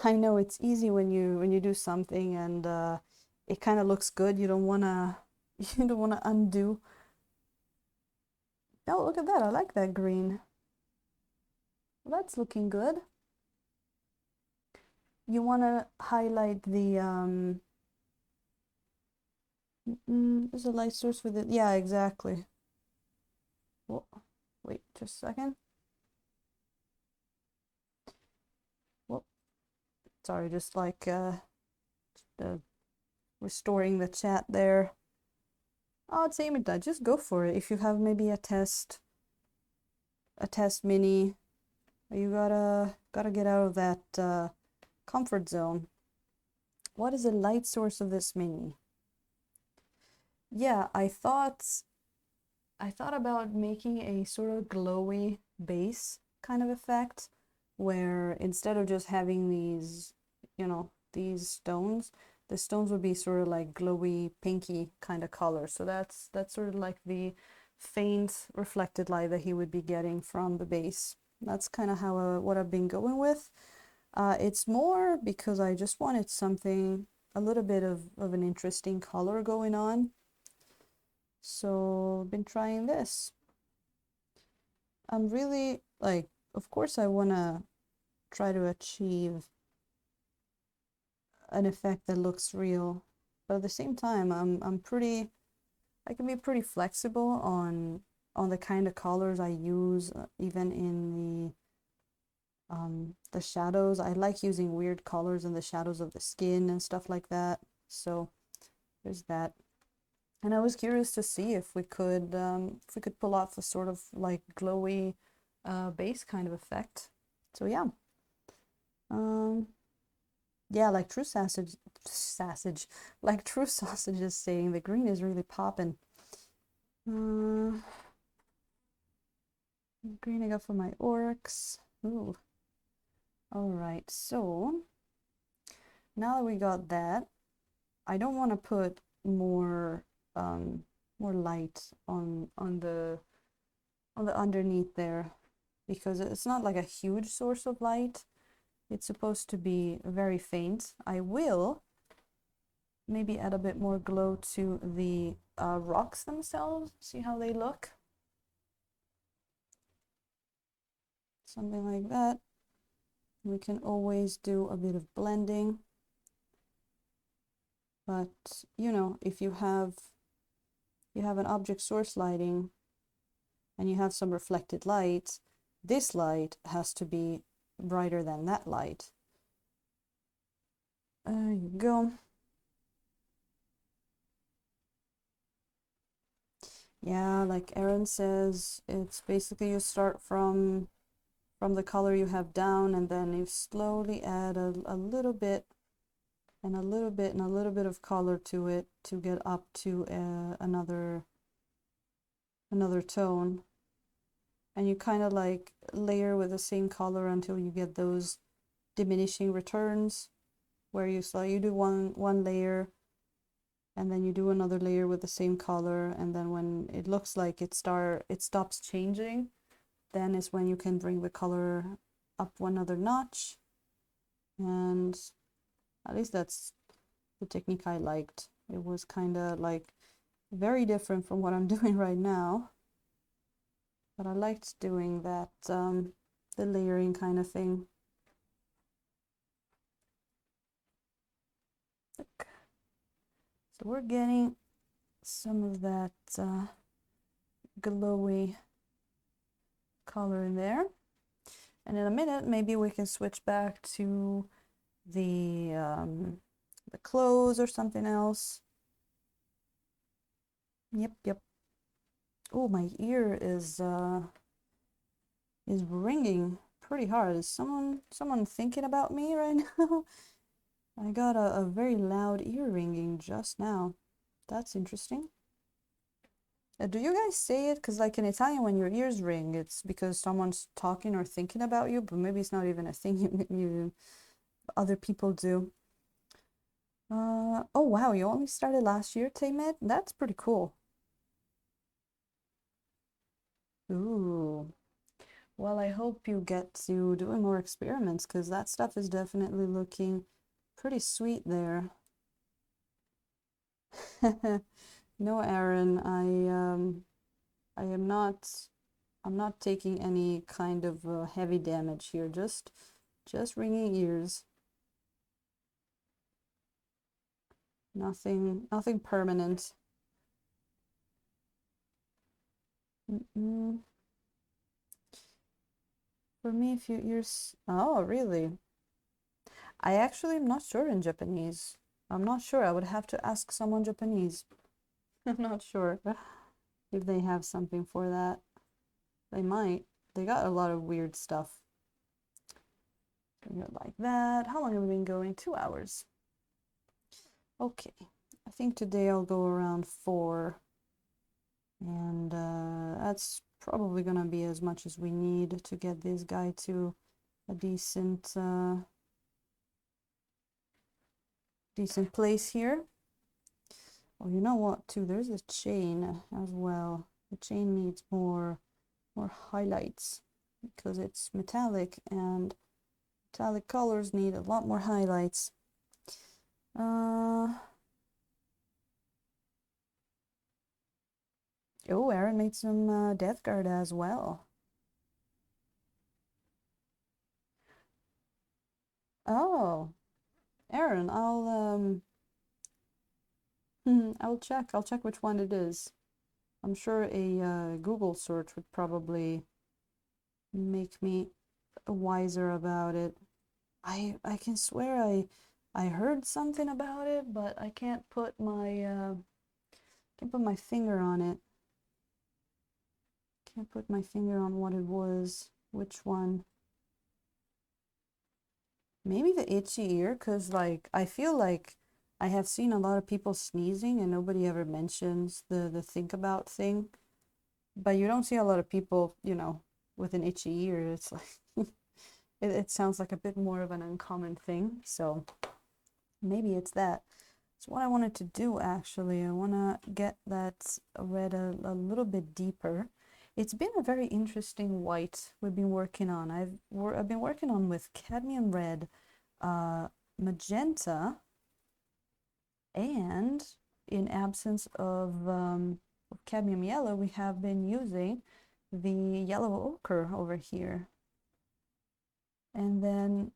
I know it's easy when you do something and it kind of looks good. You don't wanna undo. Oh, look at that! I like that green. Well, that's looking good. You wanna highlight the there's a light source with it. Yeah, exactly. Whoa. Wait, just a second. Whoop. Sorry, just like restoring the chat there. Oh, it's aiming that. Just go for it. If you have maybe a test mini, you gotta get out of that comfort zone. What is the light source of this mini? Yeah, I thought about making a sort of glowy base kind of effect, where instead of just having these, these stones, the stones would be sort of like glowy pinky kind of color. So that's sort of like the faint reflected light that he would be getting from the base. That's kind of how what I've been going with. It's more because I just wanted something, a little bit of an interesting color going on. So I've been trying this. I'm really like, of course I want to try to achieve an effect that looks real, but at the same time I can be pretty flexible on the kind of colors I use, even in the shadows. I like using weird colors in the shadows of the skin and stuff like that. So there's that. And I was curious to see if we could pull off a sort of like glowy base kind of effect. So yeah. Um, yeah, like true like true sausage is saying, the green is really popping. Green I got for my orcs. Ooh. All right, so now that we got that, I don't want to put more light on the underneath there, because it's not like a huge source of light. It's supposed to be very faint. I will maybe add a bit more glow to the rocks themselves, see how they look. Something like that. We can always do a bit of blending. But, you know, if you have an object source lighting and you have some reflected light, this light has to be brighter than that light. There you go. Yeah, like Aaron says, it's basically you start from the color you have down, and then you slowly add a little bit and a little bit and a little bit of color to it to get up to another tone. And you kind of like layer with the same color until you get those diminishing returns, where you do one layer and then you do another layer with the same color, and then when it looks like it stops changing, then is when you can bring the color up one other notch. And at least that's the technique I liked. It was kind of like very different from what I'm doing right now, but I liked doing that, the layering kind of thing. Look. So we're getting some of that glowy color in there. And in a minute, maybe we can switch back to the clothes or something else. Yep. Oh, my ear is ringing pretty hard. Is someone thinking about me right now? I got a very loud ear ringing just now. That's interesting. Do you guys say it? Because like in Italian, when your ears ring, it's because someone's talking or thinking about you, but maybe it's not even a thing you other people do. Oh wow, you only started last year, Taymed? That's pretty cool. Ooh. Well, I hope you get to doing more experiments, because that stuff is definitely looking pretty sweet there. No, Aaron, I'm not taking any kind of heavy damage here, just ringing ears. Nothing permanent. For me, a few ears. Oh, really? I actually am not sure in Japanese. I'm not sure. I would have to ask someone Japanese. I'm not sure if they have something for that. They might. They got a lot of weird stuff. Like that. How long have we been going? 2 hours. Okay. I think today I'll go around 4. And that's probably gonna be as much as we need to get this guy to a decent place here. Oh, you know what, too? There's a chain as well. The chain needs more highlights because it's metallic, and metallic colors need a lot more highlights. Oh, Aaron made some Death Guard as well. Oh, Aaron, I'll check which one it is. I'm sure a Google search would probably make me wiser about it. I can swear I heard something about it, but I can't put my Can't put my finger on it. Can't put my finger on what it was. Which one? Maybe the itchy ear, because like I feel like I have seen a lot of people sneezing and nobody ever mentions the think about thing. But you don't see a lot of people, you know, with an itchy ear. It's like it sounds like a bit more of an uncommon thing. So maybe it's that. So what I wanted to do actually, I want to get that red a little bit deeper. It's been a very interesting white we've been working on. I've been working on with cadmium red, magenta, and in absence of cadmium yellow, we have been using the yellow ochre over here. And then,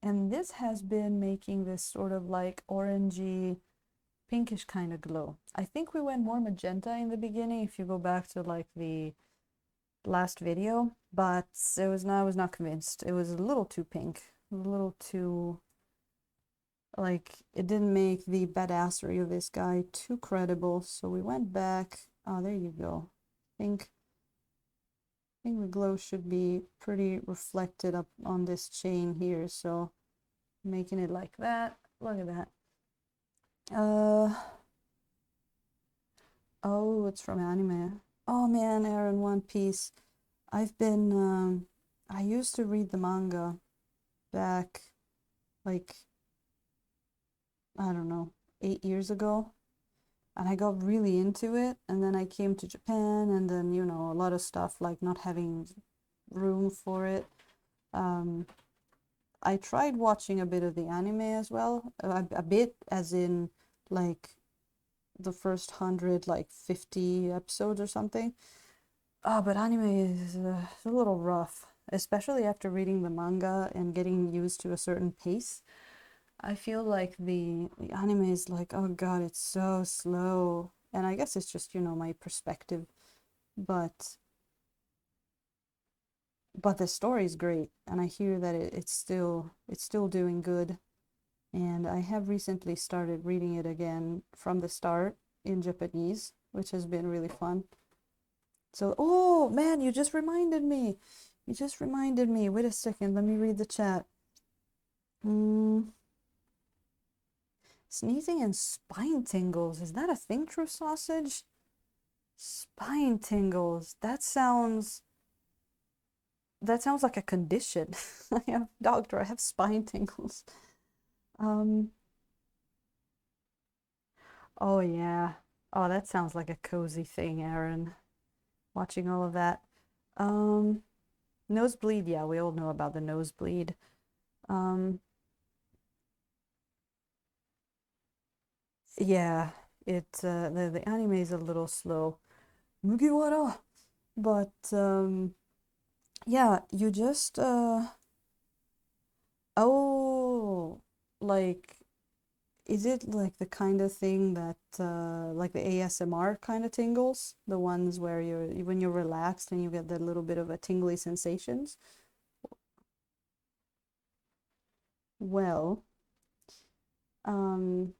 and this has been making this sort of like orangey, pinkish kind of glow. I think we went more magenta in the beginning if you go back to like the last video, but I was not convinced. It was a little too pink, a little too, like, it didn't make the badassery of this guy too credible, so we went back. Oh, there you go. I think the glow should be pretty reflected up on this chain here, so making it like that. Look at that. Oh, it's from anime. Oh man, Aaron, One Piece. I've been, I used to read the manga back, like, I don't know, 8 years ago. And I got really into it. And then I came to Japan, and then, you know, a lot of stuff like not having room for it. I tried watching a bit of the anime as well, a bit as in like the first 100, like 50 episodes or something. Oh, but anime is a little rough, especially after reading the manga and getting used to a certain pace. I feel like the anime is like, oh God, it's so slow. And I guess it's just, you know, my perspective. But the story is great, and I hear that it's still doing good. And I have recently started reading it again from the start in Japanese, which has been really fun. So, oh man, you just reminded me. You just reminded me. Wait a second, let me read the chat. Sneezing and spine tingles. Is that a thing, True Sausage? Spine tingles. That sounds like a condition. I have doctor, I have spine tingles. Oh yeah. Oh, that sounds like a cozy thing, Aaron. Watching all of that. Um, Nosebleed, yeah, we all know about the nosebleed. Yeah, the anime is a little slow. Mugiwara. But yeah, you just oh, like, is it like the kind of thing that like the ASMR kind of tingles? The ones where when you're relaxed and you get that little bit of a tingly sensations? Well, um,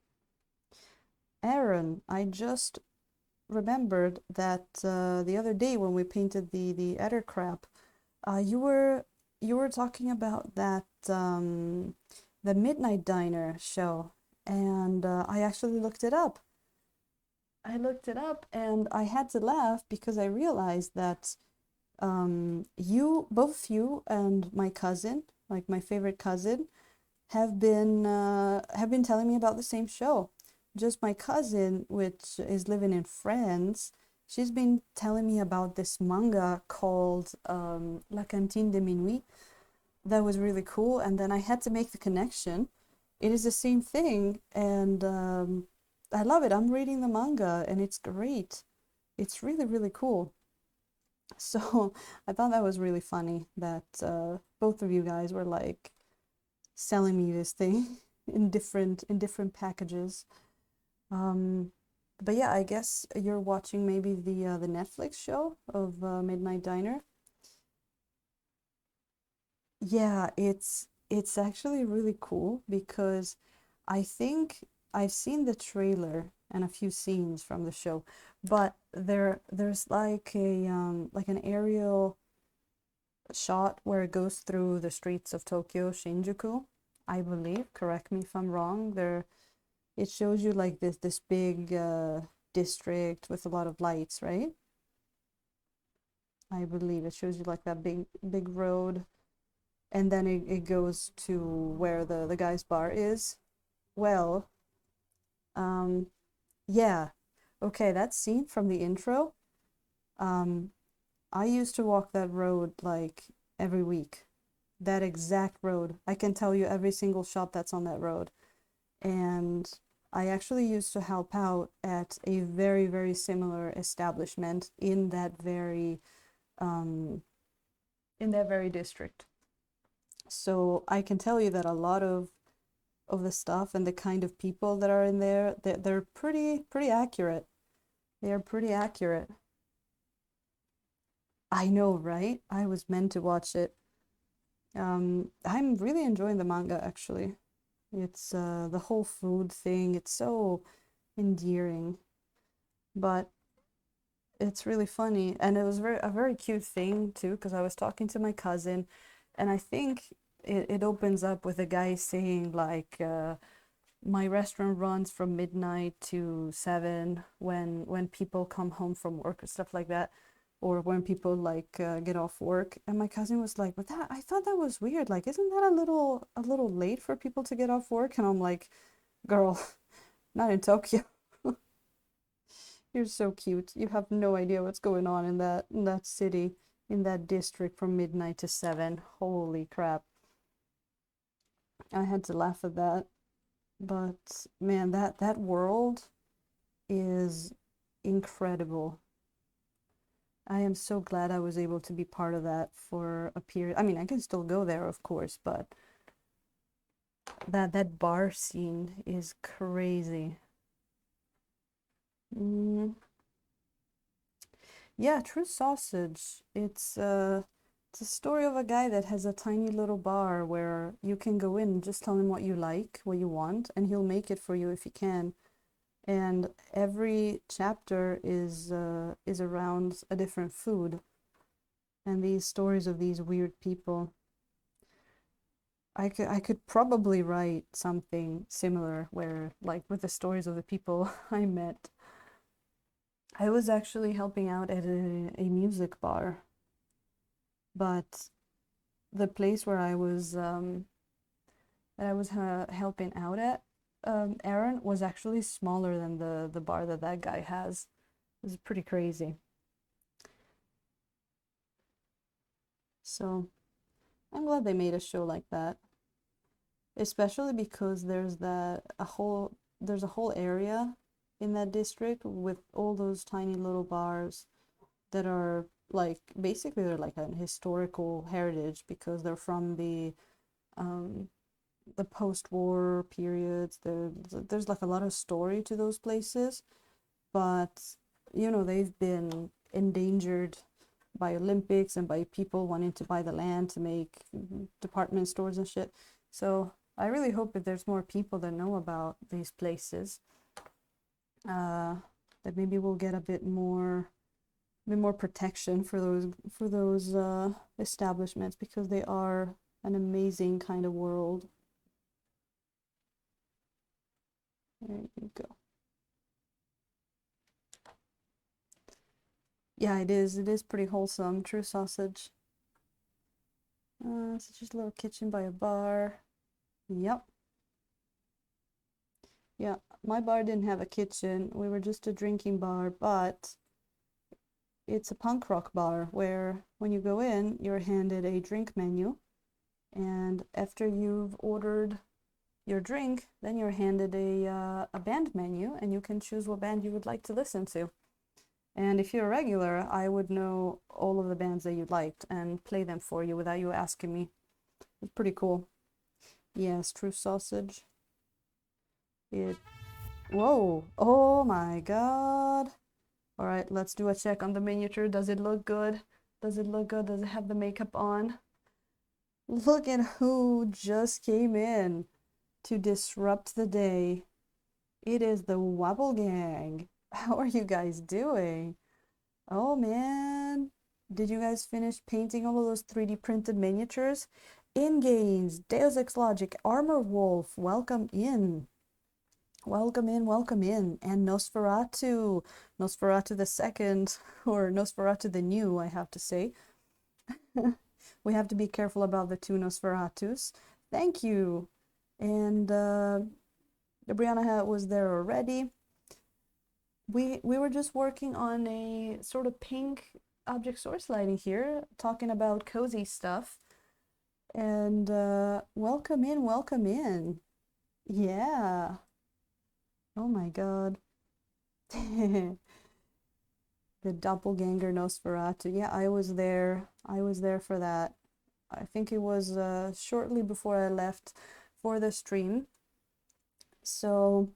Aaron, I just remembered that the other day when we painted the Edder crap, you were talking about that the Midnight Diner show, and I actually looked it up. I looked it up and I had to laugh because I realized that both you and my cousin, like my favorite cousin, have been telling me about the same show. Just my cousin, which is living in France, she's been telling me about this manga called La Cantine de Minuit. That was really cool, and then I had to make the connection. It is the same thing, and I love it. I'm reading the manga, and it's great. It's really, really cool. So I thought that was really funny that both of you guys were like selling me this thing in different packages. Um, but yeah, I guess you're watching maybe the Netflix show of Midnight Diner. Yeah, it's actually really cool because I think I've seen the trailer and a few scenes from the show. But there's like an aerial shot where it goes through the streets of Tokyo, Shinjuku, I believe. Correct me if I'm wrong. It shows you like this big district with a lot of lights, right? I believe it shows you like that big road, and then it goes to where the guy's bar is. Well, um, yeah. Okay, that scene from the intro, um, I used to walk that road like every week. That exact road. I can tell you every single shop that's on that road. And I actually used to help out at a very, very similar establishment um, in that very district. So I can tell you that a lot of the stuff and the kind of people that are in there, they're pretty accurate. They are pretty accurate. I know, right? I was meant to watch it. I'm really enjoying the manga actually. It's the whole food thing, it's so endearing, but it's really funny. And it was a very cute thing too, because I was talking to my cousin, and I think it opens up with a guy saying like my restaurant runs from midnight to 7 when people come home from work or stuff like that, or when people like get off work. And my cousin was like, but that I thought that was weird, like isn't that a little late for people to get off work? And I'm like, girl, not in Tokyo. You're so cute. You have no idea what's going on in that city, in that district from midnight to 7. Holy crap. I had to laugh at that. But man, that world is incredible. I am so glad I was able to be part of that for a period. I mean, I can still go there, of course, but that bar scene is crazy. Mm, yeah, True Sausage. It's a story of a guy that has a tiny little bar where you can go in and just tell him what you like, what you want, and he'll make it for you if he can. And every chapter is around a different food and these stories of these weird people. I could probably write something similar where like with the stories of the people I met. I was actually helping out at a music bar, but the place where I was helping out at, Aaron, was actually smaller than the bar that guy has. It was pretty crazy. So I'm glad they made a show like that, especially because there's a whole area in that district with all those tiny little bars that are like basically they're like an historical heritage because they're from um the post-war periods. There's like a lot of story to those places, but you know, they've been endangered by Olympics and by people wanting to buy the land to make department stores and shit. So I really hope that there's more people that know about these places. Uh, that maybe we'll get a bit more protection for those establishments because they are an amazing kind of world. There you go. Yeah, it is. It is pretty wholesome. True Sausage. So just a little kitchen by a bar. Yep. Yeah, my bar didn't have a kitchen. We were just a drinking bar, but it's a punk rock bar where when you go in, you're handed a drink menu, and after you've ordered your drink, then you're handed a band menu, and you can choose what band you would like to listen to. And if you're a regular, I would know all of the bands that you liked and play them for you without you asking me. It's pretty cool. Yes, True Sausage. It. Whoa! Oh my God! All right, let's do a check on the miniature. Does it look good? Does it look good? Does it have the makeup on? Look at who just came in to disrupt the day. It is the Wobble Gang. How are you guys doing? Oh man, did you guys finish painting all of those 3D printed miniatures? In-games, Deus Ex Logic, Armor Wolf, welcome in. Welcome in, welcome in. And Nosferatu, Nosferatu the second, or Nosferatu the new, I have to say. We have to be careful about the two Nosferatus. Thank you. And Brianna was there already. We were just working on a sort of pink object source lighting here, talking about cozy stuff. And welcome in, welcome in. Yeah. Oh my God. The doppelganger Nosferatu. Yeah, I was there. I was there for that. I think it was shortly before I left for the stream. So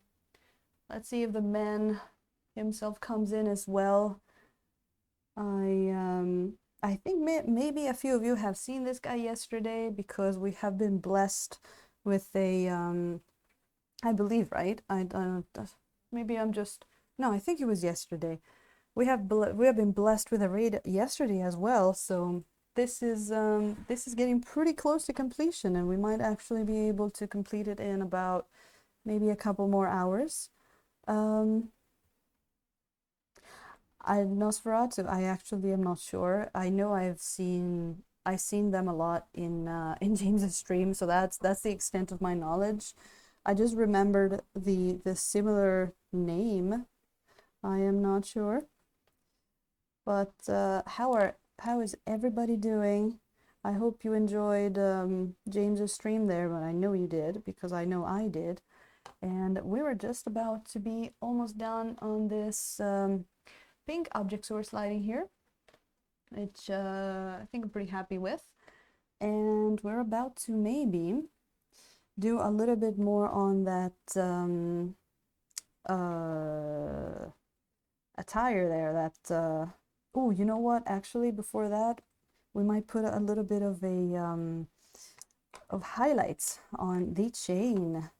let's see if the man himself comes in as well. I think maybe a few of you have seen this guy yesterday because we have been blessed with a I believe, right? I don't maybe I'm just no, I think it was yesterday. We have been blessed with a raid yesterday as well, so this is getting pretty close to completion, and we might actually be able to complete it in about maybe a couple more hours. Nosferatu, I actually am not sure. I know I've seen them a lot in James's stream, so that's the extent of my knowledge. I just remembered the similar name. I am not sure. But how is everybody doing? I hope you enjoyed James's stream there, but I know you did because I know I did. And we were just about to be almost done on this pink object source lighting here, which I think I'm pretty happy with. And we're about to maybe do a little bit more on that attire there, that oh, you know what, actually before that we might put a little bit of a of highlights on the chain.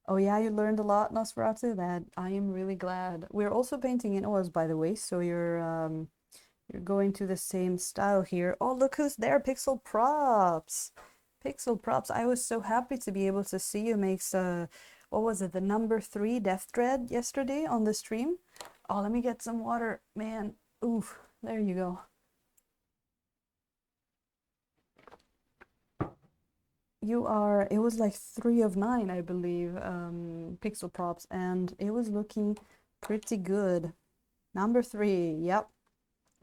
Oh yeah, you learned a lot, Nosferatu. That I am really glad. We're also painting in oils, by the way, so you're going to the same style here. Oh, look who's there, Pixel Props. Pixel Props. I was so happy to be able to see you make what was it, the number 3 Death Dread yesterday on the stream. Oh, let me get some water, man. Oof, there you go. It was like 3 of 9, I believe, Pixel Props, and it was looking pretty good. Number 3, yep.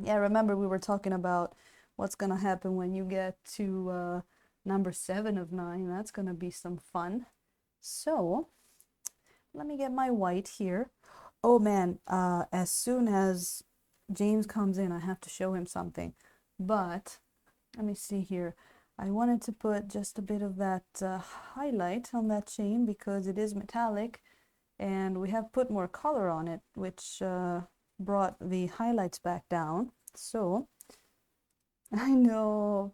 Yeah, remember we were talking about what's gonna happen when you get to number 7 of 9. That's gonna be some fun. So, let me get my white here. Oh man, as soon as James comes in, I have to show him something. But, let me see here. I wanted to put just a bit of that highlight on that chain because it is metallic, and we have put more color on it, which brought the highlights back down. So I know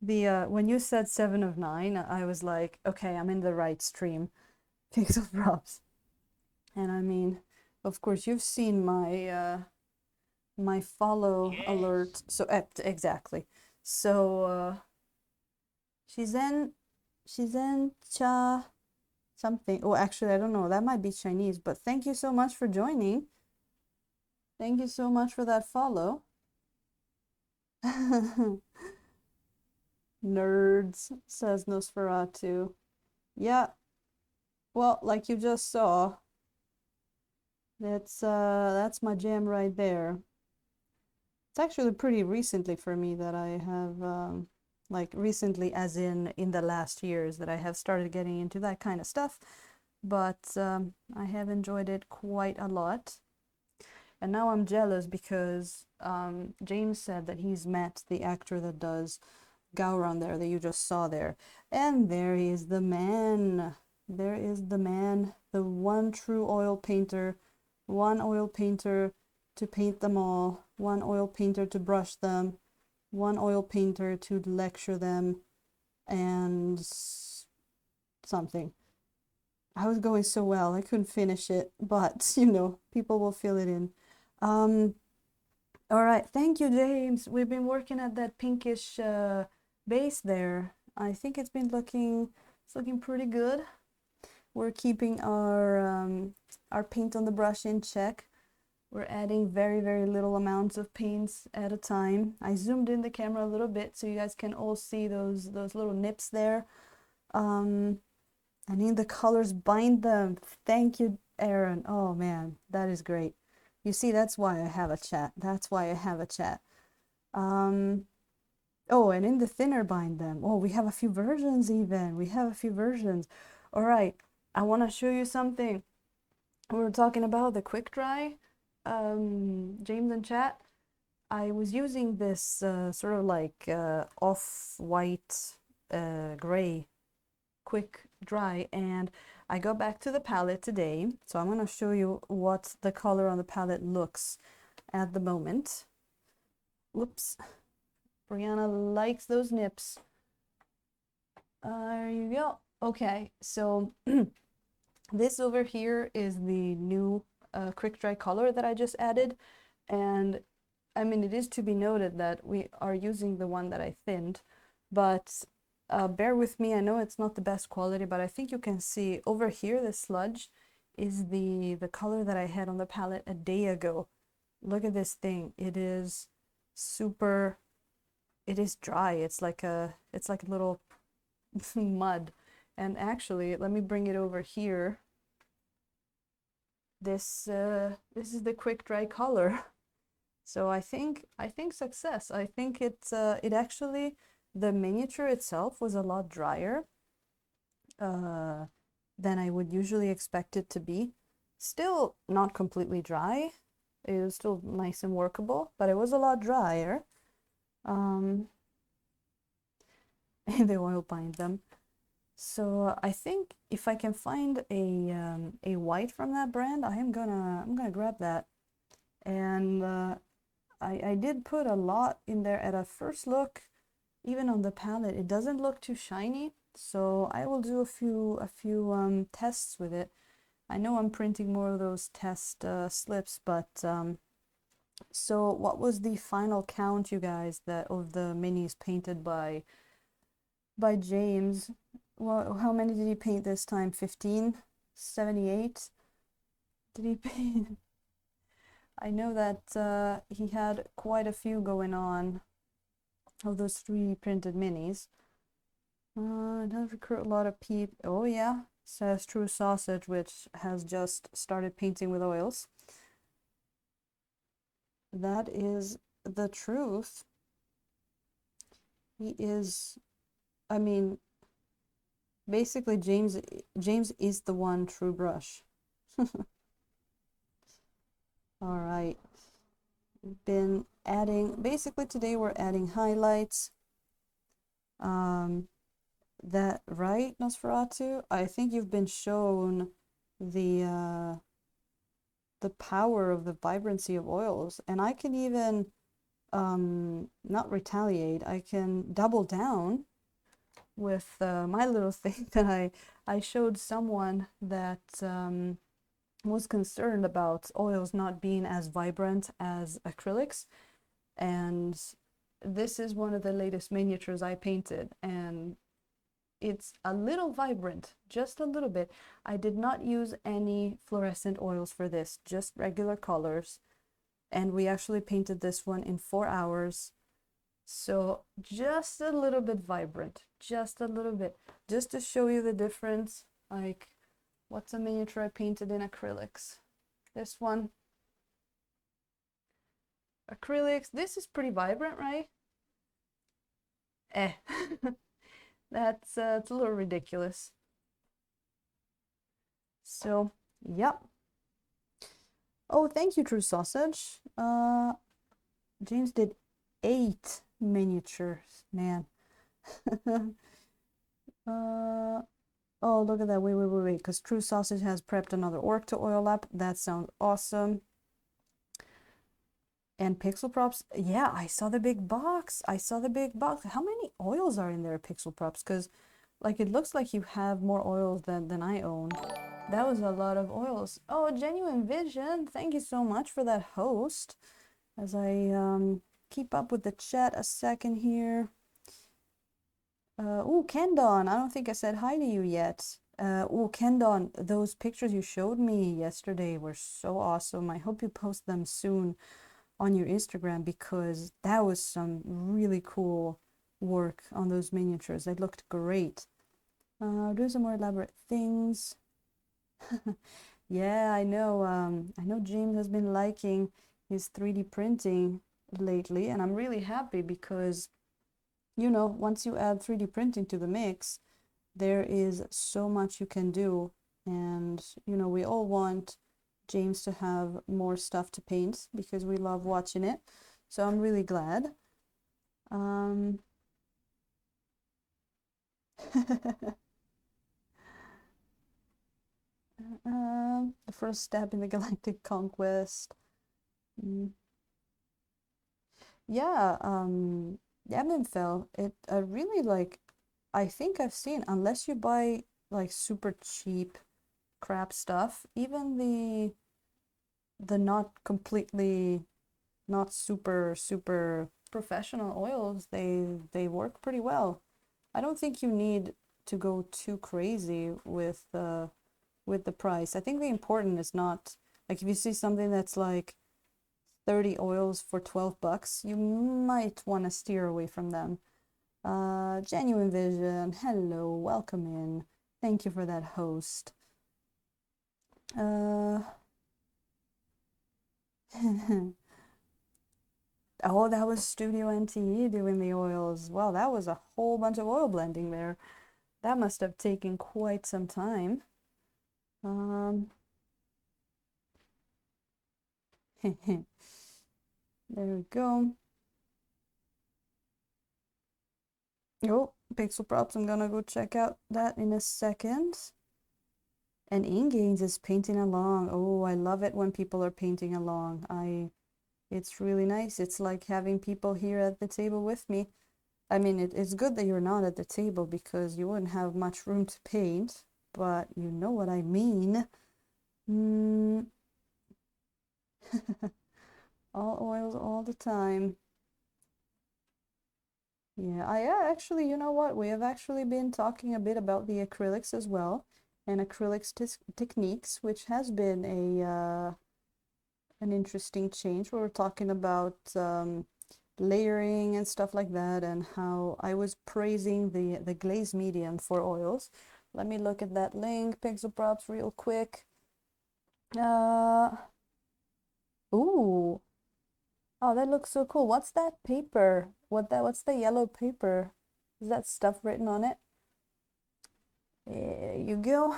when you said 7 of 9, I was like, okay, I'm in the right stream. Pixel Props. And I mean, of course, you've seen my my follow alert. So exactly. So Shizen cha something. Oh, actually, I don't know. That might be Chinese, but thank you so much for joining. Thank you so much for that follow. Nerds, says Nosferatu. Yeah. Well, like you just saw, that's my jam right there. It's actually pretty recently for me that I have like recently as in the last years that I have started getting into that kind of stuff, but I have enjoyed it quite a lot. And now I'm jealous because James said that he's met the actor that does Gowron there that you just saw there. And there is the man. There is the man, the one true oil painter. One oil painter to paint them all. One oil painter to brush them. One oil painter to lecture them. And something. I was going so well, I couldn't finish it, but you know, people will fill it in. Um, all right, thank you, James. We've been working at that pinkish base there. I think it's looking pretty good. We're keeping our paint on the brush in check. We're adding very, very little amounts of paints at a time. I zoomed in the camera a little bit so you guys can all see those little nips there. I need the colors, bind them. Thank you, Aaron. Oh man, that is great. You see, that's why I have a chat. That's why I have a chat. Oh, and in the thinner bind them. Oh, we have a few versions even. We have a few versions. All right, I want to show you something. We were talking about the quick dry, James and chat. I was using this sort of like off-white gray quick dry, and I got back to the palette today, so I'm going to show you what the color on the palette looks at the moment. Whoops. Brianna likes those nips. There you go. Okay, so this over here is the new quick dry color that I just added, and I mean, it is to be noted that we are using the one that I thinned, but bear with me. I know it's not the best quality, but I think you can see over here the sludge is the color that I had on the palette a day ago. Look at this thing. It is super, it is dry. It's like a little mud. And actually, let me bring it over here. This is the quick dry color. So I think success. I think it actually, the miniature itself was a lot drier than I would usually expect it to be. Still not completely dry. It was still nice and workable, but it was a lot drier. And they oil bind them. So I think if I can find a white from that brand, I'm gonna grab that. And I did put a lot in there at a first look. Even on the palette, it doesn't look too shiny, so I will do a few tests with it. I know I'm printing more of those test slips, but so what was the final count, you guys, that of the minis painted by James? Well, how many did he paint this time? 15? 78? Did he paint? I know that he had quite a few going on of those 3D printed minis. Does recruit a lot of people. Oh yeah, says True Sausage, which has just started painting with oils. That is the truth. He is, I mean, basically James is the one true brush. All right. Been adding, basically today we're adding highlights. That right, Nosferatu? I think you've been shown the power of the vibrancy of oils, and I can even not retaliate. I can double down with my little thing that I showed someone that was concerned about oils not being as vibrant as acrylics, and this is one of the latest miniatures I painted, and it's a little vibrant, just a little bit. I did not use any fluorescent oils for this, just regular colors, and we actually painted this one in 4 hours, so just a little bit vibrant, just a little bit, just to show you the difference. Like, what's a miniature I painted in acrylics? This one. Acrylics, this is pretty vibrant, right? That's it's a little ridiculous. So, yep. Oh, thank you, True Sausage. James did 8 miniatures, man. Oh, look at that. Wait. Because True Sausage has prepped another orc to oil up. That sounds awesome. And Pixel Props, yeah, I saw the big box. How many oils are in there, Pixel Props? Because Like, it looks like you have more oils than I own. That was a lot of oils. Oh, Genuine Vision, thank you so much for that host. As I keep up with the chat a second here. Oh, Kendon, I don't think I said hi to you yet. Oh, Kendon, those pictures you showed me yesterday were so awesome. I hope you post them soon on your Instagram because that was some really cool work on those miniatures. They looked great. Do some more elaborate things. Yeah, I know. I know James has been liking his 3D printing lately, and I'm really happy because, you know, once you add 3D printing to the mix, there is so much you can do. And, you know, we all want James to have more stuff to paint because we love watching it. So I'm really glad. The first step in the galactic conquest. Mm. Yeah, Ambient fell. It really like I think I've seen unless you buy like super cheap crap stuff, even the not completely not super professional oils, they work pretty well. I don't think you need to go too crazy with the price. I think the important is not like if you see something that's like 30 oils for 12 bucks, you might want to steer away from them. Genuine Vision, hello, welcome in. Thank you for that host. Oh, that was Studio NTE doing the oils. Well, that was a whole bunch of oil blending there. That must have taken quite some time. There we go. Oh, Pixel Props, I'm gonna go check out that in a second. And Ingains is painting along. Oh, I love it when people are painting along. It's really nice. It's like having people here at the table with me. I mean, it's good that you're not at the table because you wouldn't have much room to paint, but you know what I mean. All oils all the time. Yeah, I actually, you know what? We have actually been talking a bit about the acrylics as well, and acrylics techniques, which has been a an interesting change. We were talking about layering and stuff like that, and how I was praising the glaze medium for oils. Let me look at that link, Pixel Props, real quick. Ooh, oh, that looks so cool. What's that paper? What's the yellow paper? Is that stuff written on it? There you go.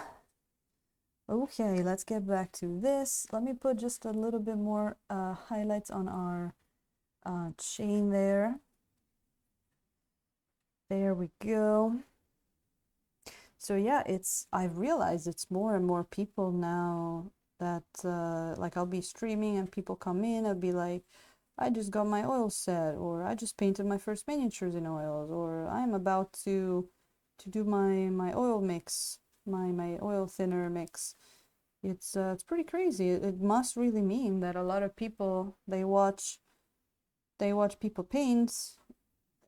Okay, let's get back to this. Let me put just a little bit more highlights on our chain there. There we go. So yeah, I've realized it's more and more people now that like I'll be streaming and people come in, I'll be like, I just got my oil set, or I just painted my first miniatures in oils, or I'm about to do my oil mix, my oil thinner mix. It's pretty crazy. It must really mean that a lot of people they watch people paint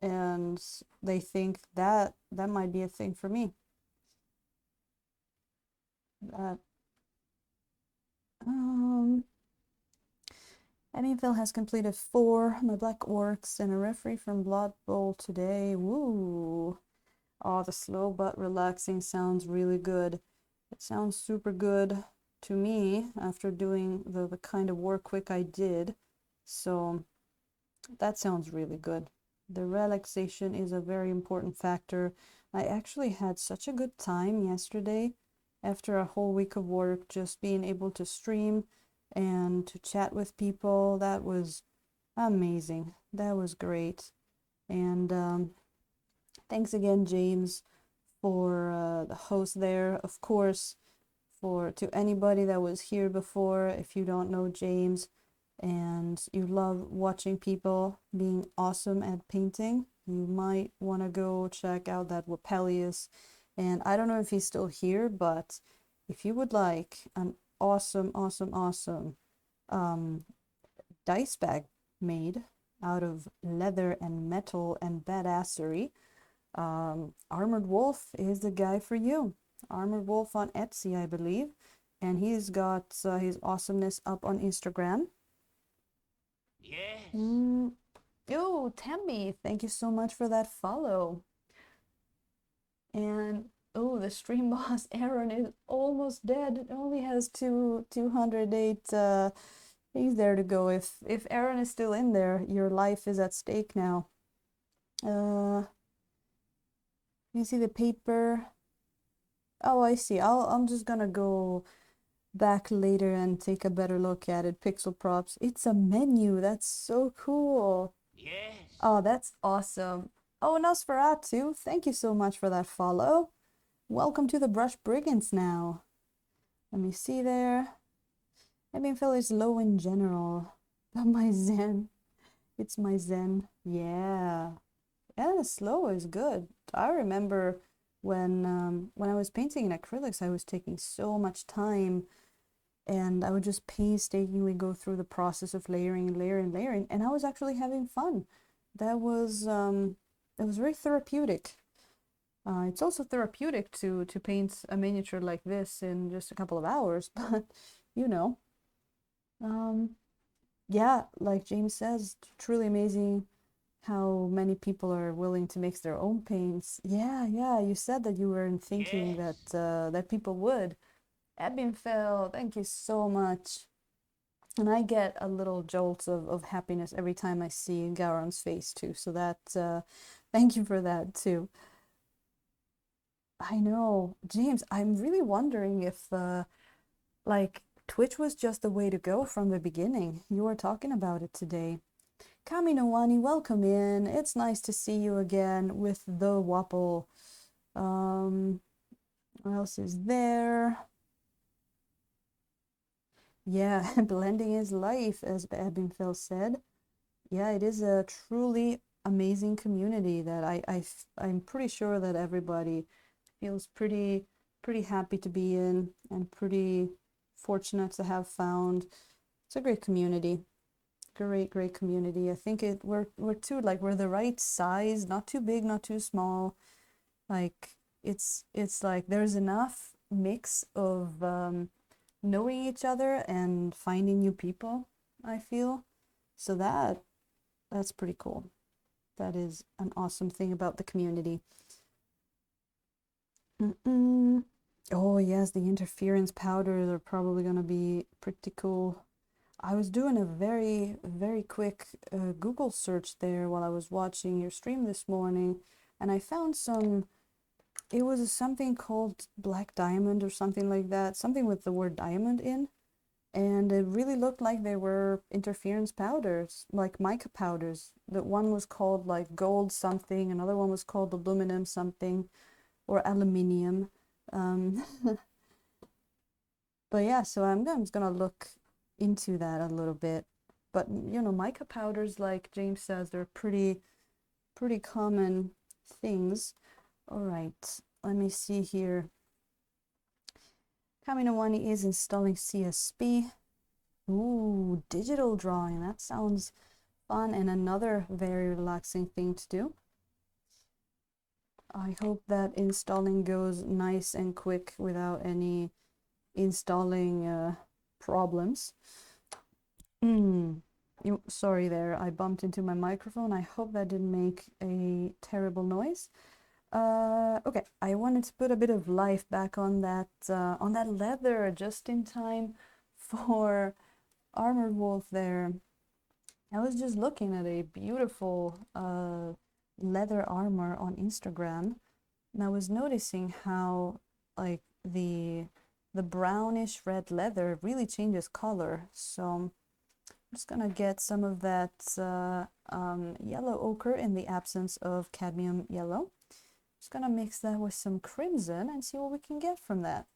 and they think that that might be a thing for me. That Anyville has completed 4 my black orcs and a referee from Blood Bowl today. Woo! Oh, the slow but relaxing sounds really good. It sounds super good to me after doing the kind of work quick I did. So that sounds really good. The relaxation is a very important factor. I actually had such a good time yesterday after a whole week of work, just being able to stream and to chat with people. That was amazing. That was great. And thanks again, James, for the host there. Of course, to anybody that was here before, if you don't know James and you love watching people being awesome at painting, you might want to go check out that Wapelius And I don't know if he's still here, but if you would like an awesome, awesome, awesome dice bag made out of leather and metal and badassery, Armored Wolf is the guy for you. Armored Wolf on Etsy, I believe. And he's got his awesomeness up on Instagram. Yes. Oh, Tammy, thank you so much for that follow. And oh, the stream boss Aaron is almost dead. It only has 208 things there to go. If Aaron is still in there, your life is at stake now. You see the paper? Oh, I see. I'm just gonna go back later and take a better look at it. Pixel props. It's a menu. That's so cool. Yes. Oh, that's awesome. Oh, Nosferatu, thank you so much for that follow. Welcome to the Brush Brigands now. Let me see there. Ambient is low in general, but my Zen, it's my Zen. Yeah. Yeah, slow is good. I remember when I was painting in acrylics, I was taking so much time and I would just painstakingly go through the process of layering and layering and layering, and I was actually having fun. That was very therapeutic. It's also therapeutic to paint a miniature like this in just a couple of hours, but you know, um, yeah, like James says, truly amazing how many people are willing to mix their own paints. Yeah, yeah, you said that you weren't thinking Yes. that people would. Ebinfell, thank you so much. And I get a little jolt of happiness every time I see Garon's face too. So that thank you for that too. I know, James, I'm really wondering if like Twitch was just the way to go from the beginning. You were talking about it today. Kaminowani, welcome in. It's nice to see you again with the Wapple. What else is there? Yeah, blending is life, as Abinfeld said. Yeah, it is a truly amazing community that I'm pretty sure that everybody feels pretty happy to be in and pretty fortunate to have found. It's a great community. Great community. I think we're too like we're the right size, not too big, not too small. Like it's like there's enough mix of knowing each other and finding new people, I feel. So that's pretty cool. That is an awesome thing about the community. Mm-mm. Oh yes, the interference powders are probably gonna be pretty cool. I was doing a very quick Google search there while I was watching your stream this morning, and I found some. It was something called Black Diamond or something like that, something with the word diamond in, and it really looked like they were interference powders, like mica powders. The one was called like gold something, another one was called aluminum something, or aluminium. Um, but yeah, so I'm just gonna look into that a little bit. But you know, mica powders, like James says, they're pretty common things. All right, let me see here. Kaminawani is installing CSP. Ooh, digital drawing. That sounds fun and another very relaxing thing to do. I hope that installing goes nice and quick without any installing problems. Sorry there, I bumped into my microphone. I hope that didn't make a terrible noise. Okay, I wanted to put a bit of life back on that leather just in time for Armored Wolf there. I was just looking at a beautiful leather armor on Instagram, and I was noticing how like the brownish red leather really changes color. So I'm just gonna get some of that yellow ochre in the absence of cadmium yellow. Just gonna mix that with some crimson and see what we can get from that.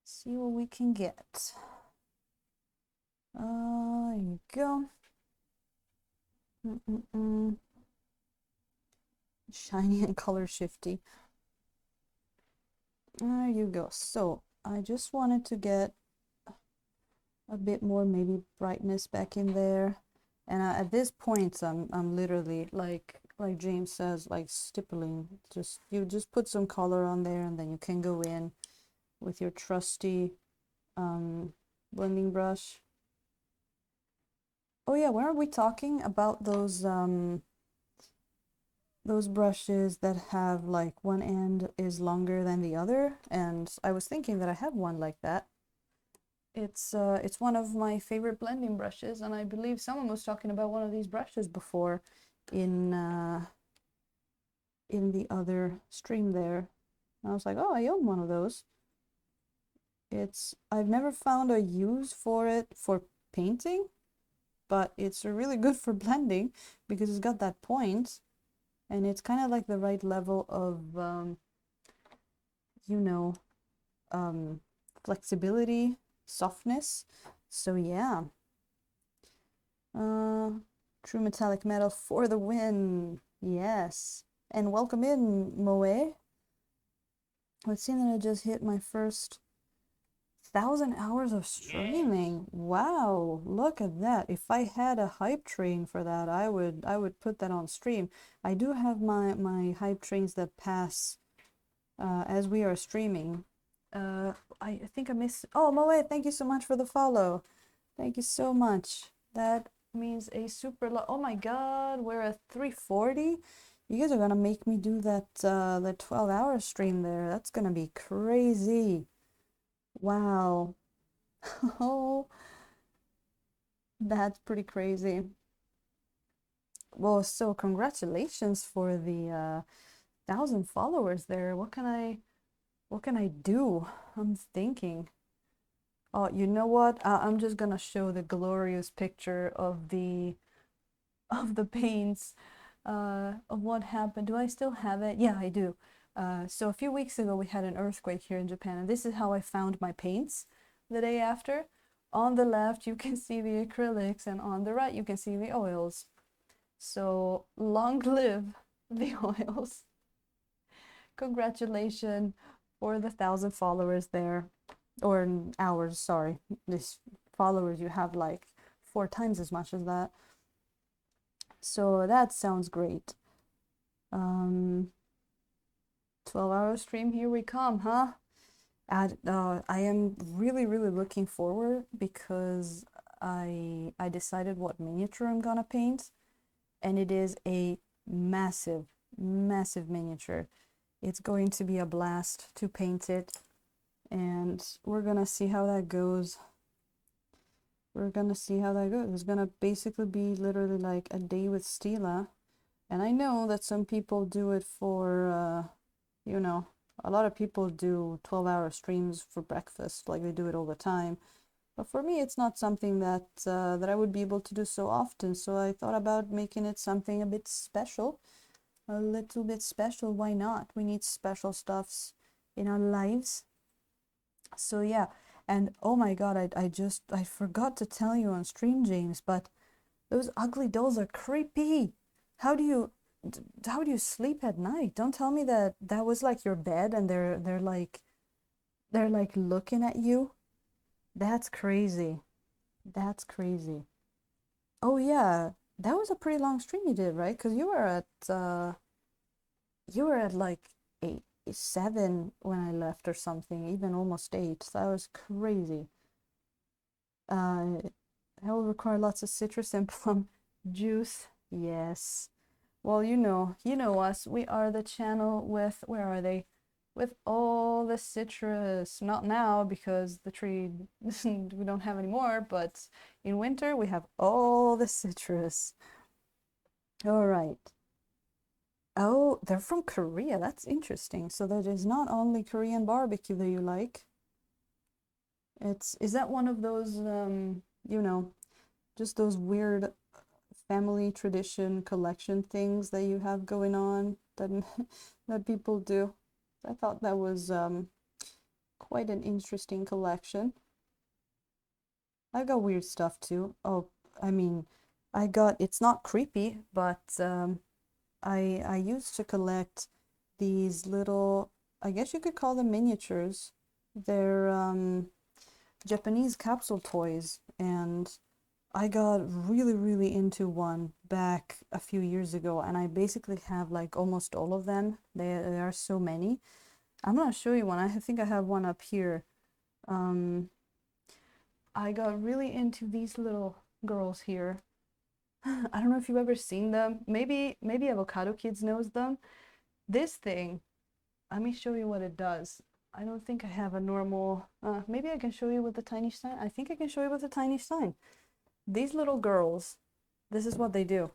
See what we can get. There you go. Shiny and color shifty. There you go. So I just wanted to get a bit more maybe brightness back in there. And at this point, I'm literally like James says, like stippling. Just you just put some color on there, and then you can go in with your trusty blending brush. Oh yeah, where are we talking about those brushes that have like one end is longer than the other? And I was thinking that I have one like that. It's one of my favorite blending brushes, and I believe someone was talking about one of these brushes before in the other stream there. And I was like, oh, I own one of those. I've never found a use for it for painting, but it's really good for blending because it's got that point, and it's kind of like the right level of you know, flexibility, softness. So yeah. True metallic metal for the win. Yes. And welcome in, Moe. Let's see that I just hit my first 1,000 hours of streaming. Wow, look at that. If I had a hype train for that, I would put that on stream. I do have my hype trains that pass as we are streaming. I think I missed. Oh, Moe, thank you so much for the follow. Thank you so much. That means a super lot. Oh my God, we're at 340. You guys are gonna make me do that 12-hour stream there. That's gonna be crazy. Wow. Oh, that's pretty crazy. Well, so congratulations for the 1,000 followers there. What can I do? I'm thinking. Oh, you know what? I'm just gonna show the glorious picture of the paints of what happened. Do I still have it? Yeah, I do. So a few weeks ago we had an earthquake here in Japan, and this is how I found my paints the day after. On the left you can see the acrylics, and on the right you can see the oils. So long live the oils. Congratulations for the 1,000 followers there, or hours, sorry. This followers, you have like 4 times as much as that. So that sounds great. 12-hour stream, here we come, huh? I am really, really looking forward because I decided what miniature I'm gonna paint, and it is a massive, massive miniature. It's going to be a blast to paint it, and we're gonna see how that goes. We're gonna see how that goes. It's gonna basically be literally like a day with Stila. And I know that some people do it for, you know, a lot of people do 12-hour streams for breakfast, like they do it all the time. But for me, it's not something that that I would be able to do so often. So I thought about making it something a bit special, a little bit special. Why not? We need special stuffs in our lives. So yeah, and oh my God, I forgot to tell you on stream, James, but those ugly dolls are creepy. How do you how do you sleep at night? Don't tell me that that was like your bed and they're like looking at you. That's crazy. That's crazy. Oh yeah, that was a pretty long stream you did, right? Because you were at like 7 when I left or something, even almost 8. That was crazy. Uh, I will require lots of citrus and plum juice. Yes. Well, you know us. We are the channel with, where are they? With all the citrus. Not now because the tree we don't have any more, but in winter we have all the citrus. All right. Oh, they're from Korea. That's interesting. So that is not only Korean barbecue that you like. Is that one of those you know, just those weird family tradition collection things that you have going on that that people do? I thought that was quite an interesting collection. I got weird stuff too. Oh, I mean, it's not creepy, but I used to collect these little I guess you could call them miniatures. They're Japanese capsule toys, and I got really, really into one back a few years ago, and I basically have like almost all of them. There are so many. I'm gonna show you one. I think I have one up here. I got really into these little girls here. I don't know if you've ever seen them. Maybe Avocado Kids knows them. This thing, let me show you what it does. I don't think I have a normal, maybe I can show you with the tiny sign. I think I can show you with the tiny sign. These little girls, this is what they do.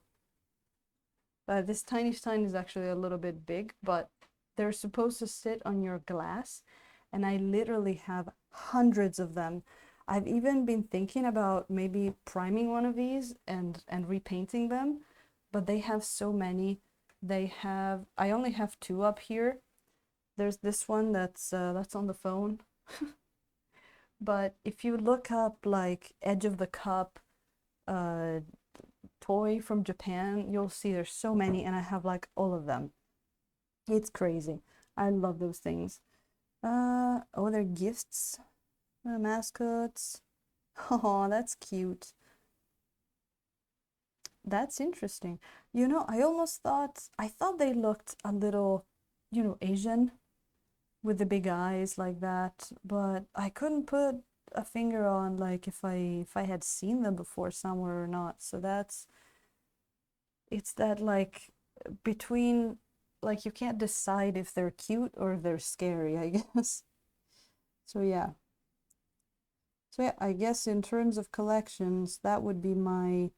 This tiny sign is actually a little bit big, but they're supposed to sit on your glass, and I literally have hundreds of them. I've even been thinking about maybe priming one of these and repainting them, but they have so many. I only have two up here. There's this one that's on the phone. But if you look up like Edge of the Cup toy from Japan, you'll see there's so many, and I have like all of them. It's crazy. I love those things. Oh, they're gifts. Mascots. Oh, that's cute. That's interesting. You know, I thought they looked a little, Asian with the big eyes like that, but I couldn't put a finger on like if I had seen them before somewhere or not. So it's that like between, like, you can't decide if they're cute or they're scary, I guess. So yeah. So yeah, I guess in terms of collections, that would be my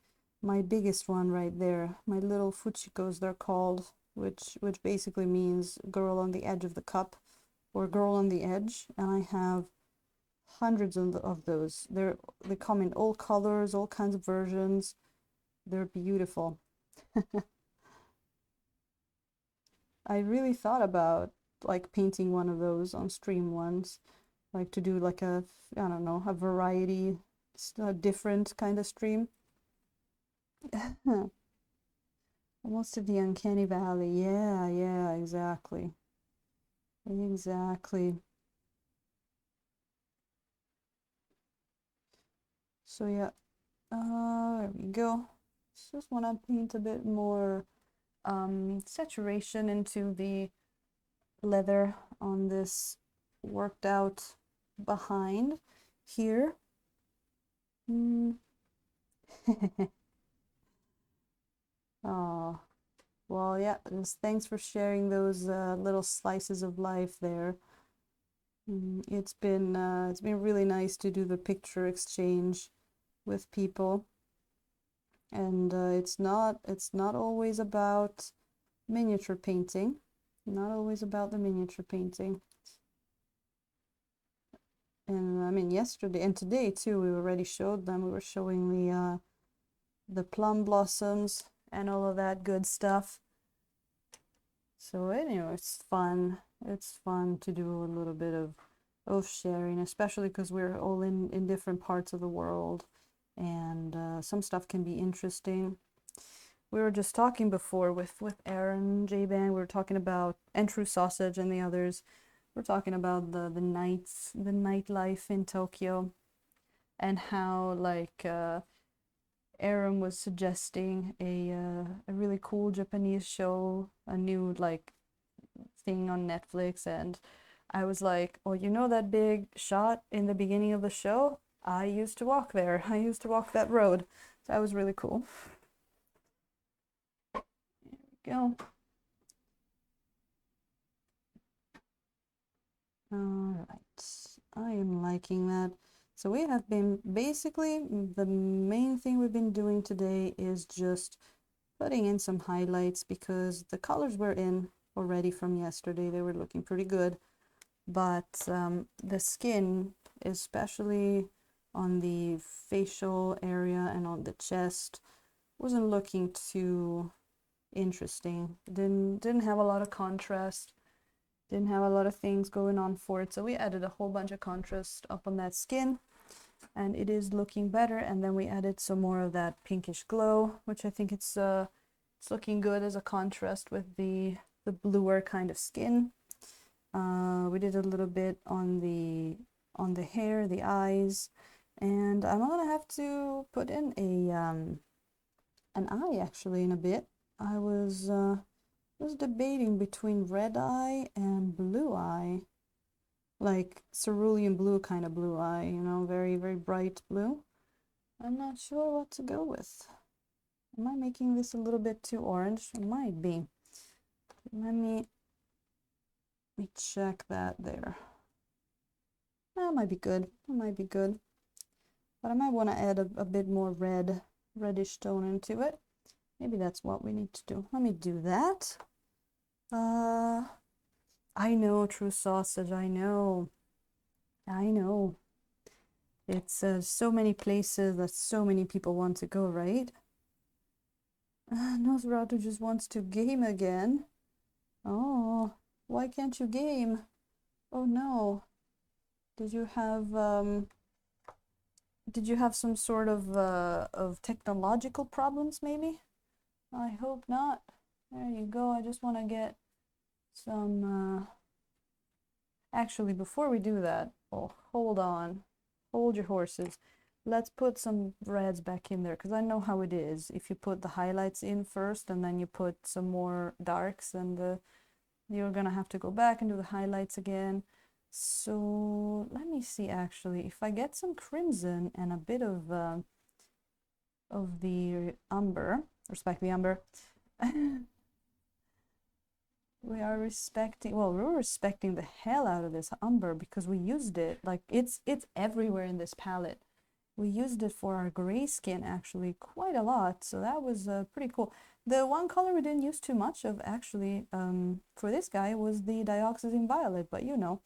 biggest one right there. My little fuchikos, they're called, which basically means girl on the edge of the cup, or girl on the edge, and I have hundreds of those. They come in all colors, all kinds of versions. They're beautiful. I really thought about like painting one of those on stream once, like to do like I don't know, a variety, a different kind of stream. Almost to the uncanny valley. Yeah, yeah, exactly. Exactly. So yeah, there we go. Just want to paint a bit more saturation into the leather on this worked out behind here. Oh, well, yeah, thanks for sharing those little slices of life there. It's been really nice to do the picture exchange with people, and it's not always about miniature painting, not always about the miniature painting. And I mean, yesterday and today too, we already showed them. We were showing the plum blossoms and all of that good stuff. So anyway, it's fun. It's fun to do a little bit of sharing, especially because we're all in different parts of the world, and some stuff can be interesting. We were just talking before with Aaron J-Ban. We were talking about and True Sausage and the others. We're talking about the nightlife in Tokyo, and how like Aaron was suggesting a really cool Japanese show, a new like thing on Netflix, and I was like, oh, you know that big shot in the beginning of the show? I used to walk there. I used to walk that road. So that was really cool. There we go. All right, I am liking that. So we have been basically, the main thing we've been doing today is just putting in some highlights, because the colors were in already from yesterday. They were looking pretty good, but the skin, especially on the facial area and on the chest, wasn't looking too interesting. Didn't have a lot of contrast. Didn't have a lot of things going on for it, so we added a whole bunch of contrast up on that skin, and it is looking better. And then we added some more of that pinkish glow, which I think it's looking good as a contrast with the bluer kind of skin. We did a little bit on the hair, the eyes, and I'm gonna have to put in a an eye actually in a bit. I was debating between red eye and blue eye, like cerulean blue kind of blue eye, you know, very, very bright blue. I'm not sure what to go with. Am I making this a little bit too orange? It might be. Let me check that there. That might be good. That might be good. But I might want to add a bit more reddish tone into it. Maybe that's what we need to do. Let me do that. I know, True Sausage, I know. I know. It's so many places that so many people want to go, right? Nosferatu just wants to game again. Oh, why can't you game? Oh no. Did you have some sort of technological problems maybe? I hope not. There you go. I just want to get some actually before we do that, oh, hold on. Hold your horses. Let's put some reds back in there because I know how it is. If you put the highlights in first and then you put some more darks, and you're gonna have to go back and do the highlights again. So let me see actually if I get some crimson and a bit of the umber, respect the umber. We're respecting the hell out of this umber because we used it, like it's everywhere in this palette. We used it for our gray skin actually quite a lot, so that was pretty cool. The one color we didn't use too much of actually for this guy was the dioxazine violet, but you know,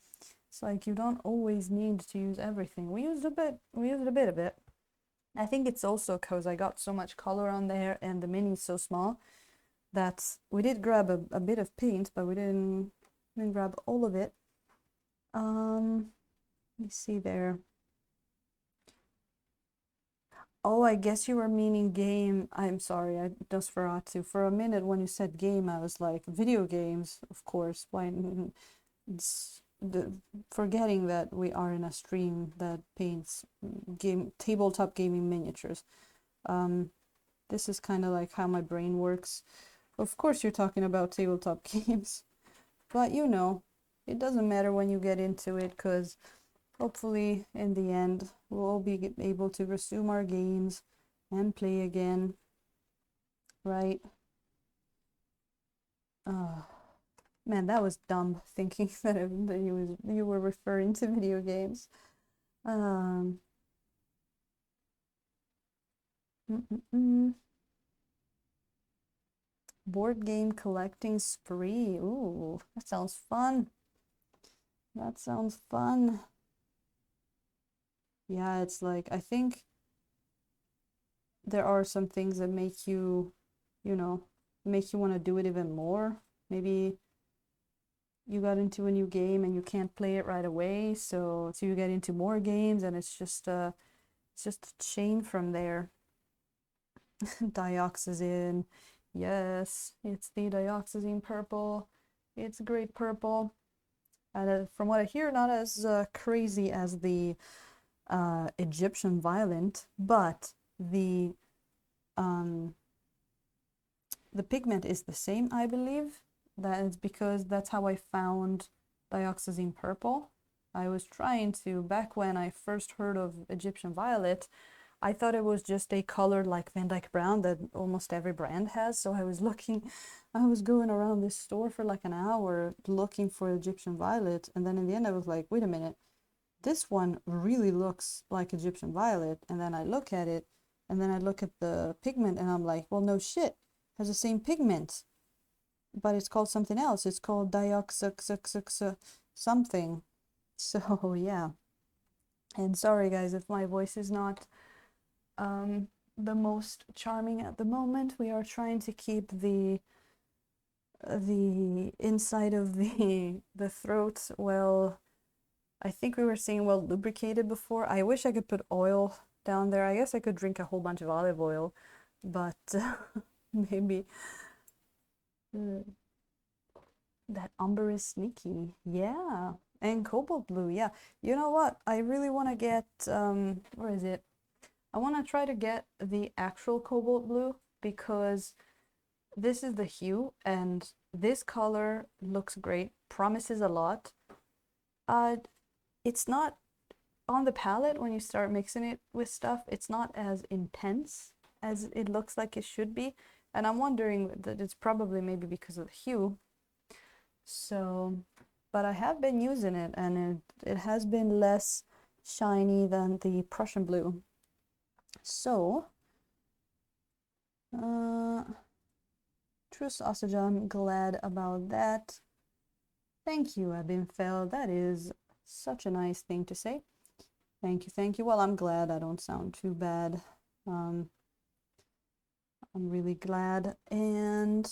it's like you don't always need to use everything. We used a bit of it. I think it's also because I got so much color on there and the mini is so small that we did grab a bit of paint, but we didn't grab all of it. Let me see there. Oh, I guess you were meaning game. I'm sorry, I just forgot to. For a minute when you said game, I was like, video games, of course. Why? It's forgetting that we are in a stream that paints tabletop gaming miniatures. This is kind of like how my brain works. Of course you're talking about tabletop games, but you know, it doesn't matter when you get into it because hopefully in the end we'll all be able to resume our games and play again, right? Man, that was dumb thinking that you were referring to video games. Board game collecting spree. Ooh, that sounds fun. That sounds fun. Yeah, it's like, I think there are some things that make you, you know, make you want to do it even more. Maybe you got into a new game and you can't play it right away, so you get into more games and it's just a chain from there. Dioxazine. Yes, it's the dioxazine purple. It's great purple. And from what I hear, not as crazy as the Egyptian violet, but the pigment is the same, I believe. That is because that's how I found dioxazine purple. I was trying to, back when I first heard of Egyptian violet, I thought it was just a color like Van Dyke Brown that almost every brand has. So I was going around this store for like an hour looking for Egyptian violet. And then in the end, I was like, wait a minute, this one really looks like Egyptian violet. And then I look at it and then I look at the pigment and I'm like, well, no shit, it has the same pigment, but it's called something else. It's called dioxazine something. So yeah. And sorry guys if my voice is not the most charming at the moment. We are trying to keep the inside of the throat well, I think we were saying well lubricated before. I wish I could put oil down there. I guess I could drink a whole bunch of olive oil, but maybe That umber is sneaky. Yeah. And cobalt blue. Yeah. You know what? I really want to get, where is it? I want to try to get the actual cobalt blue because this is the hue and this color looks great, promises a lot. Uh, it's not on the palette when you start mixing it with stuff, it's not as intense as it looks like it should be. And I'm wondering that it's probably maybe because of the hue. So, but I have been using it and it has been less shiny than the Prussian blue. So, true sausage, I'm glad about that. Thank you, Abinfel. That is such a nice thing to say. Thank you, thank you. Well, I'm glad I don't sound too bad. I'm really glad. And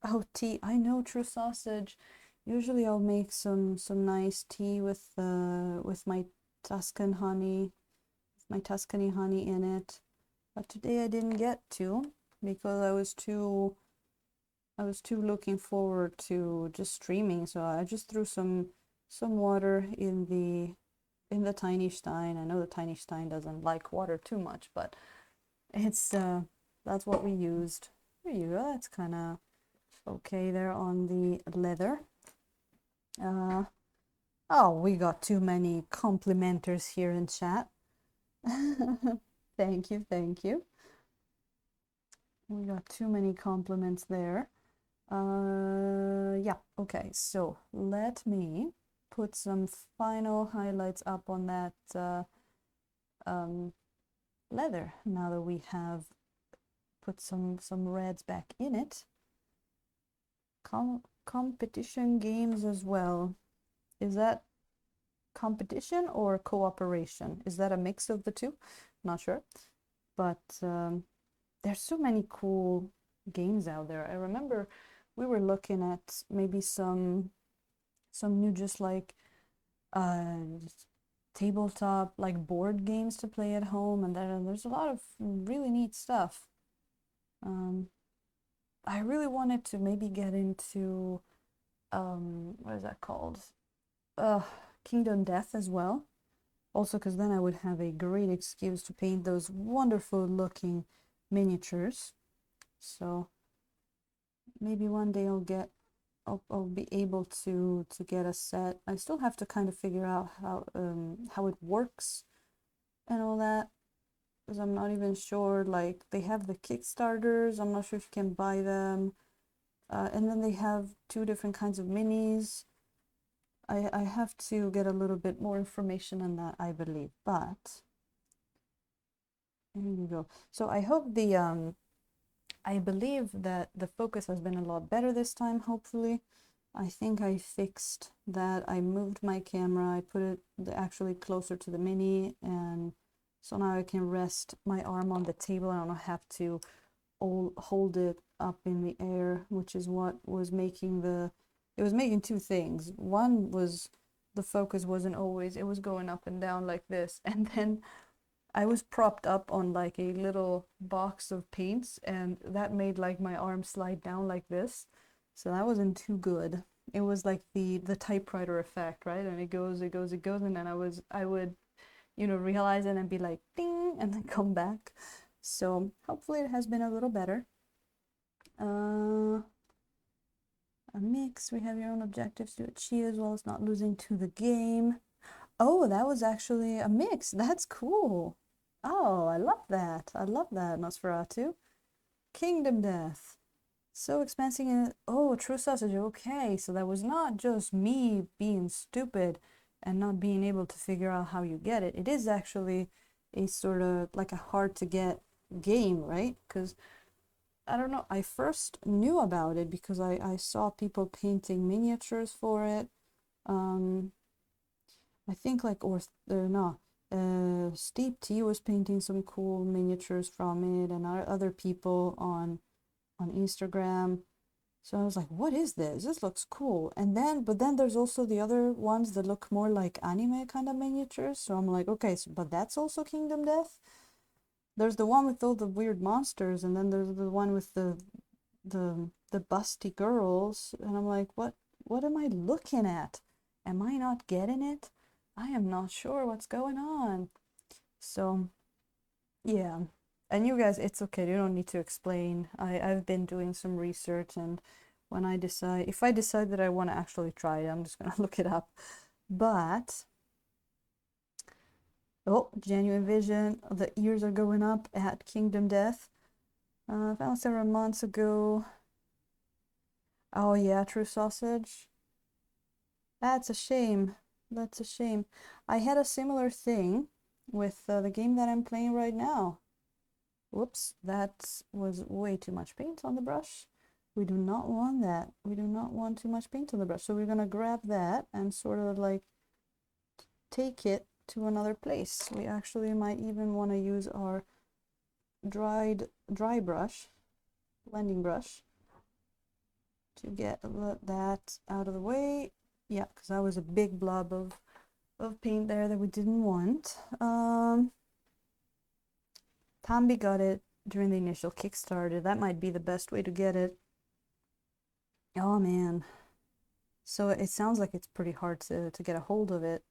oh, tea. I know, true sausage. Usually I'll make some nice tea with my Tuscan honey, my Tuscany honey in it. But today I didn't get to because I was too looking forward to just streaming. So I just threw some water in the tiny stein. I know the tiny stein doesn't like water too much, but it's that's what we used. There you go. That's kind of okay there on the leather. Oh, we got too many complimenters here in chat. Thank you, thank you. We got too many compliments there. Yeah, okay, so let me put some final highlights up on that leather now that we have put some reds back in it. Competition games as well. Is that competition or cooperation? Is that a mix of the two? Not sure. But there's so many cool games out there. I remember we were looking at maybe some new just like tabletop like board games to play at home, and there's a lot of really neat stuff. I really wanted to maybe get into what is that called? Kingdom Death as well. Also, because then I would have a great excuse to paint those wonderful looking miniatures. So maybe one day I'll be able to get a set. I still have to kind of figure out how it works and all that, because I'm not even sure. Like they have the Kickstarters, I'm not sure if you can buy them, and then they have two different kinds of minis. I have to get a little bit more information on that, I believe, but here you go. So I hope I believe that the focus has been a lot better this time, hopefully. I think I fixed that. I moved my camera, I put it actually closer to the mini, and so now I can rest my arm on the table. I don't have to hold it up in the air, which is what was making it was making two things. One was the focus wasn't always, it was going up and down like this, and then I was propped up on like a little box of paints, and that made like my arm slide down like this. So that wasn't too good. It was like the typewriter effect, right? And it goes, it goes, it goes, and then I would, realize it and be like ding, and then come back. So hopefully it has been a little better. A mix. We have your own objectives to achieve as well as not losing to the game. Oh, that was actually a mix. That's cool. Oh, I love that. I love that, Nosferatu. Kingdom Death. So expensive. Oh, true sausage. Okay, so that was not just me being stupid and not being able to figure out how you get it. It is actually a sort of like a hard to get game, right? Because I don't know, I first knew about it because I saw people painting miniatures for it. I think like, no, Steep Tea was painting some cool miniatures from it, and other people on Instagram. So I was like, what is this? This looks cool. But then there's also the other ones that look more like anime kind of miniatures. So I'm like, okay, but that's also Kingdom Death. There's the one with all the weird monsters, and then there's the one with the busty girls, and I'm like, what What am I looking at? Am I not getting it? I am not sure what's going on. So, yeah. And you guys, it's okay. You don't need to explain. I've been doing some research, and when I decide, if I decide that I want to actually try it, I'm just gonna look it up. But, oh, Genuine Vision, the ears are going up at Kingdom Death. Found several months ago. Oh yeah, True Sausage. That's a shame. That's a shame. I had a similar thing with the game that I'm playing right now. Whoops, that was way too much paint on the brush. We do not want that. We do not want too much paint on the brush. So we're gonna grab that and sort of like take it to another place. We actually might even want to use our dry brush, blending brush, to get that out of the way. Yeah, because that was a big blob of paint there that we didn't want. Tambi got it during the initial Kickstarter. That might be the best way to get it. Oh man. So it sounds like it's pretty hard to get a hold of it.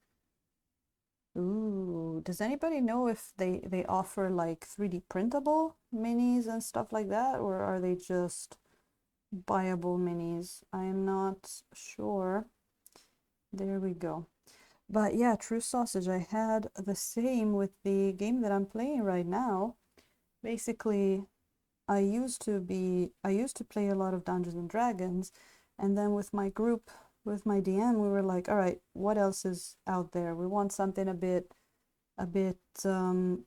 Ooh, does anybody know if they offer like 3D printable minis and stuff like that, or are they just buyable minis? I am not sure. There we go. But yeah, True Sausage, I had the same with the game that I'm playing right now. Basically, I used to play a lot of Dungeons and Dragons, and then with my group, with my DM, we were like, all right, what else is out there? We want something a bit you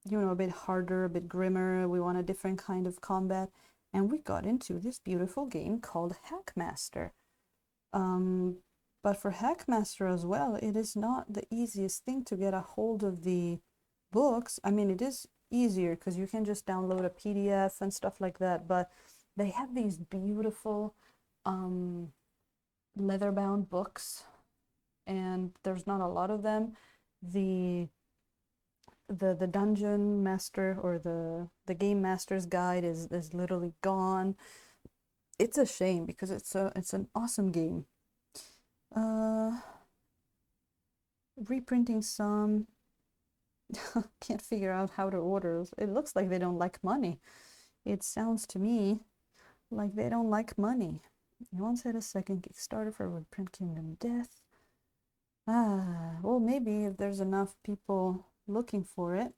know, a bit harder, a bit grimmer. We want a different kind of combat. And we got into this beautiful game called Hackmaster. But for Hackmaster as well, it is not the easiest thing to get a hold of the books. I mean, it is easier because you can just download a PDF and stuff like that, but they have these beautiful leather-bound books, and there's not a lot of them. The dungeon master or the game master's guide is literally gone. It's a shame because it's an awesome game. Reprinting some. Can't figure out how to order. It looks like they don't like money. It sounds to me like they don't like money. You once had a second Kickstarter for Reprint Kingdom Death. Well, maybe if there's enough people looking for it.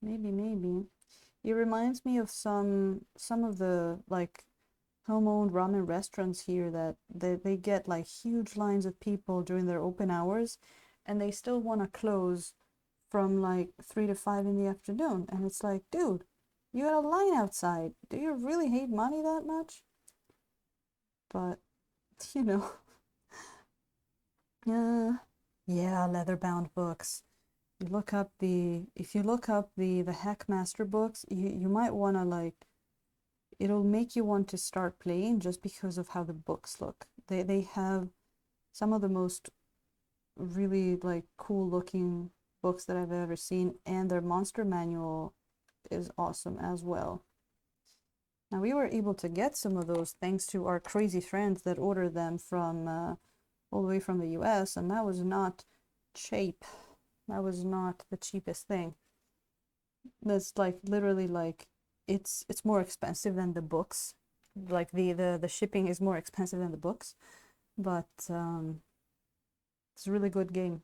Maybe. It reminds me of some of the like home-owned ramen restaurants here that they get like huge lines of people during their open hours, and they still want to close from like 3 to 5 in the afternoon. And it's like, dude, you got a line outside. Do you really hate money that much? But, you know, yeah, leather-bound books. If you look up the Hackmaster books, you might want to like, it'll make you want to start playing just because of how the books look. They have some of the most really like cool looking books that I've ever seen, and their monster manual is awesome as well. Now we were able to get some of those thanks to our crazy friends that ordered them from all the way from the US, and that was not cheap. That was not the cheapest thing. That's like literally like it's more expensive than the books. Like the shipping is more expensive than the books, but it's a really good game.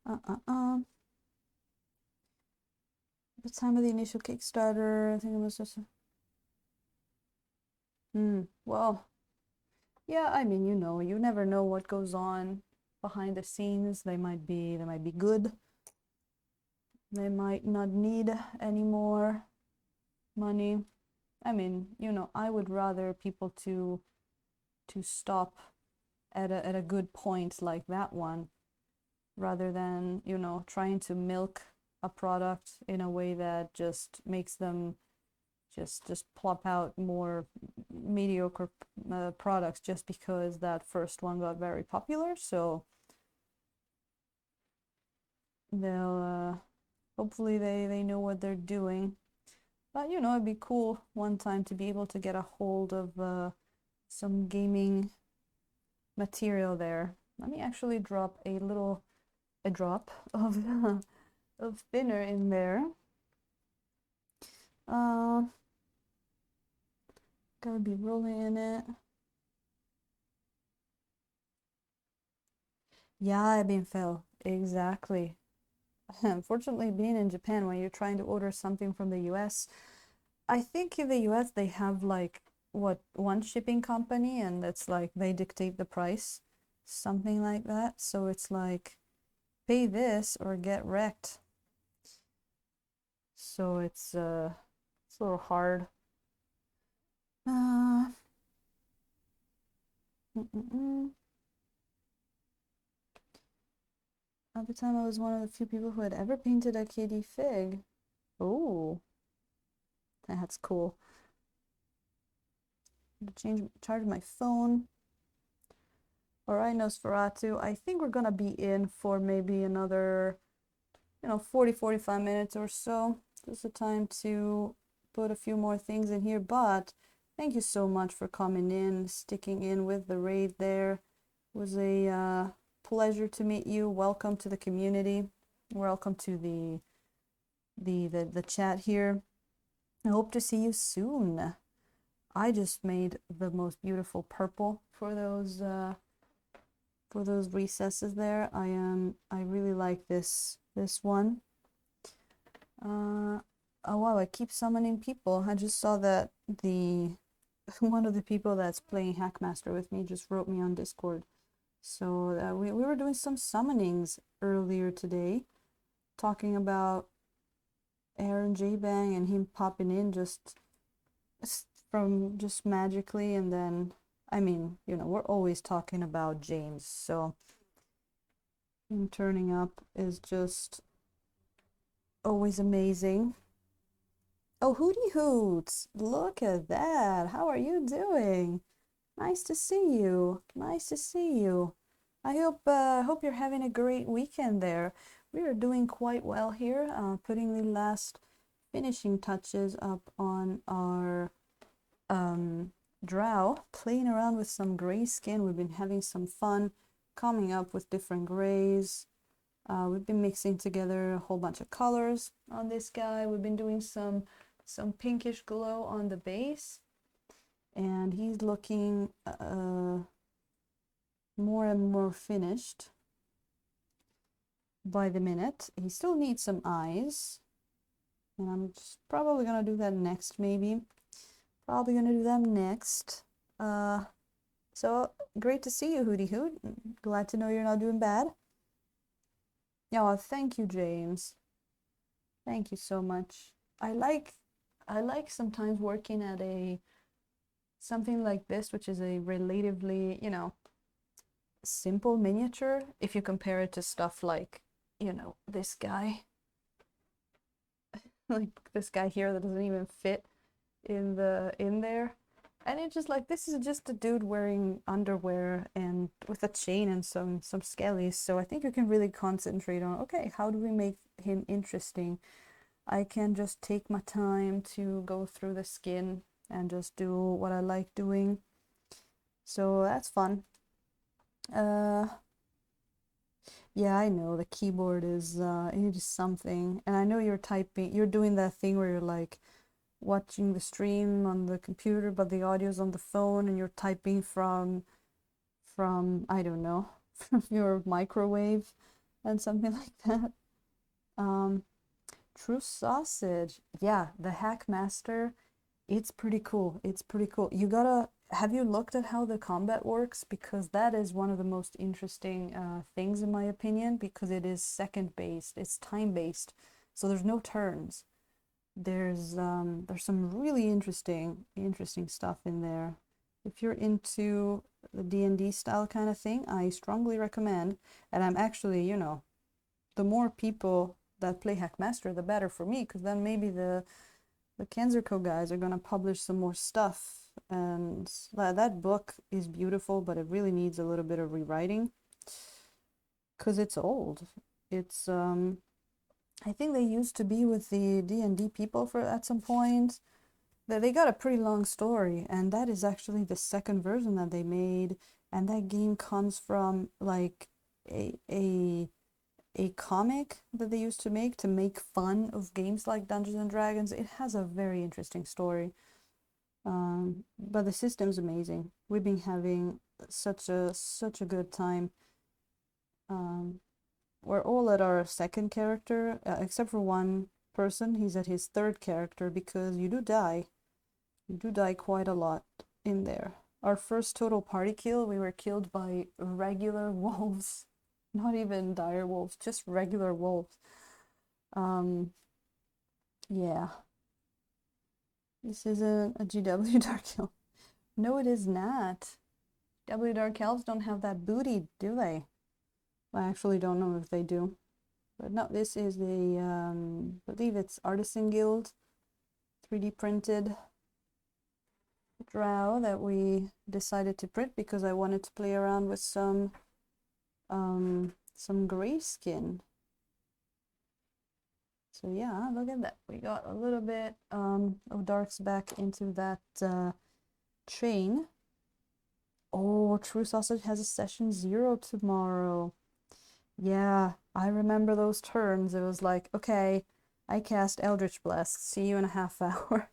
The time of the initial Kickstarter, I think it was just. Well, yeah, I mean, you never know what goes on behind the scenes. They might be good. They might not need any more money. I mean, I would rather people to stop at a good point like that one, rather than, trying to milk a product in a way that just makes them just plop out more mediocre products just because that first one got very popular. So they'll hopefully they know what they're doing. But it'd be cool one time to be able to get a hold of some gaming material there. Let me actually drop a drop of of thinner in there. Gotta be rolling in it. Yeah, I've been fell. Exactly. Unfortunately, being in Japan, when you're trying to order something from the US, I think in the US they have like what one shipping company and it's like they dictate the price, something like that. So it's like pay this or get wrecked. So it's a little hard. Uh, mm -mm -mm. At the time, I was one of the few people who had ever painted a KD fig. Oh, that's cool. Charge my phone. All right, Nosferatu. I think we're gonna be in for maybe another, 40-45 minutes or so. Just the time to put a few more things in here. But thank you so much for coming in, sticking in with the raid there. It was a pleasure to meet you. Welcome to the community. Welcome to the chat here. I hope to see you soon. I just made the most beautiful purple for those recesses there. I really like this one. Oh wow, I keep summoning people. I just saw that the one of the people that's playing Hackmaster with me just wrote me on Discord. So we were doing some summonings earlier today, talking about Aaron J Bang and him popping in just from just magically, and then I mean, we're always talking about James, so him turning up is just always amazing. Oh, Hootie Hoots! Look at that! How are you doing? Nice to see you. Nice to see you. I hope you're having a great weekend there. We are doing quite well here, putting the last finishing touches up on our Drow, playing around with some gray skin. We've been having some fun coming up with different grays. We've been mixing together a whole bunch of colors on this guy. We've been doing some pinkish glow on the base, and he's looking more and more finished by the minute. He still needs some eyes, and I'm just probably gonna do that next, maybe. Probably gonna do them next. So great to see you, Hootie Hoot. Glad to know you're not doing bad. Yeah, thank you, James. Thank you so much. I like sometimes working at something like this, which is a relatively, simple miniature if you compare it to stuff like, this guy. Like this guy here that doesn't even fit in there. And it's just like, this is just a dude wearing underwear and with a chain and some skellies. So I think you can really concentrate on, okay, how do we make him interesting? I can just take my time to go through the skin and just do what I like doing. So that's fun. Yeah, I know the keyboard is it is something. And I know you're doing that thing where you're like watching the stream on the computer, but the audio's on the phone, and you're typing from I don't know, from your microwave and something like that. True Sausage. Yeah, the Hackmaster, it's pretty cool. It's pretty cool. Have you looked at how the combat works? Because that is one of the most interesting things in my opinion, because it is second based, it's time based, so there's no turns. There's some really interesting stuff in there. If you're into the D&D style kind of thing, I strongly recommend. And I'm actually, the more people that play Hackmaster, the better for me, because then maybe the Kenzerco guys are gonna publish some more stuff. And that book is beautiful, but it really needs a little bit of rewriting because it's old. It's I think they used to be with the D&D people at some point, they got a pretty long story, and that is actually the second version that they made, and that game comes from like a comic that they used to make fun of games like Dungeons and Dragons. It has a very interesting story. But the system's amazing. We've been having such a good time. We're all at our second character, except for one person. He's at his third character because you do die. You do die quite a lot in there. Our first total party kill, we were killed by regular wolves. Not even dire wolves, just regular wolves. Yeah. This isn't a GW Dark Elf. No, it is not. GW Dark Elves don't have that booty, do they? I actually don't know if they do. But no, this is the, I believe it's Artisan Guild 3D printed Drow that we decided to print because I wanted to play around with some gray skin. So yeah, look at that. We got a little bit of darks back into that chain. Oh, True Sausage has a session 0 tomorrow. Yeah, I remember those turns. It was like, okay, I cast Eldritch Blast. See you in a half hour.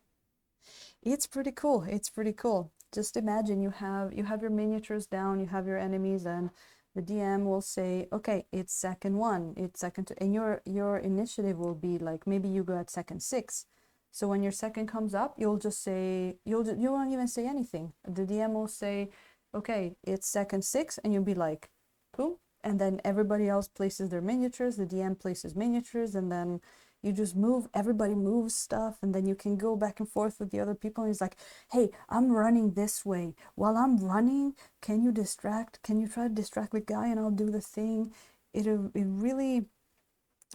It's pretty cool. It's pretty cool. Just imagine you have your miniatures down, you have your enemies, and the DM will say, okay, it's second 1, it's second 2, and your initiative will be like, maybe you go at second 6. So when your second comes up, you'll just say, you won't even say anything. The DM will say, okay, it's second 6, and you'll be like, boom, and then everybody else places their miniatures, the DM places miniatures, and then you just move, everybody moves stuff, and then you can go back and forth with the other people, and he's like, hey, I'm running this way. While I'm running, can you try to distract the guy and I'll do the thing? It really,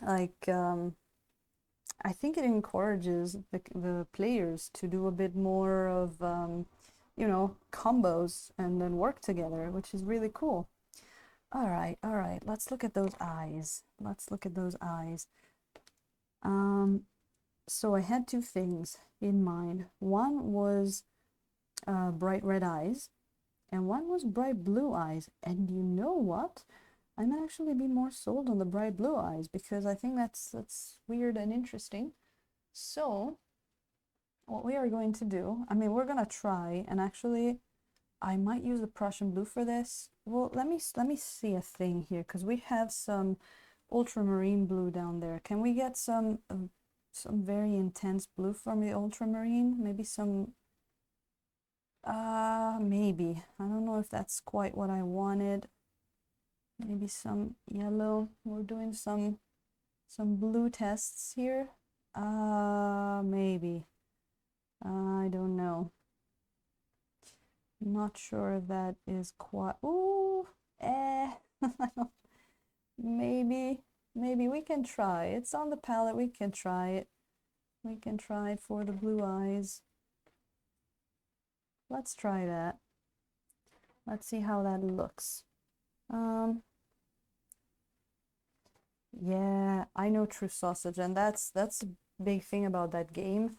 like, I think it encourages the players to do a bit more of, you know, combos and then work together, which is really cool. All right, let's look at those eyes. Let's look at those eyes. So I had two things in mind. One was bright red eyes, and one was bright blue eyes. And you know what? I might actually be more sold on the bright blue eyes because I think that's weird and interesting. So what we are going to do, I mean, we're gonna try, and actually I might use the Prussian blue for this. Well, let me see a thing here because we have some ultramarine blue down there. Can we get some very intense blue from the ultramarine? Maybe some, maybe. I don't know if that's quite what I wanted. Maybe some yellow. We're doing some blue tests here. Maybe. I don't know. Not sure if that is quite, ooh, maybe we can try. It's on the palette, we can try it. We can try it for the blue eyes. Let's try that. Let's see how that looks. Yeah, I know True Sausage, and that's a big thing about that game.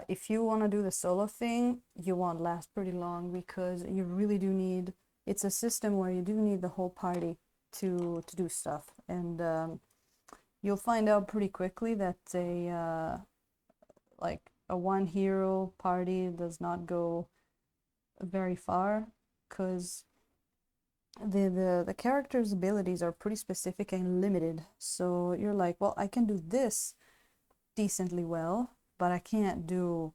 If you want to do the solo thing, you won't last pretty long because you really do need, it's a system where you do need the whole party to do stuff, and you'll find out pretty quickly that like a one hero party does not go very far because the character's abilities are pretty specific and limited. So you're like, well, I can do this decently well, but I can't do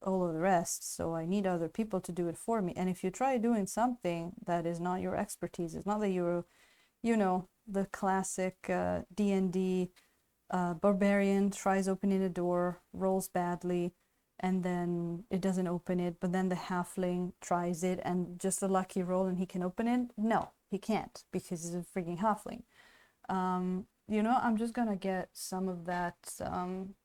all of the rest, so I need other people to do it for me. And if you try doing something that is not your expertise, it's not that you're, you know, the classic D&D barbarian tries opening a door, rolls badly, and then it doesn't open it, but then the halfling tries it and just a lucky roll and he can open it. No, he can't because he's a freaking halfling. You know, I'm just gonna get some of that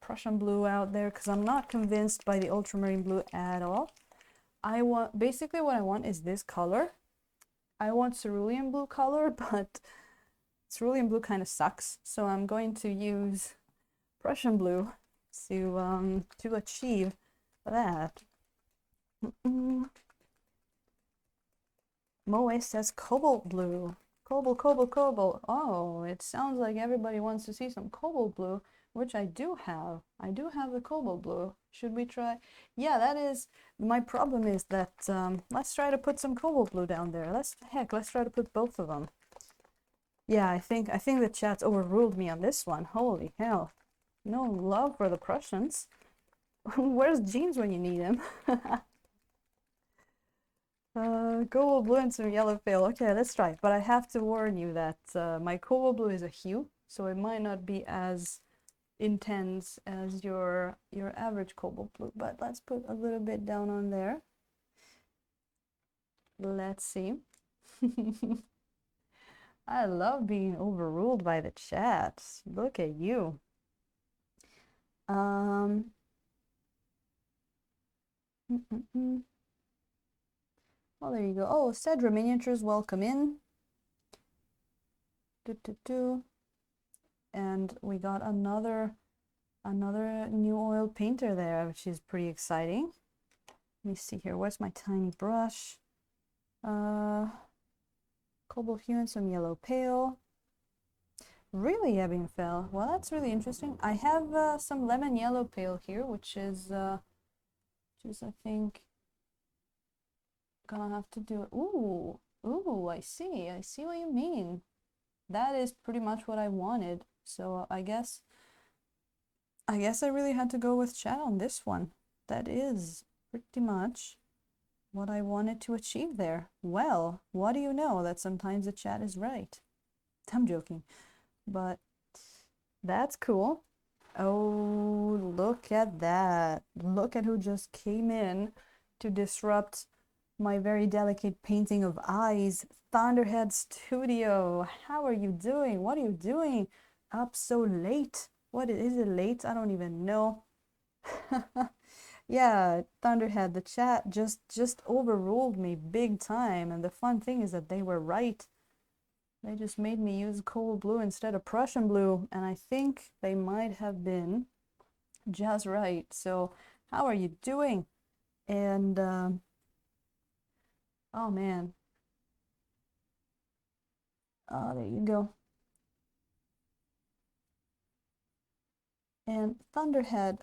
Prussian blue out there because I'm not convinced by the ultramarine blue at all. Basically what I want is this color. I want cerulean blue color, but cerulean blue kind of sucks, so I'm going to use Prussian blue to achieve that. Moe says cobalt blue. Cobalt, cobalt, cobalt. Oh, it sounds like everybody wants to see some cobalt blue, which I do have. I do have the cobalt blue. Should we try? Yeah, that is, my problem is that, let's try to put some cobalt blue down there. Let's try to put both of them. Yeah, I think the chat's overruled me on this one. Holy hell. No love for the Prussians. Where's James when you need him? Cobalt blue and some yellow pale. Okay, let's try. But I have to warn you that my cobalt blue is a hue, so it might not be as intense as your average cobalt blue. But let's put a little bit down on there. Let's see. I love being overruled by the chat. Look at you. Well, there you go. Oh, Cedra Miniatures, welcome in. And we got another new oil painter there, which is pretty exciting. Let me see here. Where's my tiny brush? Cobalt hue and some yellow pale. Really, Ebingfell? Well, that's really interesting. I have some lemon yellow pale here, which is I think gonna have to do it. Ooh, I see what you mean. That is pretty much what I wanted. So I guess I really had to go with chat on this one. That is pretty much what I wanted to achieve there. Well, what do you know, that sometimes the chat is right. I'm joking, but that's cool. Oh, look at that. Look at who just came in to disrupt my very delicate painting of eyes. Thunderhead Studio, how are you doing? What are you doing up so late? What is it late? I don't even know. Yeah, Thunderhead, the chat just overruled me big time, and the fun thing is that they were right. They just made me use cold blue instead of Prussian blue, and I think they might have been just right. So how are you doing? And oh man, oh, there you go. And Thunderhead,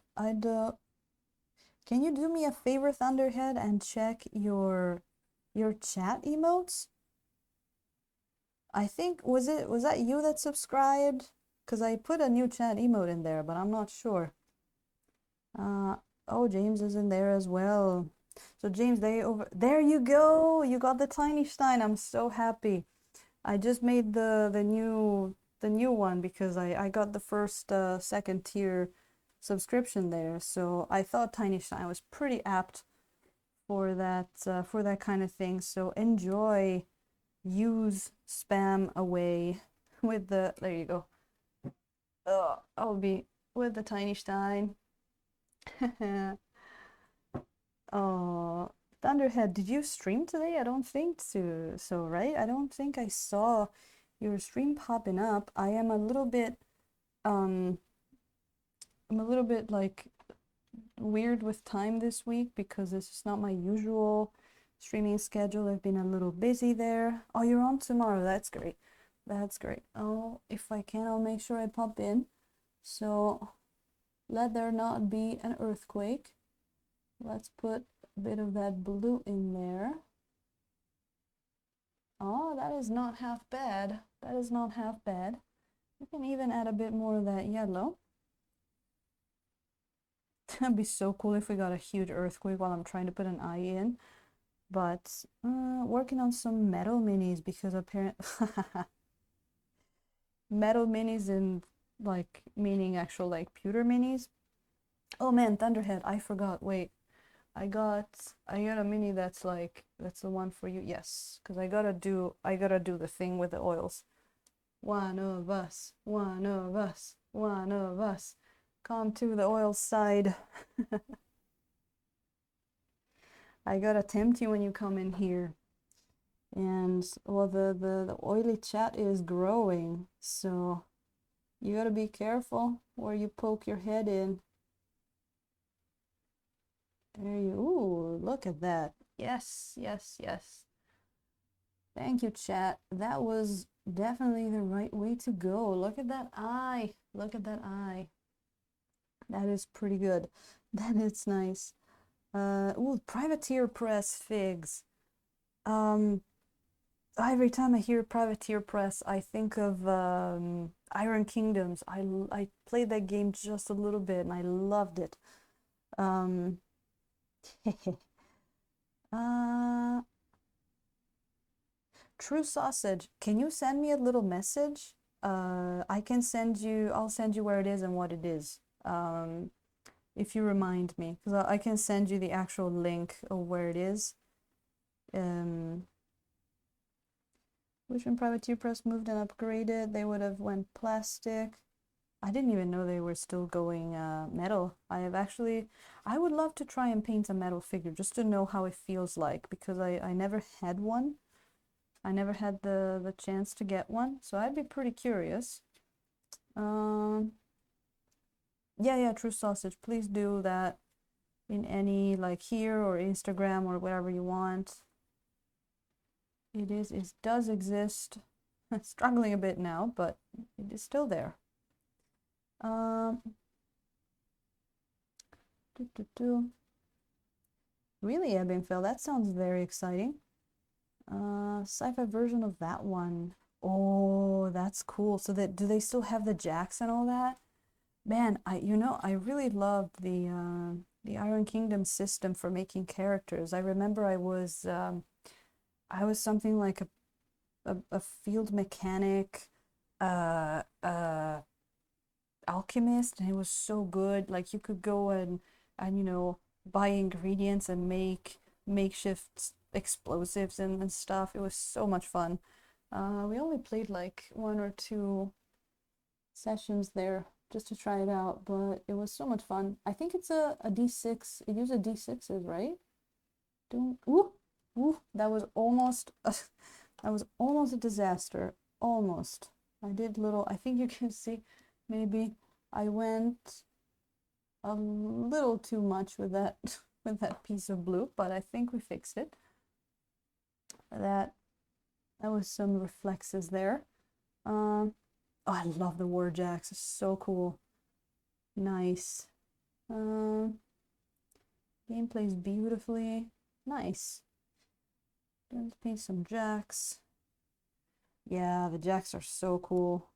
can you do me a favor, Thunderhead, and check your chat emotes? I think, was that you that subscribed? Because I put a new chat emote in there, but I'm not sure. Oh, James is in there as well. So James, there you go. You got the tiny stein. I'm so happy. I just made the new one because I got the first second tier subscription there. So I thought tiny stein was pretty apt for that kind of thing. So enjoy, use, spam away with the, there you go. I'll be with the tiny stein. Oh, Thunderhead, did you stream today? I don't think so, right? I don't think I saw your stream popping up. I am a little bit like weird with time this week because this is not my usual streaming schedule. I've been a little busy there. Oh, you're on tomorrow. That's great. That's great. Oh, if I can, I'll make sure I pop in. So let there not be an earthquake. Let's put a bit of that blue in there. Oh, that is not half bad. That is not half bad. You can even add a bit more of that yellow. That'd be so cool if we got a huge earthquake while I'm trying to put an eye in. But working on some metal minis because apparently metal minis in like meaning actual like pewter minis. Oh man, Thunderhead, I forgot. Wait. I got a mini that's the one for you. Yes, because I gotta do the thing with the oils. One of us, one of us, one of us. Come to the oil side. I gotta tempt you when you come in here. And well, the oily chat is growing, so you gotta be careful where you poke your head in. There you, ooh, look at that. Yes, yes, yes. Thank you, chat. That was definitely the right way to go. Look at that eye. Look at that eye. That is pretty good. That is nice. Ooh, Privateer Press figs. Um, every time I hear Privateer Press, I think of Iron Kingdoms. I played that game just a little bit and I loved it. uh, True Sausage, can you send me a little message? I can send you, I'll send you where it is and what it is. If you remind me, because I can send you the actual link of where it is. Which when Privateer Press moved and upgraded, they would have went plastic. I didn't even know they were still going metal. I would love to try and paint a metal figure just to know how it feels like, because I never had one. I never had the chance to get one, so I'd be pretty curious. Yeah, True Sausage, please do that in any, like here or Instagram or whatever you want. It does exist. Struggling a bit now, but it is still there. Really, Ebingfell, that sounds very exciting. Sci-fi version of that one. Oh, that's cool. So that do they still have the jacks and all that? Man, I really loved the Iron Kingdom system for making characters. I remember I was something like a field mechanic, alchemist, and it was so good. Like you could go and buy ingredients and make makeshift explosives and stuff. It was so much fun. We only played like 1 or 2 sessions there just to try it out, but it was so much fun. I think it's a D6. It uses D6s, right? Ooh, that was almost a disaster. Almost. I think you can see maybe I went a little too much with that with that piece of blue, but I think we fixed it. That was some reflexes there. Oh, I love the warjacks. It's so cool. Nice. Game plays beautifully. Nice. Let's paint some jacks. Yeah, the jacks are so cool.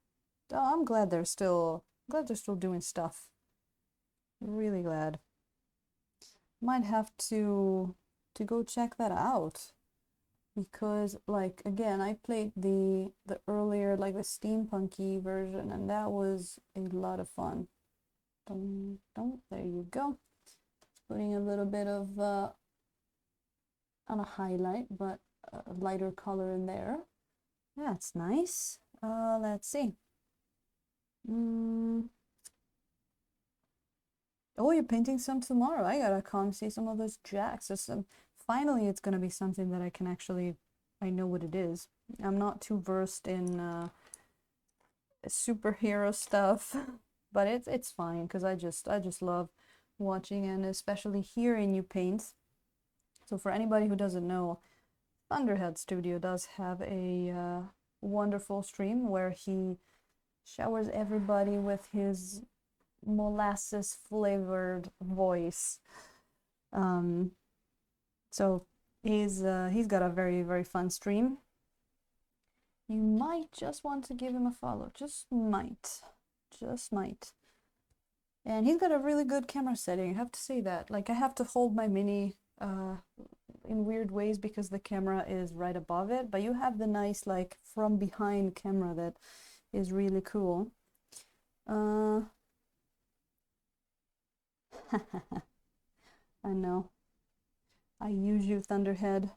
Oh, I'm glad they're still doing stuff. Really glad. Might have to go check that out, because like again, I played the earlier, like the steampunky version, and that was a lot of fun. There you go. Putting a little bit of on a highlight, but a lighter color in there. That's nice. Let's see. Oh, you're painting some tomorrow. I gotta come see some of those jacks. Finally, it's gonna be something that I know what it is. I'm not too versed in superhero stuff, but it's fine because I just love watching and especially hearing you paint. So for anybody who doesn't know, Thunderhead Studio does have a wonderful stream where he showers everybody with his molasses flavored voice. So he's got a very, very fun stream. You might just want to give him a follow. Just might. And he's got a really good camera setting. I have to say that. Like I have to hold my mini in weird ways because the camera is right above it, but you have the nice like from behind camera that is really cool. I know. I use you, Thunderhead.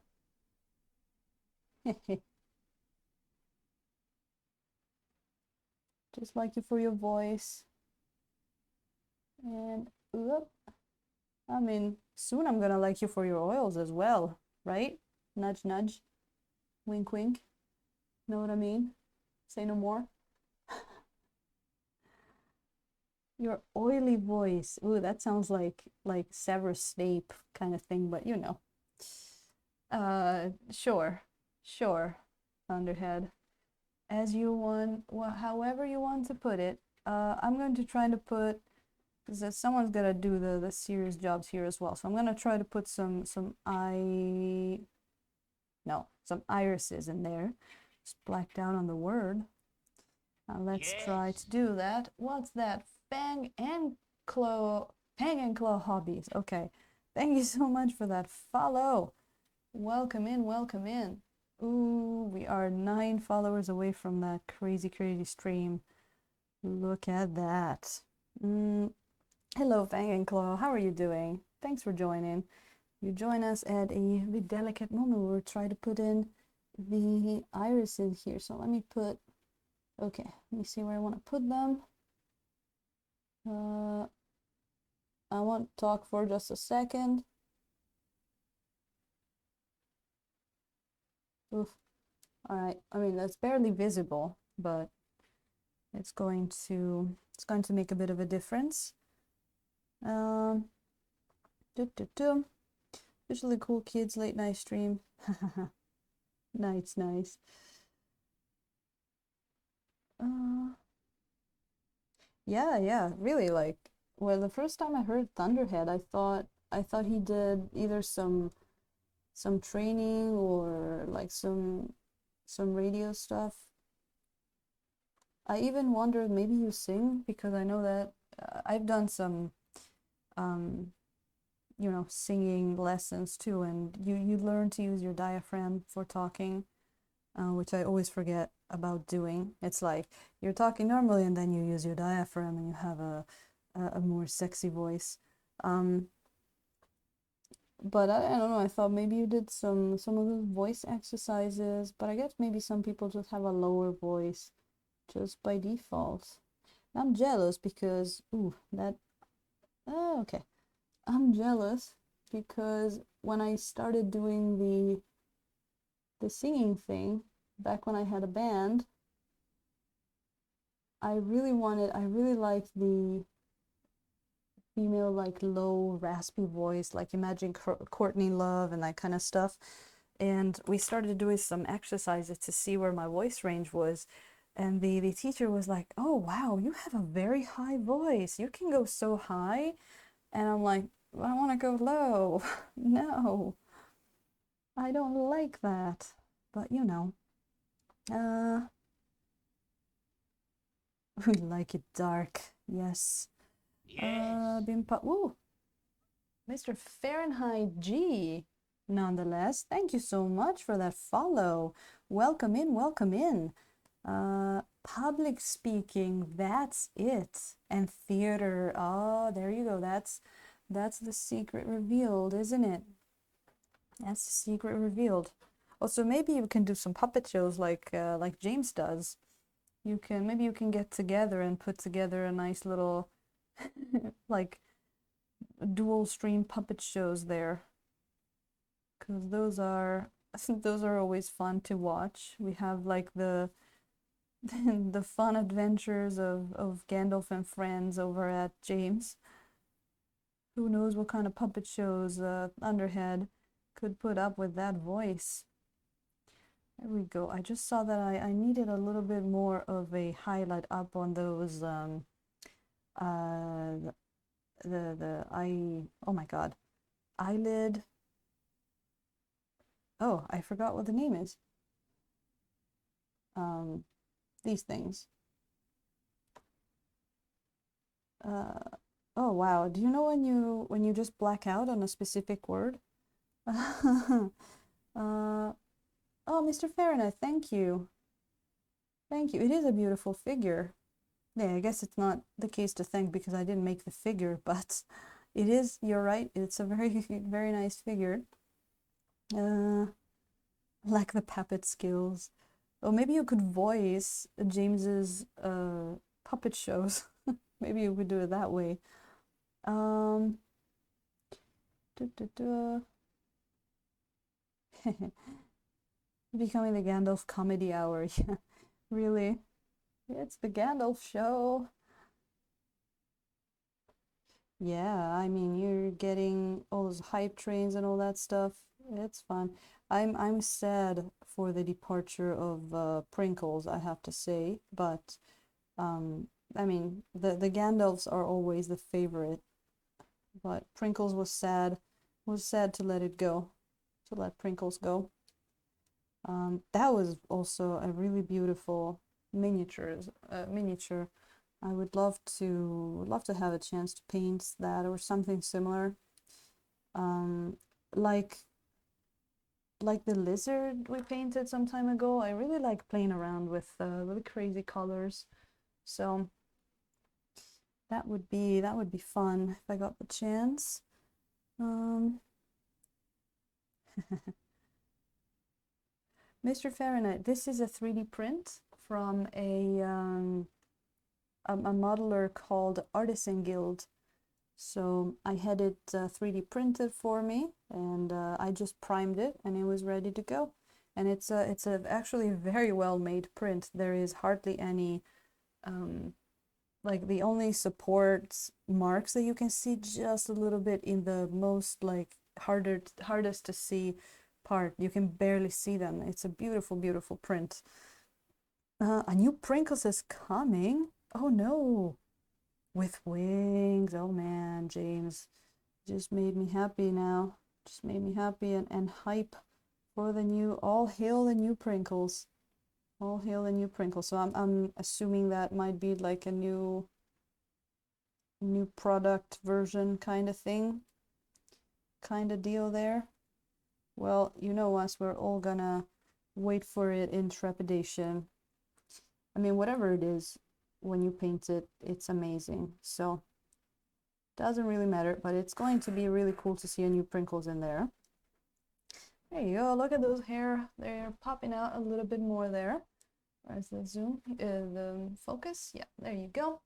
Just like you for your voice. And I mean, soon I'm gonna like you for your oils as well, right? Nudge, nudge. Wink, wink. Know what I mean? Say no more. Your oily voice. Ooh, that sounds like Severus Snape kind of thing, but you know. Sure. Sure, Thunderhead. As you want, well, however you want to put it. I'm going to try to put, because someone's gonna do the serious jobs here as well. So I'm gonna try to put some irises in there. Just blacked out on the word. Now let's try to do that. What's that? Claw, Fang and Claw hobbies. Okay. Thank you so much for that follow. Welcome in, welcome in. Ooh, we are 9 followers away from that crazy, crazy stream. Look at that. Hello, Fang and Claw. How are you doing? Thanks for joining. You join us at a very delicate moment where we're trying to put in the irises here. So let me put, okay, let me see where I want to put them. I won't talk for just a second. Oof. All right. I mean, that's barely visible, but it's going to make a bit of a difference. Visually cool kids late night stream. Nice, nice. Yeah, really, like, well, the first time I heard Thunderhead, I thought he did either some training or like some radio stuff. I even wondered maybe you sing, because I know that I've done some you know, singing lessons too, and you learn to use your diaphragm for talking, which I always forget about doing. It's like you're talking normally and then you use your diaphragm and you have a more sexy voice. But I don't know, I thought maybe you did some of those voice exercises, but I guess maybe some people just have a lower voice just by default. I'm jealous because, ooh, that, okay. I'm jealous because when I started doing the singing thing back when I had a band, I really liked the female, like, low raspy voice, like imagine Courtney Love and that kind of stuff. And we started doing some exercises to see where my voice range was. And the teacher was like, "Oh, wow, you have a very high voice. You can go so high." And I'm like, "I want to go low." No, I don't like that. But you know, uh, we like it dark. Yes. Ooh, Mr. Fahrenheit G. Nonetheless, thank you so much for that follow. Welcome in, welcome in. Public speaking, that's it. And theater, oh, there you go. That's the secret revealed, isn't it? That's the secret revealed. Also, maybe you can do some puppet shows like James does. Maybe you can get together and put together a nice little like dual stream puppet shows there, because those are, I think those are always fun to watch. We have like the the fun adventures of Gandalf and friends over at James. Who knows what kind of puppet shows Thunderhead could put up with that voice. There we go. I just saw that I needed a little bit more of a highlight up on those oh my god, eyelid. Oh, I forgot what the name is. These things. Oh wow. Do you know when you just black out on a specific word? Oh, Mr. Fahrenheit, thank you. Thank you. It is a beautiful figure. Yeah, I guess it's not the case to thank because I didn't make the figure, but it is, you're right, it's a very, very nice figure. Lack the puppet skills. Oh, maybe you could voice James's puppet shows. Maybe you could do it that way. Becoming the Gandalf comedy hour. Yeah, really. It's the Gandalf show. Yeah, I mean, you're getting all those hype trains and all that stuff. It's fun. I'm sad for the departure of Prinkles, I have to say, but um I mean, the Gandalfs are always the favorite, but Prinkles was sad to let it go, to let Prinkles go. That was also a really beautiful miniature. I would love to have a chance to paint that or something similar. Um, like like the lizard we painted some time ago. I really like playing around with really crazy colors. So that would be fun if I got the chance. Um, Mr. Fahrenheit, this is a 3D print from a modeler called Artisan Guild. So I had it 3D printed for me, and I just primed it, and it was ready to go. And it's a actually very well made print. There is hardly any like the only support marks that you can see just a little bit in the most like hardest to see part. You can barely see them. It's a beautiful, beautiful print. A new Prinkles is coming. Oh no, with wings. Oh man, James just made me happy now. Just made me happy and hype for the new. All hail the new Prinkles. All hail the new Prinkles. So I'm assuming that might be like a new product version kind of thing, kind of deal there. Well, you know us, we're all gonna wait for it in trepidation. I mean, whatever it is, when you paint it, it's amazing. So doesn't really matter, but it's going to be really cool to see a new Prinkles in there. There you go. Look at those hair. They're popping out a little bit more there. Where's the zoom? The focus? Yeah, there you go.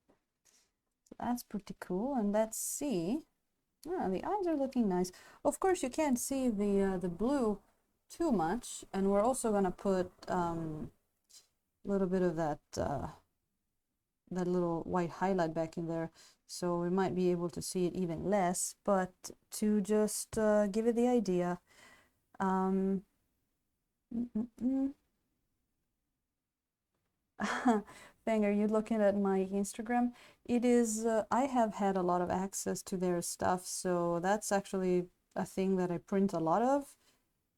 So that's pretty cool. And let's see. Ah, the eyes are looking nice. Of course, you can't see the blue too much, and we're also gonna put a little bit of that little white highlight back in there, so we might be able to see it even less. But to just give it the idea, um, Bang, are you looking at my Instagram? It is, I have had a lot of access to their stuff, so that's actually a thing that I print a lot of.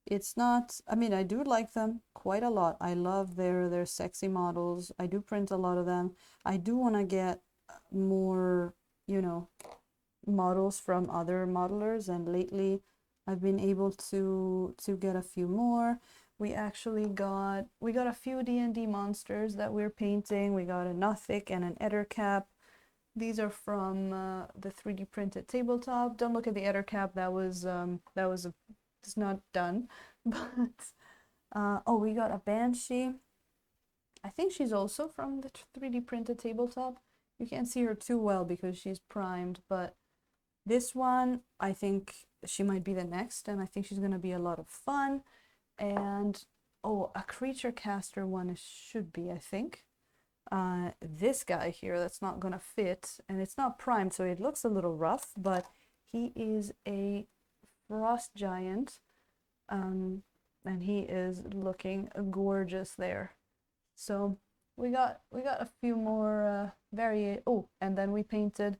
It's not, I mean, I do like them quite a lot. I love their sexy models. I do print a lot of them. I do want to get more, you know, models from other modelers, and lately I've been able to get a few more. We got a few D&D monsters that we're painting. We got a Nothic and an Ettercap. These are from the 3D printed tabletop. Don't look at the Ettercap. It's not done. But oh, we got a Banshee. I think she's also from the 3D printed tabletop. You can't see her too well because she's primed, but this one, I think she might be the next, and I think she's gonna be a lot of fun. And oh, a creature caster one should be, I think. This guy here, that's not gonna fit, and it's not primed, so it looks a little rough, but he is a frost giant, and he is looking gorgeous there. So we got a few more oh, and then we painted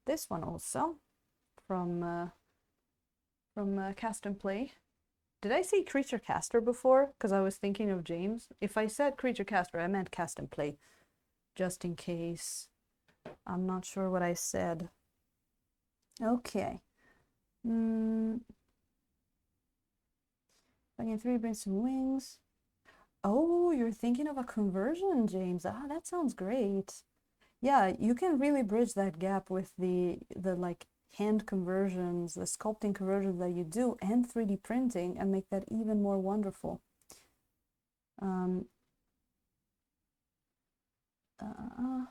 this one also from Cast and Play. Did I say Creature Caster before? Because I was thinking of James. If I said Creature Caster, I meant Cast and Play, just in case. I'm not sure what I said. Okay. Fucking 3 brings some wings. Oh, you're thinking of a conversion, James. Ah, that sounds great. Yeah, you can really bridge that gap with the like hand conversions, the sculpting conversions that you do, and 3D printing, and make that even more wonderful. Um, uh,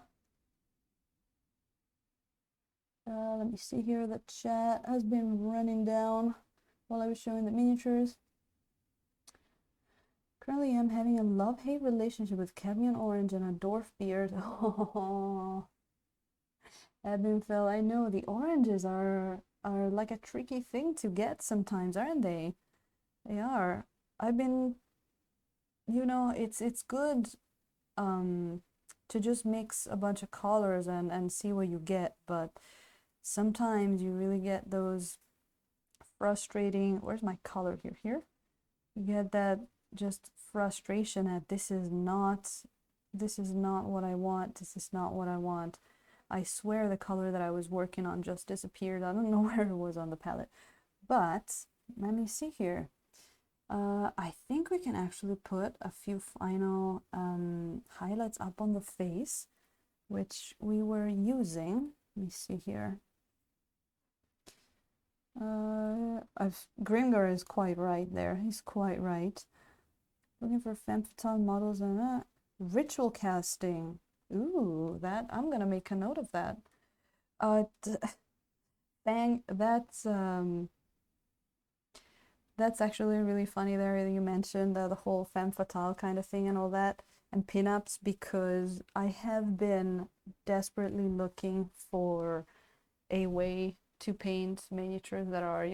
Let me see here. The chat has been running down while I was showing the miniatures. Currently, I'm having a love-hate relationship with cadmium orange and a dwarf beard. Oh, Ebonfell, I know the oranges are like a tricky thing to get sometimes, aren't they? They are. I've been, it's good um to just mix a bunch of colors and see what you get, but sometimes you really get those frustrating, where's my color here? Here? You get that just frustration at this is not what I want. This is not what I want. I swear the color that I was working on just disappeared. I don't know where it was on the palette. But let me see here. I think we can actually put a few final highlights up on the face, which we were using. Let me see here. Grimgar is quite right there. He's quite right. Looking for femme fatale models and ritual casting. Ooh, that I'm gonna make a note of that. Bang, that's actually really funny there that you mentioned the whole femme fatale kind of thing and all that, and pinups, because I have been desperately looking for a way to paint miniatures that are,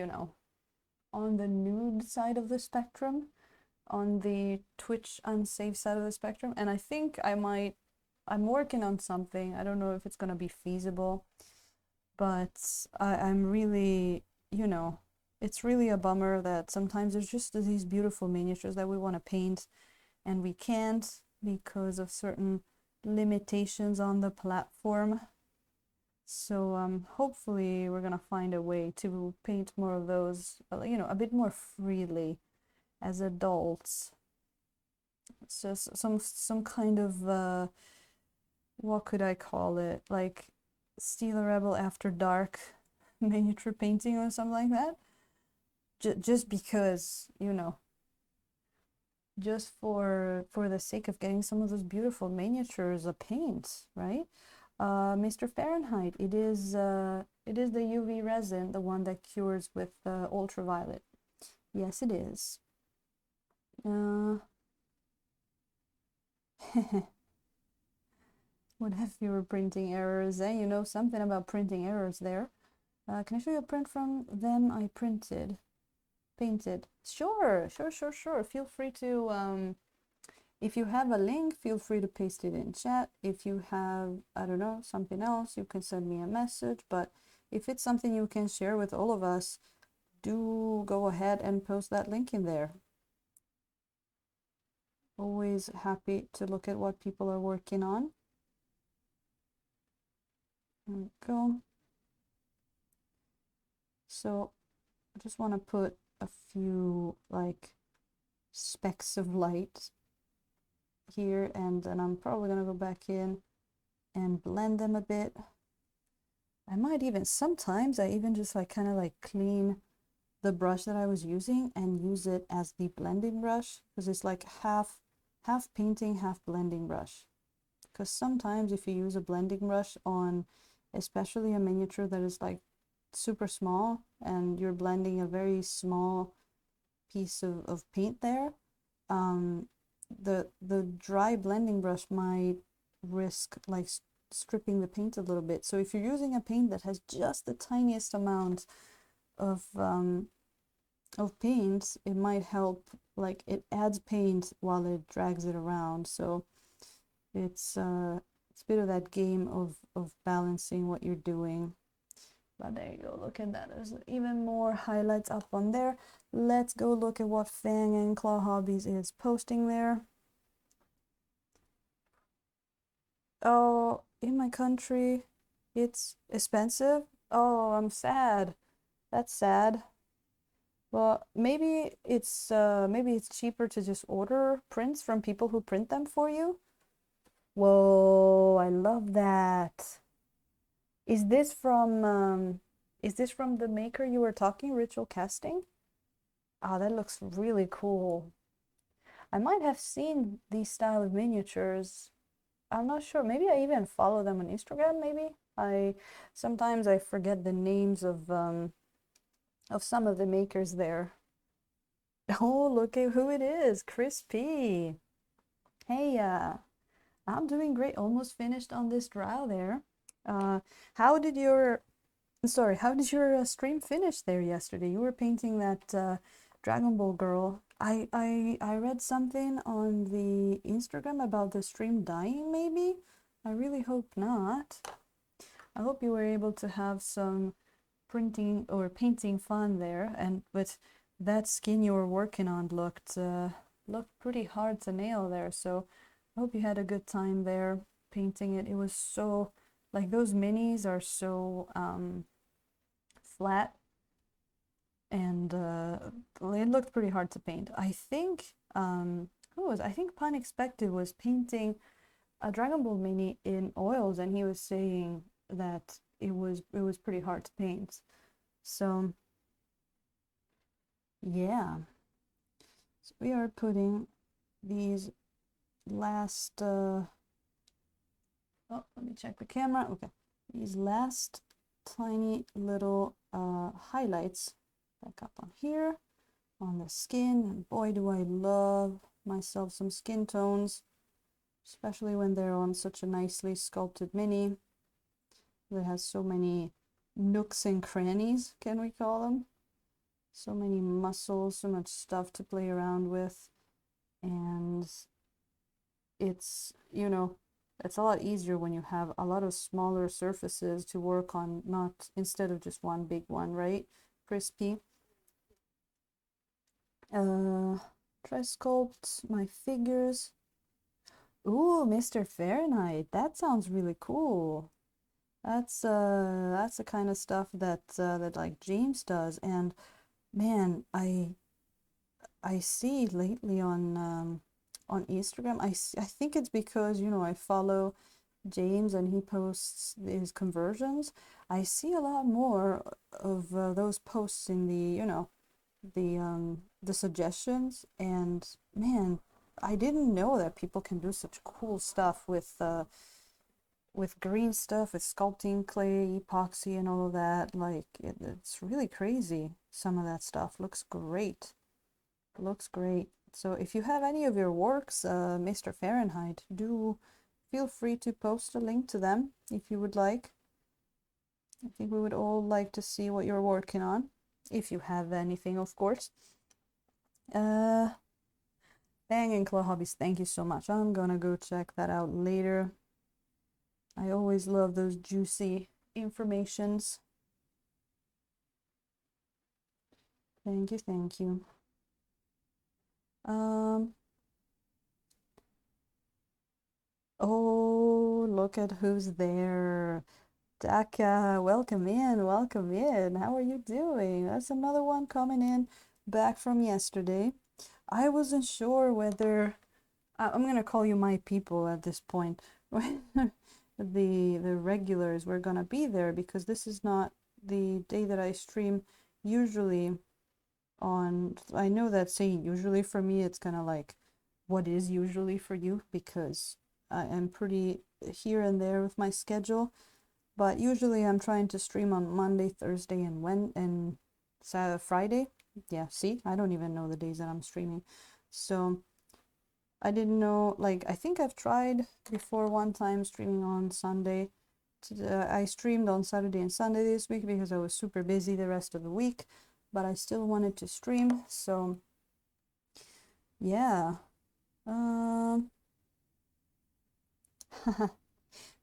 on the nude side of the spectrum, on the Twitch unsafe side of the spectrum, and I think I'm working on something. I don't know if it's gonna be feasible, but I'm really, it's really a bummer that sometimes there's just these beautiful miniatures that we want to paint and we can't because of certain limitations on the platform. So hopefully we're gonna find a way to paint more of those, a bit more freely as adults. So some kind of what could I call it? Like Steal a Rebel After Dark miniature painting or something like that. Just because, just for the sake of getting some of those beautiful miniatures a paint, right? Mr. Fahrenheit, it is the UV resin, the one that cures with ultraviolet. Yes, it is. What have fewer printing errors? You know something about printing errors there. Can I show you a print from them I painted? Sure. Feel free to, if you have a link, feel free to paste it in chat. If you have, I don't know, something else, you can send me a message. But if it's something you can share with all of us, do go ahead and post that link in there. Always happy to look at what people are working on. There we go. So I just want to put a few like specks of light here, and then I'm probably gonna go back in and blend them a bit. I might even sometimes I even just like kind of like clean the brush that I was using and use it as the blending brush, because it's like half painting, half blending brush. Because sometimes if you use a blending brush on especially a miniature that is like super small and you're blending a very small piece of paint there, the dry blending brush might risk like stripping the paint a little bit. So if you're using a paint that has just the tiniest amount of paint, it might help, like it adds paint while it drags it around. So it's a bit of that game of balancing what you're doing. But there you go, look at that. There's even more highlights up on there. Let's go look at what Fang and Claw Hobbies is posting there. Oh, in my country, it's expensive. Oh, I'm sad. That's sad. Well, maybe it's cheaper to just order prints from people who print them for you. Whoa, I love that. Is this from the maker you were talking, Ritual Casting? Ah, that looks really cool. I might have seen these style of miniatures. I'm not sure. Maybe I even follow them on Instagram, maybe. Sometimes I forget the names of some of the makers there. Oh, look at who it is, Crispy. Hey, I'm doing great. Almost finished on this Drow there. How did your how did your stream finish there yesterday? You were painting that Dragon Ball girl. I read something on the Instagram about the stream dying, maybe? I really hope not. I hope you were able to have some printing or painting fun there, and but that skin you were working on looked pretty hard to nail there, so I hope you had a good time there painting it. It was so, like, those minis are so flat, and it looked pretty hard to paint. I think I think Unexpected was painting a Dragon Ball mini in oils, and he was saying that it was pretty hard to paint. So yeah, so we are putting these last oh, let me check the camera. Okay, these last tiny little highlights back up on here on the skin, and boy do I love myself some skin tones, especially when they're on such a nicely sculpted mini that has so many nooks and crannies, can we call them? So many muscles, so much stuff to play around with, and it's, you know, it's a lot easier when you have a lot of smaller surfaces to work on, not instead of just one big one, right? Crispy. Try sculpt my figures. Ooh, Mr. Fahrenheit, that sounds really cool. That's the kind of stuff that that like James does, and man, I see lately on Instagram. I think it's because, you know, I follow James and he posts his conversions. I see a lot more of those posts in the, you know, the suggestions, and man, I didn't know that people can do such cool stuff with green stuff, with sculpting clay, epoxy, and all of that. Like it's really crazy. Some of that stuff looks great. Looks great. So if you have any of your works, Mr. Fahrenheit, do feel free to post a link to them if you would like. I think we would all like to see what you're working on, if you have anything, of course. Bang and Claw Hobbies, thank you so much. I'm gonna go check that out later. I always love those juicy informations. Thank you, thank you. Oh, look at who's there. Daka, welcome in, welcome in. How are you doing? That's another one coming in back from yesterday. I wasn't sure whether I'm gonna call you my people at this point. The regulars were gonna be there, because this is not the day that I stream usually on. I know that saying usually for me, it's kind of like, what is usually for you? Because I am pretty here and there with my schedule, but usually I'm trying to stream on Monday, Thursday, and Saturday, Friday. Yeah, see, I don't even know the days that I'm streaming. So I didn't know, like, I think I've tried before one time streaming on Sunday. I streamed on Saturday and Sunday this week because I was super busy the rest of the week, but I still wanted to stream, so yeah.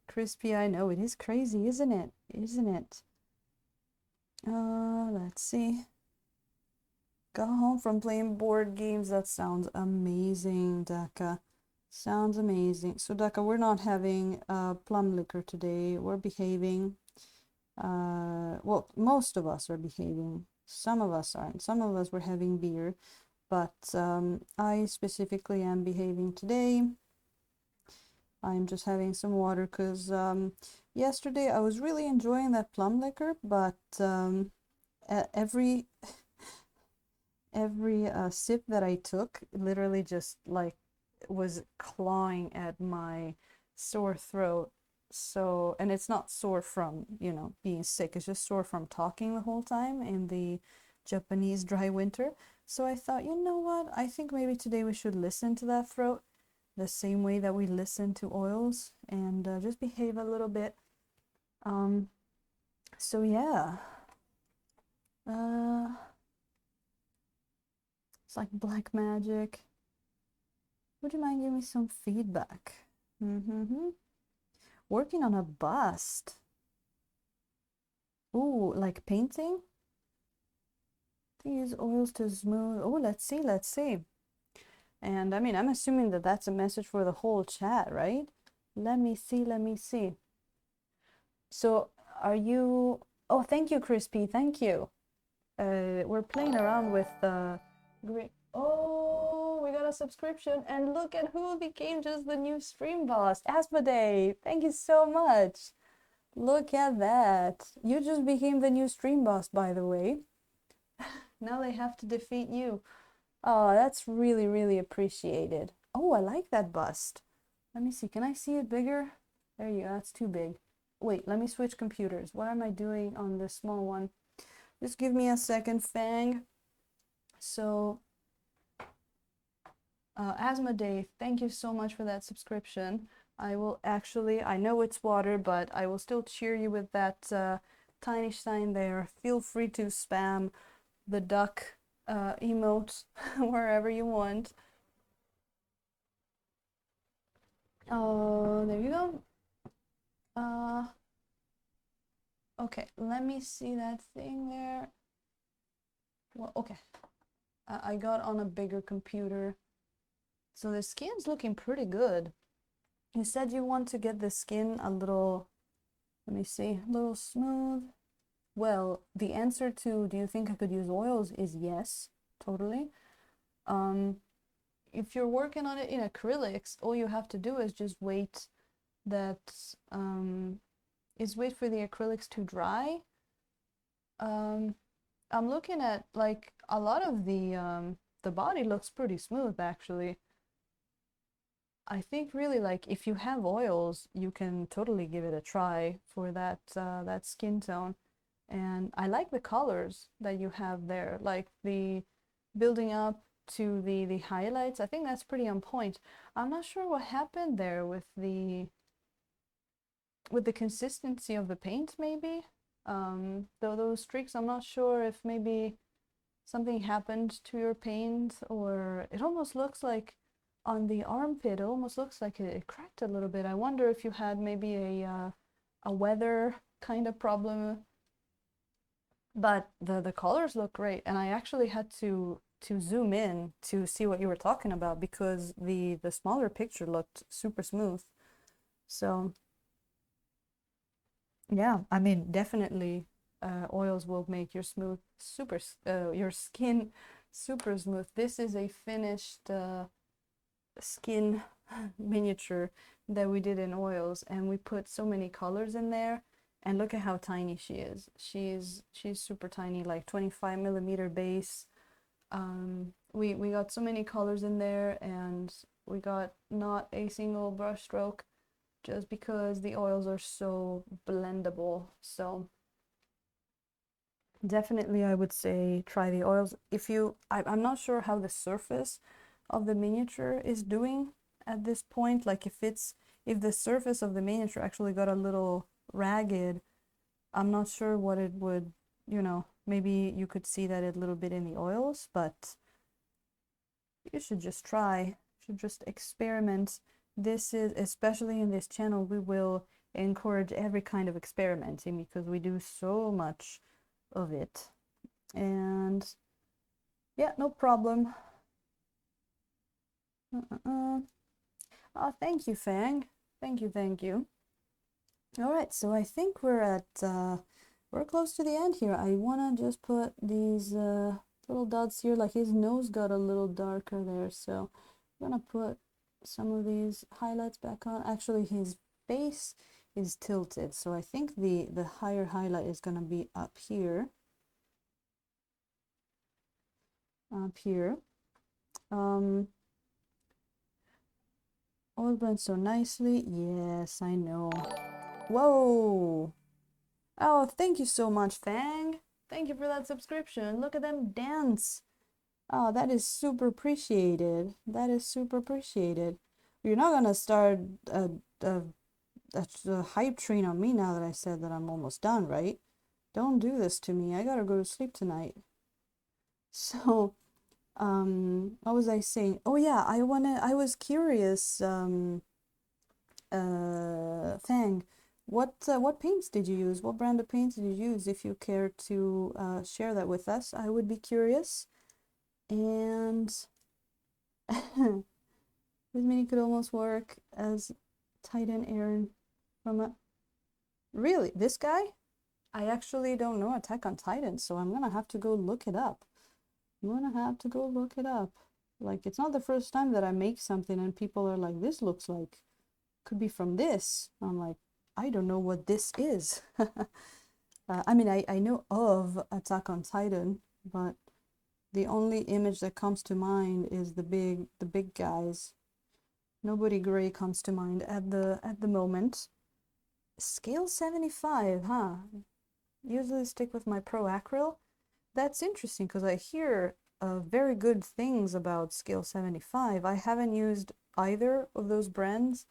Crispy, I know, it is crazy, isn't it? Isn't it? Let's see. Got home from playing board games. That sounds amazing, Daka. Sounds amazing. So, Daka, we're not having plum liquor today. We're behaving. Well, most of us are behaving. Some of us aren't. Some of us were having beer, but I specifically am behaving today. I'm just having some water because yesterday I was really enjoying that plum liquor, but every sip that I took literally just like was clawing at my sore throat. So, and it's not sore from, you know, being sick, it's just sore from talking the whole time in the Japanese dry winter. So I thought, you know what, I think maybe today we should listen to that throat the same way that we listen to oils, and just behave a little bit. So yeah. It's like black magic. Would you mind giving me some feedback? Working on a bust. Ooh, like painting? To use oils to smooth. Oh, let's see, let's see. And I mean, I'm assuming that that's a message for the whole chat, right? Let me see, let me see. So, are you... Oh, thank you, Crispy, thank you. We're playing around with great... Oh, we got a subscription, and look at who became just the new stream boss, Asmodee. Thank you so much. Look at that. You just became the new stream boss, by the way. Now they have to defeat you. Oh, that's really, really appreciated. Oh, I like that bust. Let me see. Can I see it bigger? There you go. That's too big. Wait, let me switch computers. What am I doing on this small one? Just give me a second, Fang. So, Asmodee, thank you so much for that subscription. I will actually, I know it's water, but I will still cheer you with that tiny sign there. Feel free to spam the duck emote wherever you want. Oh, there you go. Okay, let me see that thing there. Well, okay. I got on a bigger computer. So the skin's looking pretty good. You said you want to get the skin a little, let me see, a little smooth. Well, the answer to do you think I could use oils is yes, totally. If you're working on it in acrylics, all you have to do is just wait that wait for the acrylics to dry. I'm looking at like a lot of the body looks pretty smooth actually. I think really like if you have oils, you can totally give it a try for that that skin tone. And I like the colors that you have there, like the building up to the highlights. I think that's pretty on point. I'm not sure what happened there with the consistency of the paint maybe. Though those streaks, I'm not sure if maybe something happened to your paint, or it almost looks like on the armpit, it almost looks like it cracked a little bit. I wonder if you had maybe a weather kind of problem. But the colors look great, and I actually had to zoom in to see what you were talking about because the smaller picture looked super smooth. So yeah, I mean, definitely oils will make your your skin super smooth. This is a finished skin miniature that we did in oils, and we put so many colors in there. And look at how tiny she is. She's super tiny, like 25 millimeter base. We got so many colors in there, and we got not a single brush stroke, just because the oils are so blendable. So definitely I would say try the oils. If you, I'm not sure how the surface of the miniature is doing at this point. Like if the surface of the miniature actually got a little ragged, I'm not sure what it would, maybe you could see that a little bit in the oils, but you should just try, should just experiment. This is, especially in this channel, we will encourage every kind of experimenting because we do so much of it. And yeah, no problem. Oh, thank you, Fang. Thank you, thank you. All right, so I think we're close to the end here. I wanna just put these little dots here, like his nose got a little darker there, so I'm gonna put some of these highlights back on. Actually, his face is tilted, so I think the higher highlight is gonna be up here. Up here. All blends so nicely. Yes, I know. Whoa! Oh, thank you so much, Fang. Thank you for that subscription. Look at them dance. Oh, that is super appreciated. That is super appreciated. You're not gonna start that's a hype train on me now that I said that I'm almost done, right? Don't do this to me. I gotta go to sleep tonight. So, what was I saying? Oh yeah, I was curious, Fang, what paints did you use? What brand of paints did you use? If you care to share that with us, I would be curious. And this mini could almost work as Titan Aaron from a... Really? This guy? I actually don't know Attack on Titan, so I'm gonna have to go look it up. I'm gonna have to go look it up. Like, it's not the first time that I make something and people are like, this looks like, could be from this. I'm like, I don't know what this is. I mean, I know of Attack on Titan, but the only image that comes to mind is the big guys. Nobody gray comes to mind at the moment. Scale 75, huh? Usually stick with my Pro Acryl. That's interesting because I hear very good things about Scale 75. I haven't used either of those brands.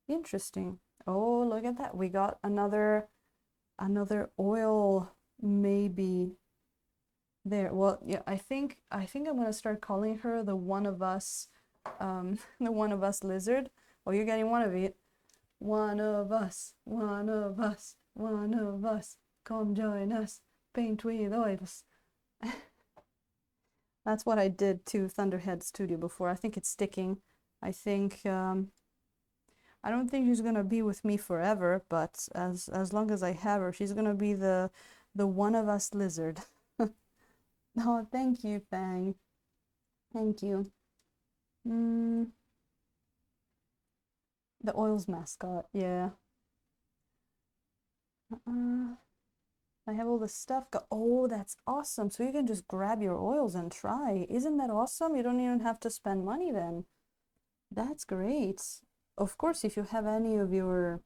Interesting. Oh, look at that. We got another oil maybe there. Well, yeah, I think I'm gonna start calling her the one of us the one of us lizard. Oh, you're getting one of it. One of us, one of us, one of us. Come join us. Paint with oils. That's what I did to Thunderhead Studio before. I think it's sticking. I think I don't think she's gonna be with me forever, but as long as I have her, she's gonna be the one of us lizard. Oh, thank you, Fang. Thank you. The oils mascot, yeah. I have all the stuff. Oh, that's awesome. So you can just grab your oils and try. Isn't that awesome? You don't even have to spend money then. That's great. Of course, if you have any of your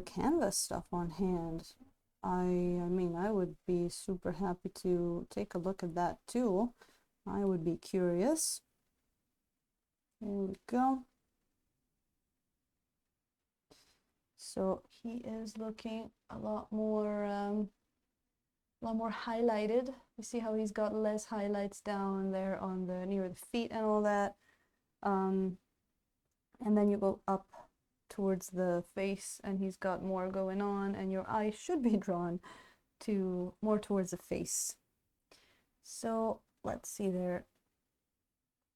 canvas stuff on hand, I mean, I would be super happy to take a look at that too. I would be curious. There we go. So he is looking a lot more highlighted. You see how he's got less highlights down there on the near the feet and all that. And then you go up towards the face and he's got more going on, and your eye should be drawn to more towards the face. So let's see there.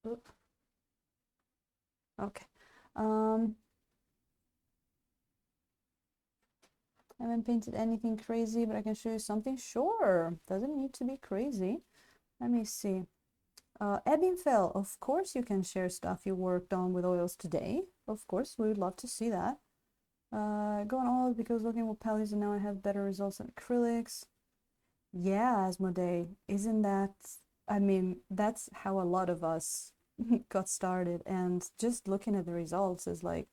Oop. Okay. I haven't painted anything crazy, but I can show you something. Sure, doesn't need to be crazy. Let me see. Ebinfell, of course you can share stuff you worked on with oils today. Of course, we would love to see that. Going all because looking with palettes and now I have better results than acrylics. Yeah, Asmodee, isn't that, I mean, that's how a lot of us got started, and just looking at the results is like,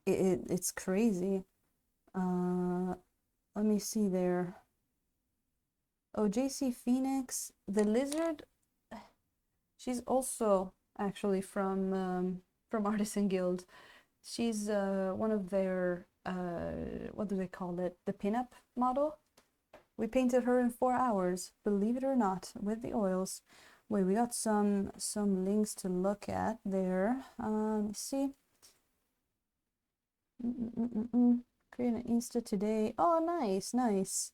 it's crazy. Let me see there. Oh, JC Phoenix, the lizard, she's also actually from Artisan Guild. She's one of their what do they call it? The pinup model. We painted her in 4 hours, believe it or not, with the oils. Wait, we got some links to look at there. Let's see. Create an Insta today. Oh, nice, nice.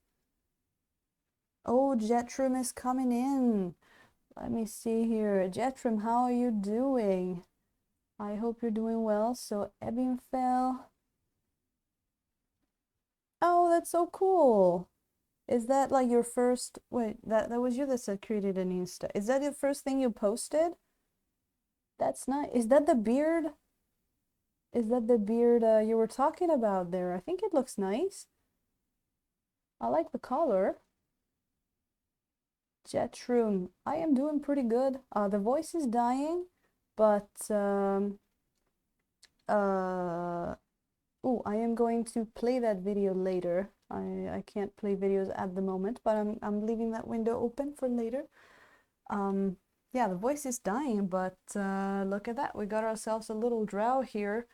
Oh, Jetrum is coming in. Let me see here. Jetrum, how are you doing? I hope you're doing well. So Ebinfell. Oh, that's so cool. Is that like your first, wait, that was you that said created an Insta. Is that the first thing you posted? That's nice. Is that the beard? Is that the beard you were talking about there? I think it looks nice. I like the color. Jetroom, I am doing pretty good. The voice is dying, but oh, I am going to play that video later. I can't play videos at the moment, but I'm leaving that window open for later. Yeah, the voice is dying, but look at that. We got ourselves a little drow here,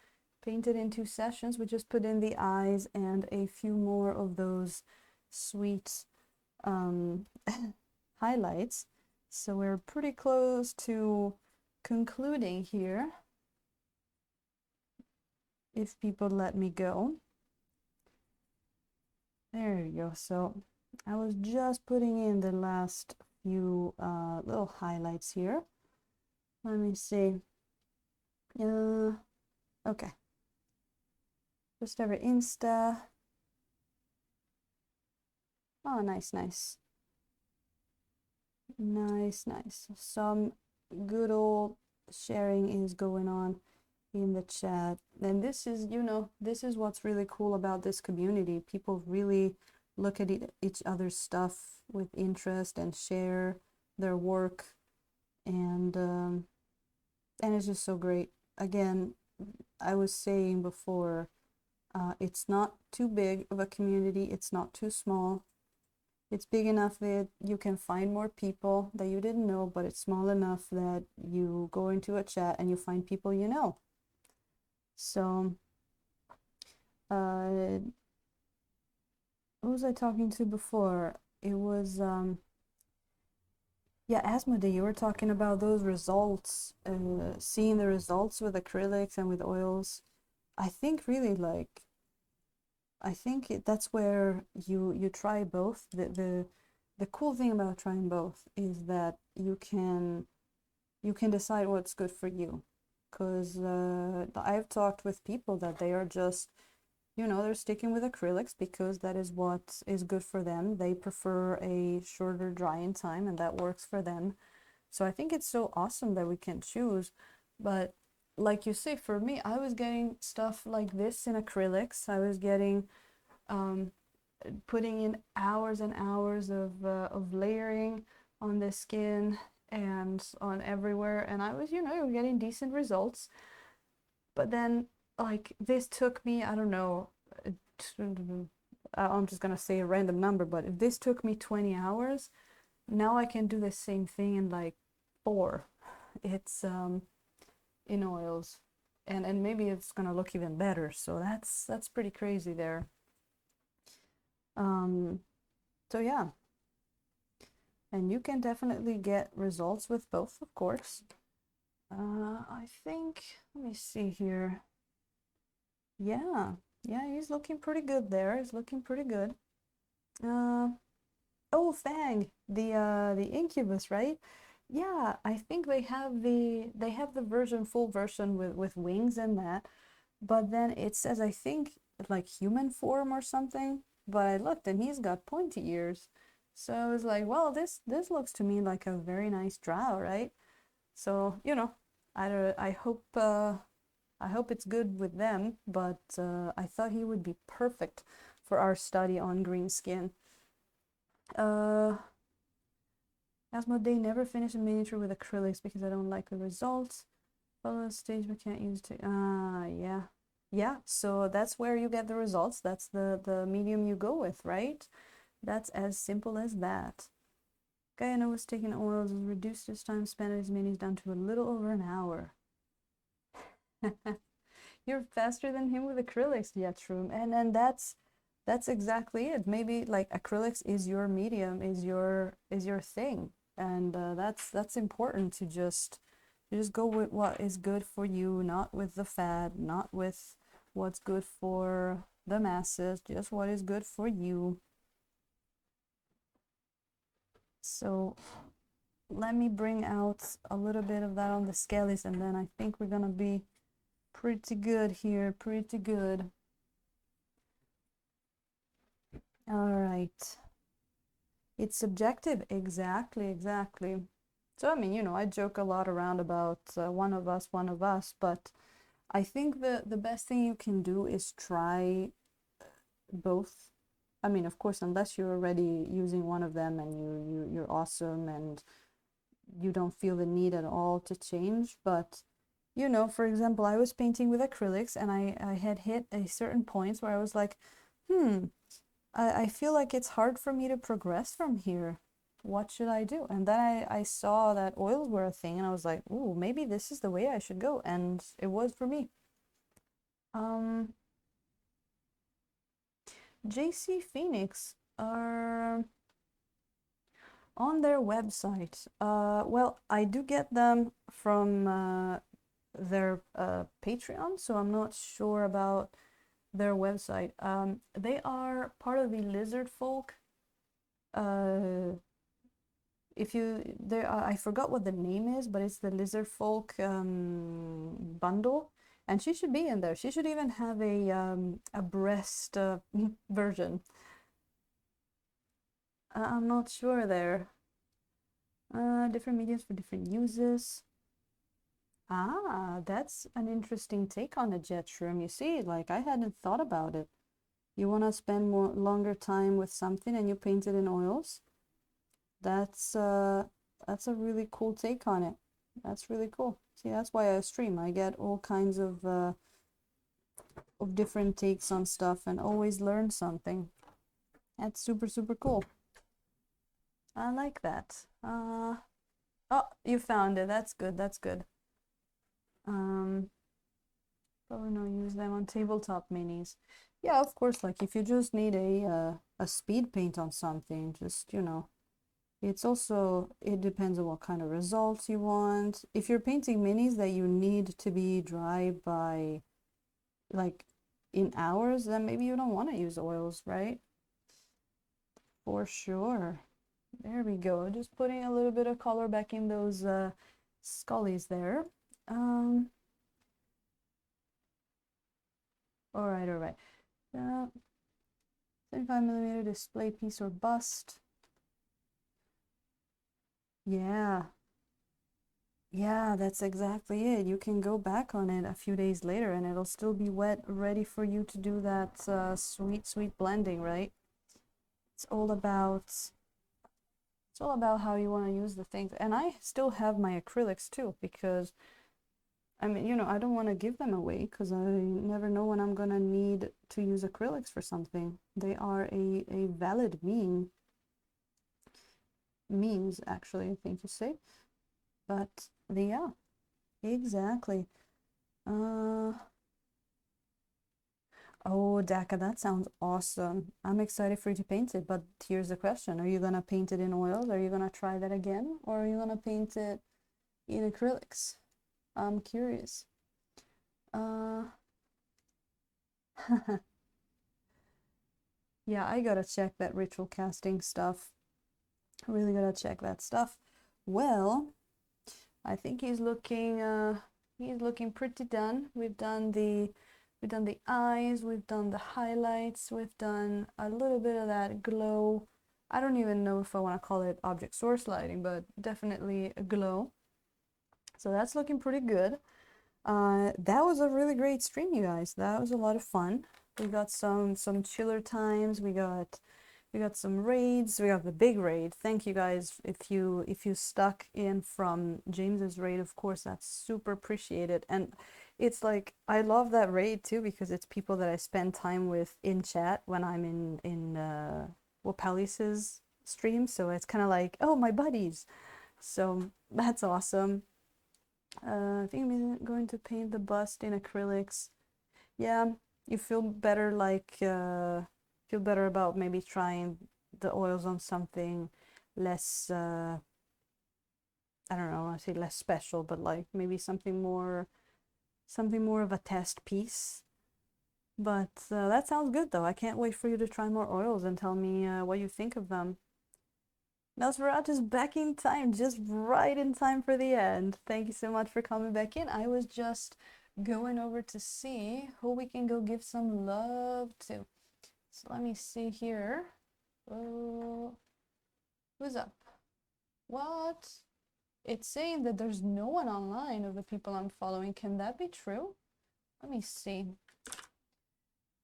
painted in 2 sessions. We just put in the eyes and a few more of those sweet highlights. So we're pretty close to concluding here, if people let me go. There you go. So I was just putting in the last few little highlights here. Let me see. Okay. Just over Insta. Oh, nice, nice. Nice, nice. Some good old sharing is going on in the chat. And this is, you know, this is what's really cool about this community. People really look at each other's stuff with interest and share their work. And it's just so great. Again, I was saying before, it's not too big of a community. It's not too small. It's big enough that you can find more people that you didn't know, but it's small enough that you go into a chat and you find people you know. So, who was I talking to before? It was, yeah, Asmodee, you were talking about those results, seeing the results with acrylics and with oils. I think really like, I think that's where you try both. The cool thing about trying both is that you can decide what's good for you. Because I've talked with people that they are just, you know, they're sticking with acrylics because that is what is good for them. They prefer a shorter drying time and that works for them. So I think it's so awesome that we can choose. But like you say, for me, I was getting stuff like this in acrylics. I was getting putting in hours and hours of layering on the skin and on everywhere, and I was, you know, getting decent results. But then, like, this took me, I don't know, I'm just gonna say a random number, but if this took me 20 hours, now I can do the same thing in like 4. It's in oils, and maybe it's gonna look even better. So that's pretty crazy there. So yeah, and you can definitely get results with both, of course. I think, let me see here. Yeah, he's looking pretty good there. He's looking pretty good. Oh, Fang, the Incubus, right? Yeah, I think they have the version, full version with wings and that, but then it says, I think, like human form or something. But I looked and he's got pointy ears. So I was like, well, this looks to me like a very nice drow, right? So, you know, I hope it's good with them, but I thought he would be perfect for our study on green skin. Asmodee never finished a miniature with acrylics because I don't like the results. Follow the stage but can't use it. Yeah. Yeah, so that's where you get the results. That's the medium you go with, right? That's as simple as that. Guy I know was taking oils and reduced his time spent at his minis down to a little over an hour. You're faster than him with acrylics, yeah, true. And that's exactly it. Maybe like acrylics is your medium, is your thing. And that's important to just go with what is good for you, not with the fad, not with what's good for the masses, just what is good for you. So let me bring out a little bit of that on the skellies, and then I think we're gonna be pretty good here, pretty good. All right. It's subjective, exactly. So, I mean, you know, I joke a lot around about one of us, but I think the best thing you can do is try both. I mean, of course, unless you're already using one of them and you're awesome and you don't feel the need at all to change. But, you know, for example, I was painting with acrylics and I had hit a certain point where I was like, I feel like it's hard for me to progress from here. What should I do? And then I saw that oils were a thing and I was like, ooh, maybe this is the way I should go. And it was for me. JC Phoenix are on their website. Well, I do get them from their Patreon, so I'm not sure about their website. They are part of the Lizard Folk. If you there, I forgot what the name is, but it's the Lizard Folk bundle, and she should be in there. She should even have a breast version. I'm not sure there. Different mediums for different uses. Ah, that's an interesting take on a jet shroom. You see, like I hadn't thought about it. You want to spend more longer time with something and you paint it in oils. That's a really cool take on it. That's really cool. See, that's why I stream. I get all kinds of different takes on stuff and always learn something. That's super, super cool. I like that. Oh, you found it. That's good. That's good. Probably not use them on tabletop minis. Yeah, of course, like if you just need a speed paint on something, just, you know, it's also, it depends on what kind of results you want. If you're painting minis that you need to be dry by like in hours, then maybe you don't want to use oils, right? For sure. There we go. Just putting a little bit of color back in those scullies there. All right, all right. 75mm display piece or bust. Yeah. Yeah, that's exactly it. You can go back on it a few days later and it'll still be wet, ready for you to do that sweet, sweet blending, right? It's all about how you want to use the things. And I still have my acrylics too, because I mean, you know, I don't want to give them away because I never know when I'm gonna need to use acrylics for something. They are a valid means, actually, I think you say. But yeah, exactly. Oh, Daka, that sounds awesome. I'm excited for you to paint it, but here's the question. Are you gonna paint it in oils? Are you gonna try that again? Or are you gonna paint it in acrylics? I'm curious. Yeah, I gotta check that ritual casting stuff. I really gotta check that stuff. Well, I think he's looking pretty done. We've done the eyes, we've done the highlights, we've done a little bit of that glow. I don't even know if I want to call it object source lighting, but definitely a glow. So that's looking pretty good. That was a really great stream, you guys. That was a lot of fun. We got some chiller times. We got some raids. We got the big raid. Thank you guys if you stuck in from James's raid. Of course, that's super appreciated. And it's like I love that raid too because it's people that I spend time with in chat when I'm in Wapalis's stream. So it's kind of like, oh, my buddies. So that's awesome. I think I'm going to paint the bust in acrylics. Yeah, you feel better feel better about maybe trying the oils on something less I don't know, I say less special, but like maybe something more of a test piece. But that sounds good though. I can't wait for you to try more oils and tell me what you think of them. Nosferatu's back in time, just right in time for the end. Thank you so much for coming back in. I was just going over to see who we can go give some love to. So let me see here. Who's up? What? It's saying that there's no one online of the people I'm following. Can that be true? Let me see.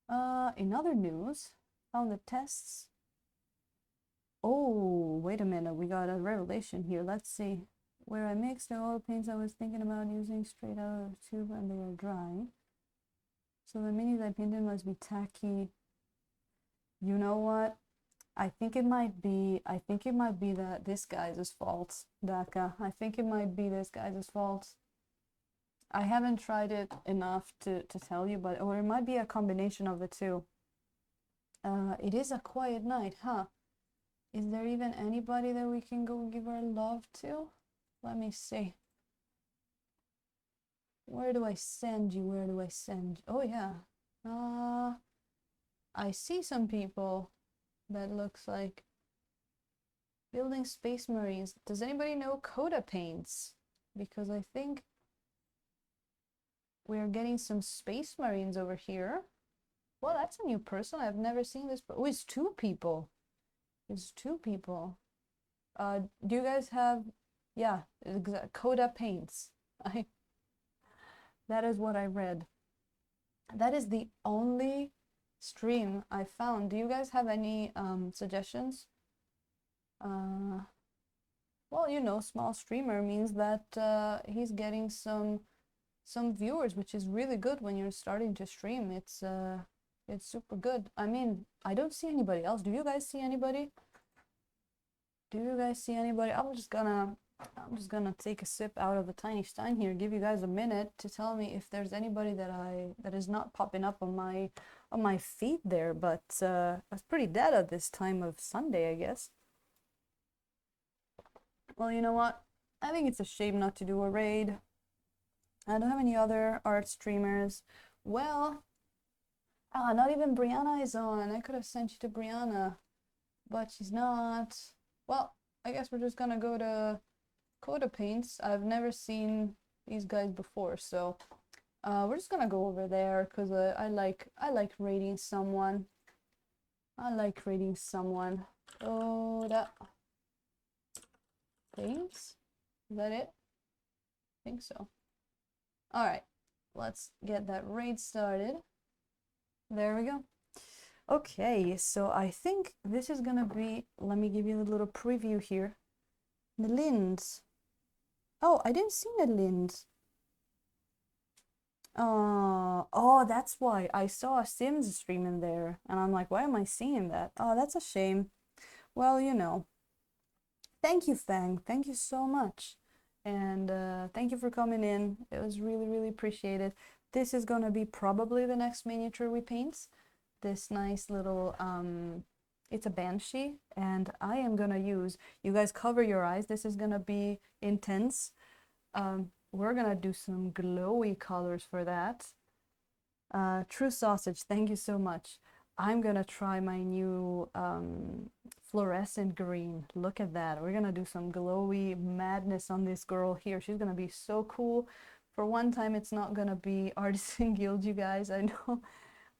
In other news, found the tests. Oh, wait a minute. We got a revelation here. Let's see. Where I mixed the oil paints I was thinking about using straight out of the tube and they are dry. So the minis I painted must be tacky. You know what? I think it might be that this guy's fault, Daka. I think it might be this guy's fault. I haven't tried it enough to tell you, but or it might be a combination of the two. It is a quiet night, huh? Is there even anybody that we can go give our love to? Let me see. Where do I send you? Where do I send you? Oh yeah. I see some people that looks like building space marines. Does anybody know Coda paints? Because I think we're getting some space marines over here. Well, that's a new person. I've never seen this. Oh, it's two people. It's two people. Do you guys have, yeah, Coda paints. That is what I read. That is the only stream I found. Do you guys have any suggestions? Well, you know, small streamer means that he's getting some viewers, which is really good when you're starting to stream. It's super good. I mean, I don't see anybody else. Do you guys see anybody? Do you guys see anybody? I'm just gonna take a sip out of the tiny stein here, give you guys a minute to tell me if there's anybody that is not popping up on my feed there, but it's pretty dead at this time of Sunday, I guess. Well, you know what? I think it's a shame not to do a raid. I don't have any other art streamers. Well, not even Brianna is on. I could have sent you to Brianna, but she's not. Well, I guess we're just gonna go to Coda Paints. I've never seen these guys before, so we're just gonna go over there because I like raiding someone. I like raiding someone. Coda Paints. Is that it? I think so. All right, let's get that raid started. There we go. Okay, so I think this is gonna be, let me give you a little preview here. The Linds. Oh, I didn't see the Linds. Oh, that's why I saw a Sims stream in there, and I'm like, why am I seeing that? Oh, that's a shame. Well, you know. Thank you, Fang. Thank you so much. And thank you for coming in. It was really, really appreciated. This is gonna be probably the next miniature we paint. This nice little, it's a banshee, and I am gonna use, you guys cover your eyes, this is gonna be intense. We're gonna do some glowy colors for that. True Sausage, thank you so much. I'm gonna try my new fluorescent green. Look at that. We're gonna do some glowy madness on this girl here. She's gonna be so cool. For one time, it's not gonna be Artisan Guild, you guys. I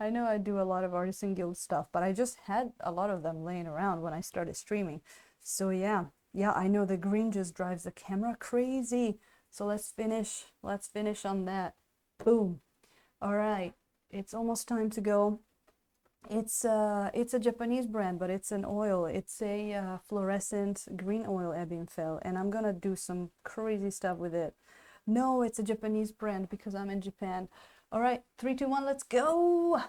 know I do a lot of Artisan Guild stuff, but I just had a lot of them laying around when I started streaming. So yeah, I know the green just drives the camera crazy. So let's finish on that. Boom. All right, it's almost time to go. It's a Japanese brand, but it's an oil. It's a fluorescent green oil Ambient, and I'm gonna do some crazy stuff with it. No, it's a Japanese brand because I'm in Japan. All right, 3, 2, 1, let's go.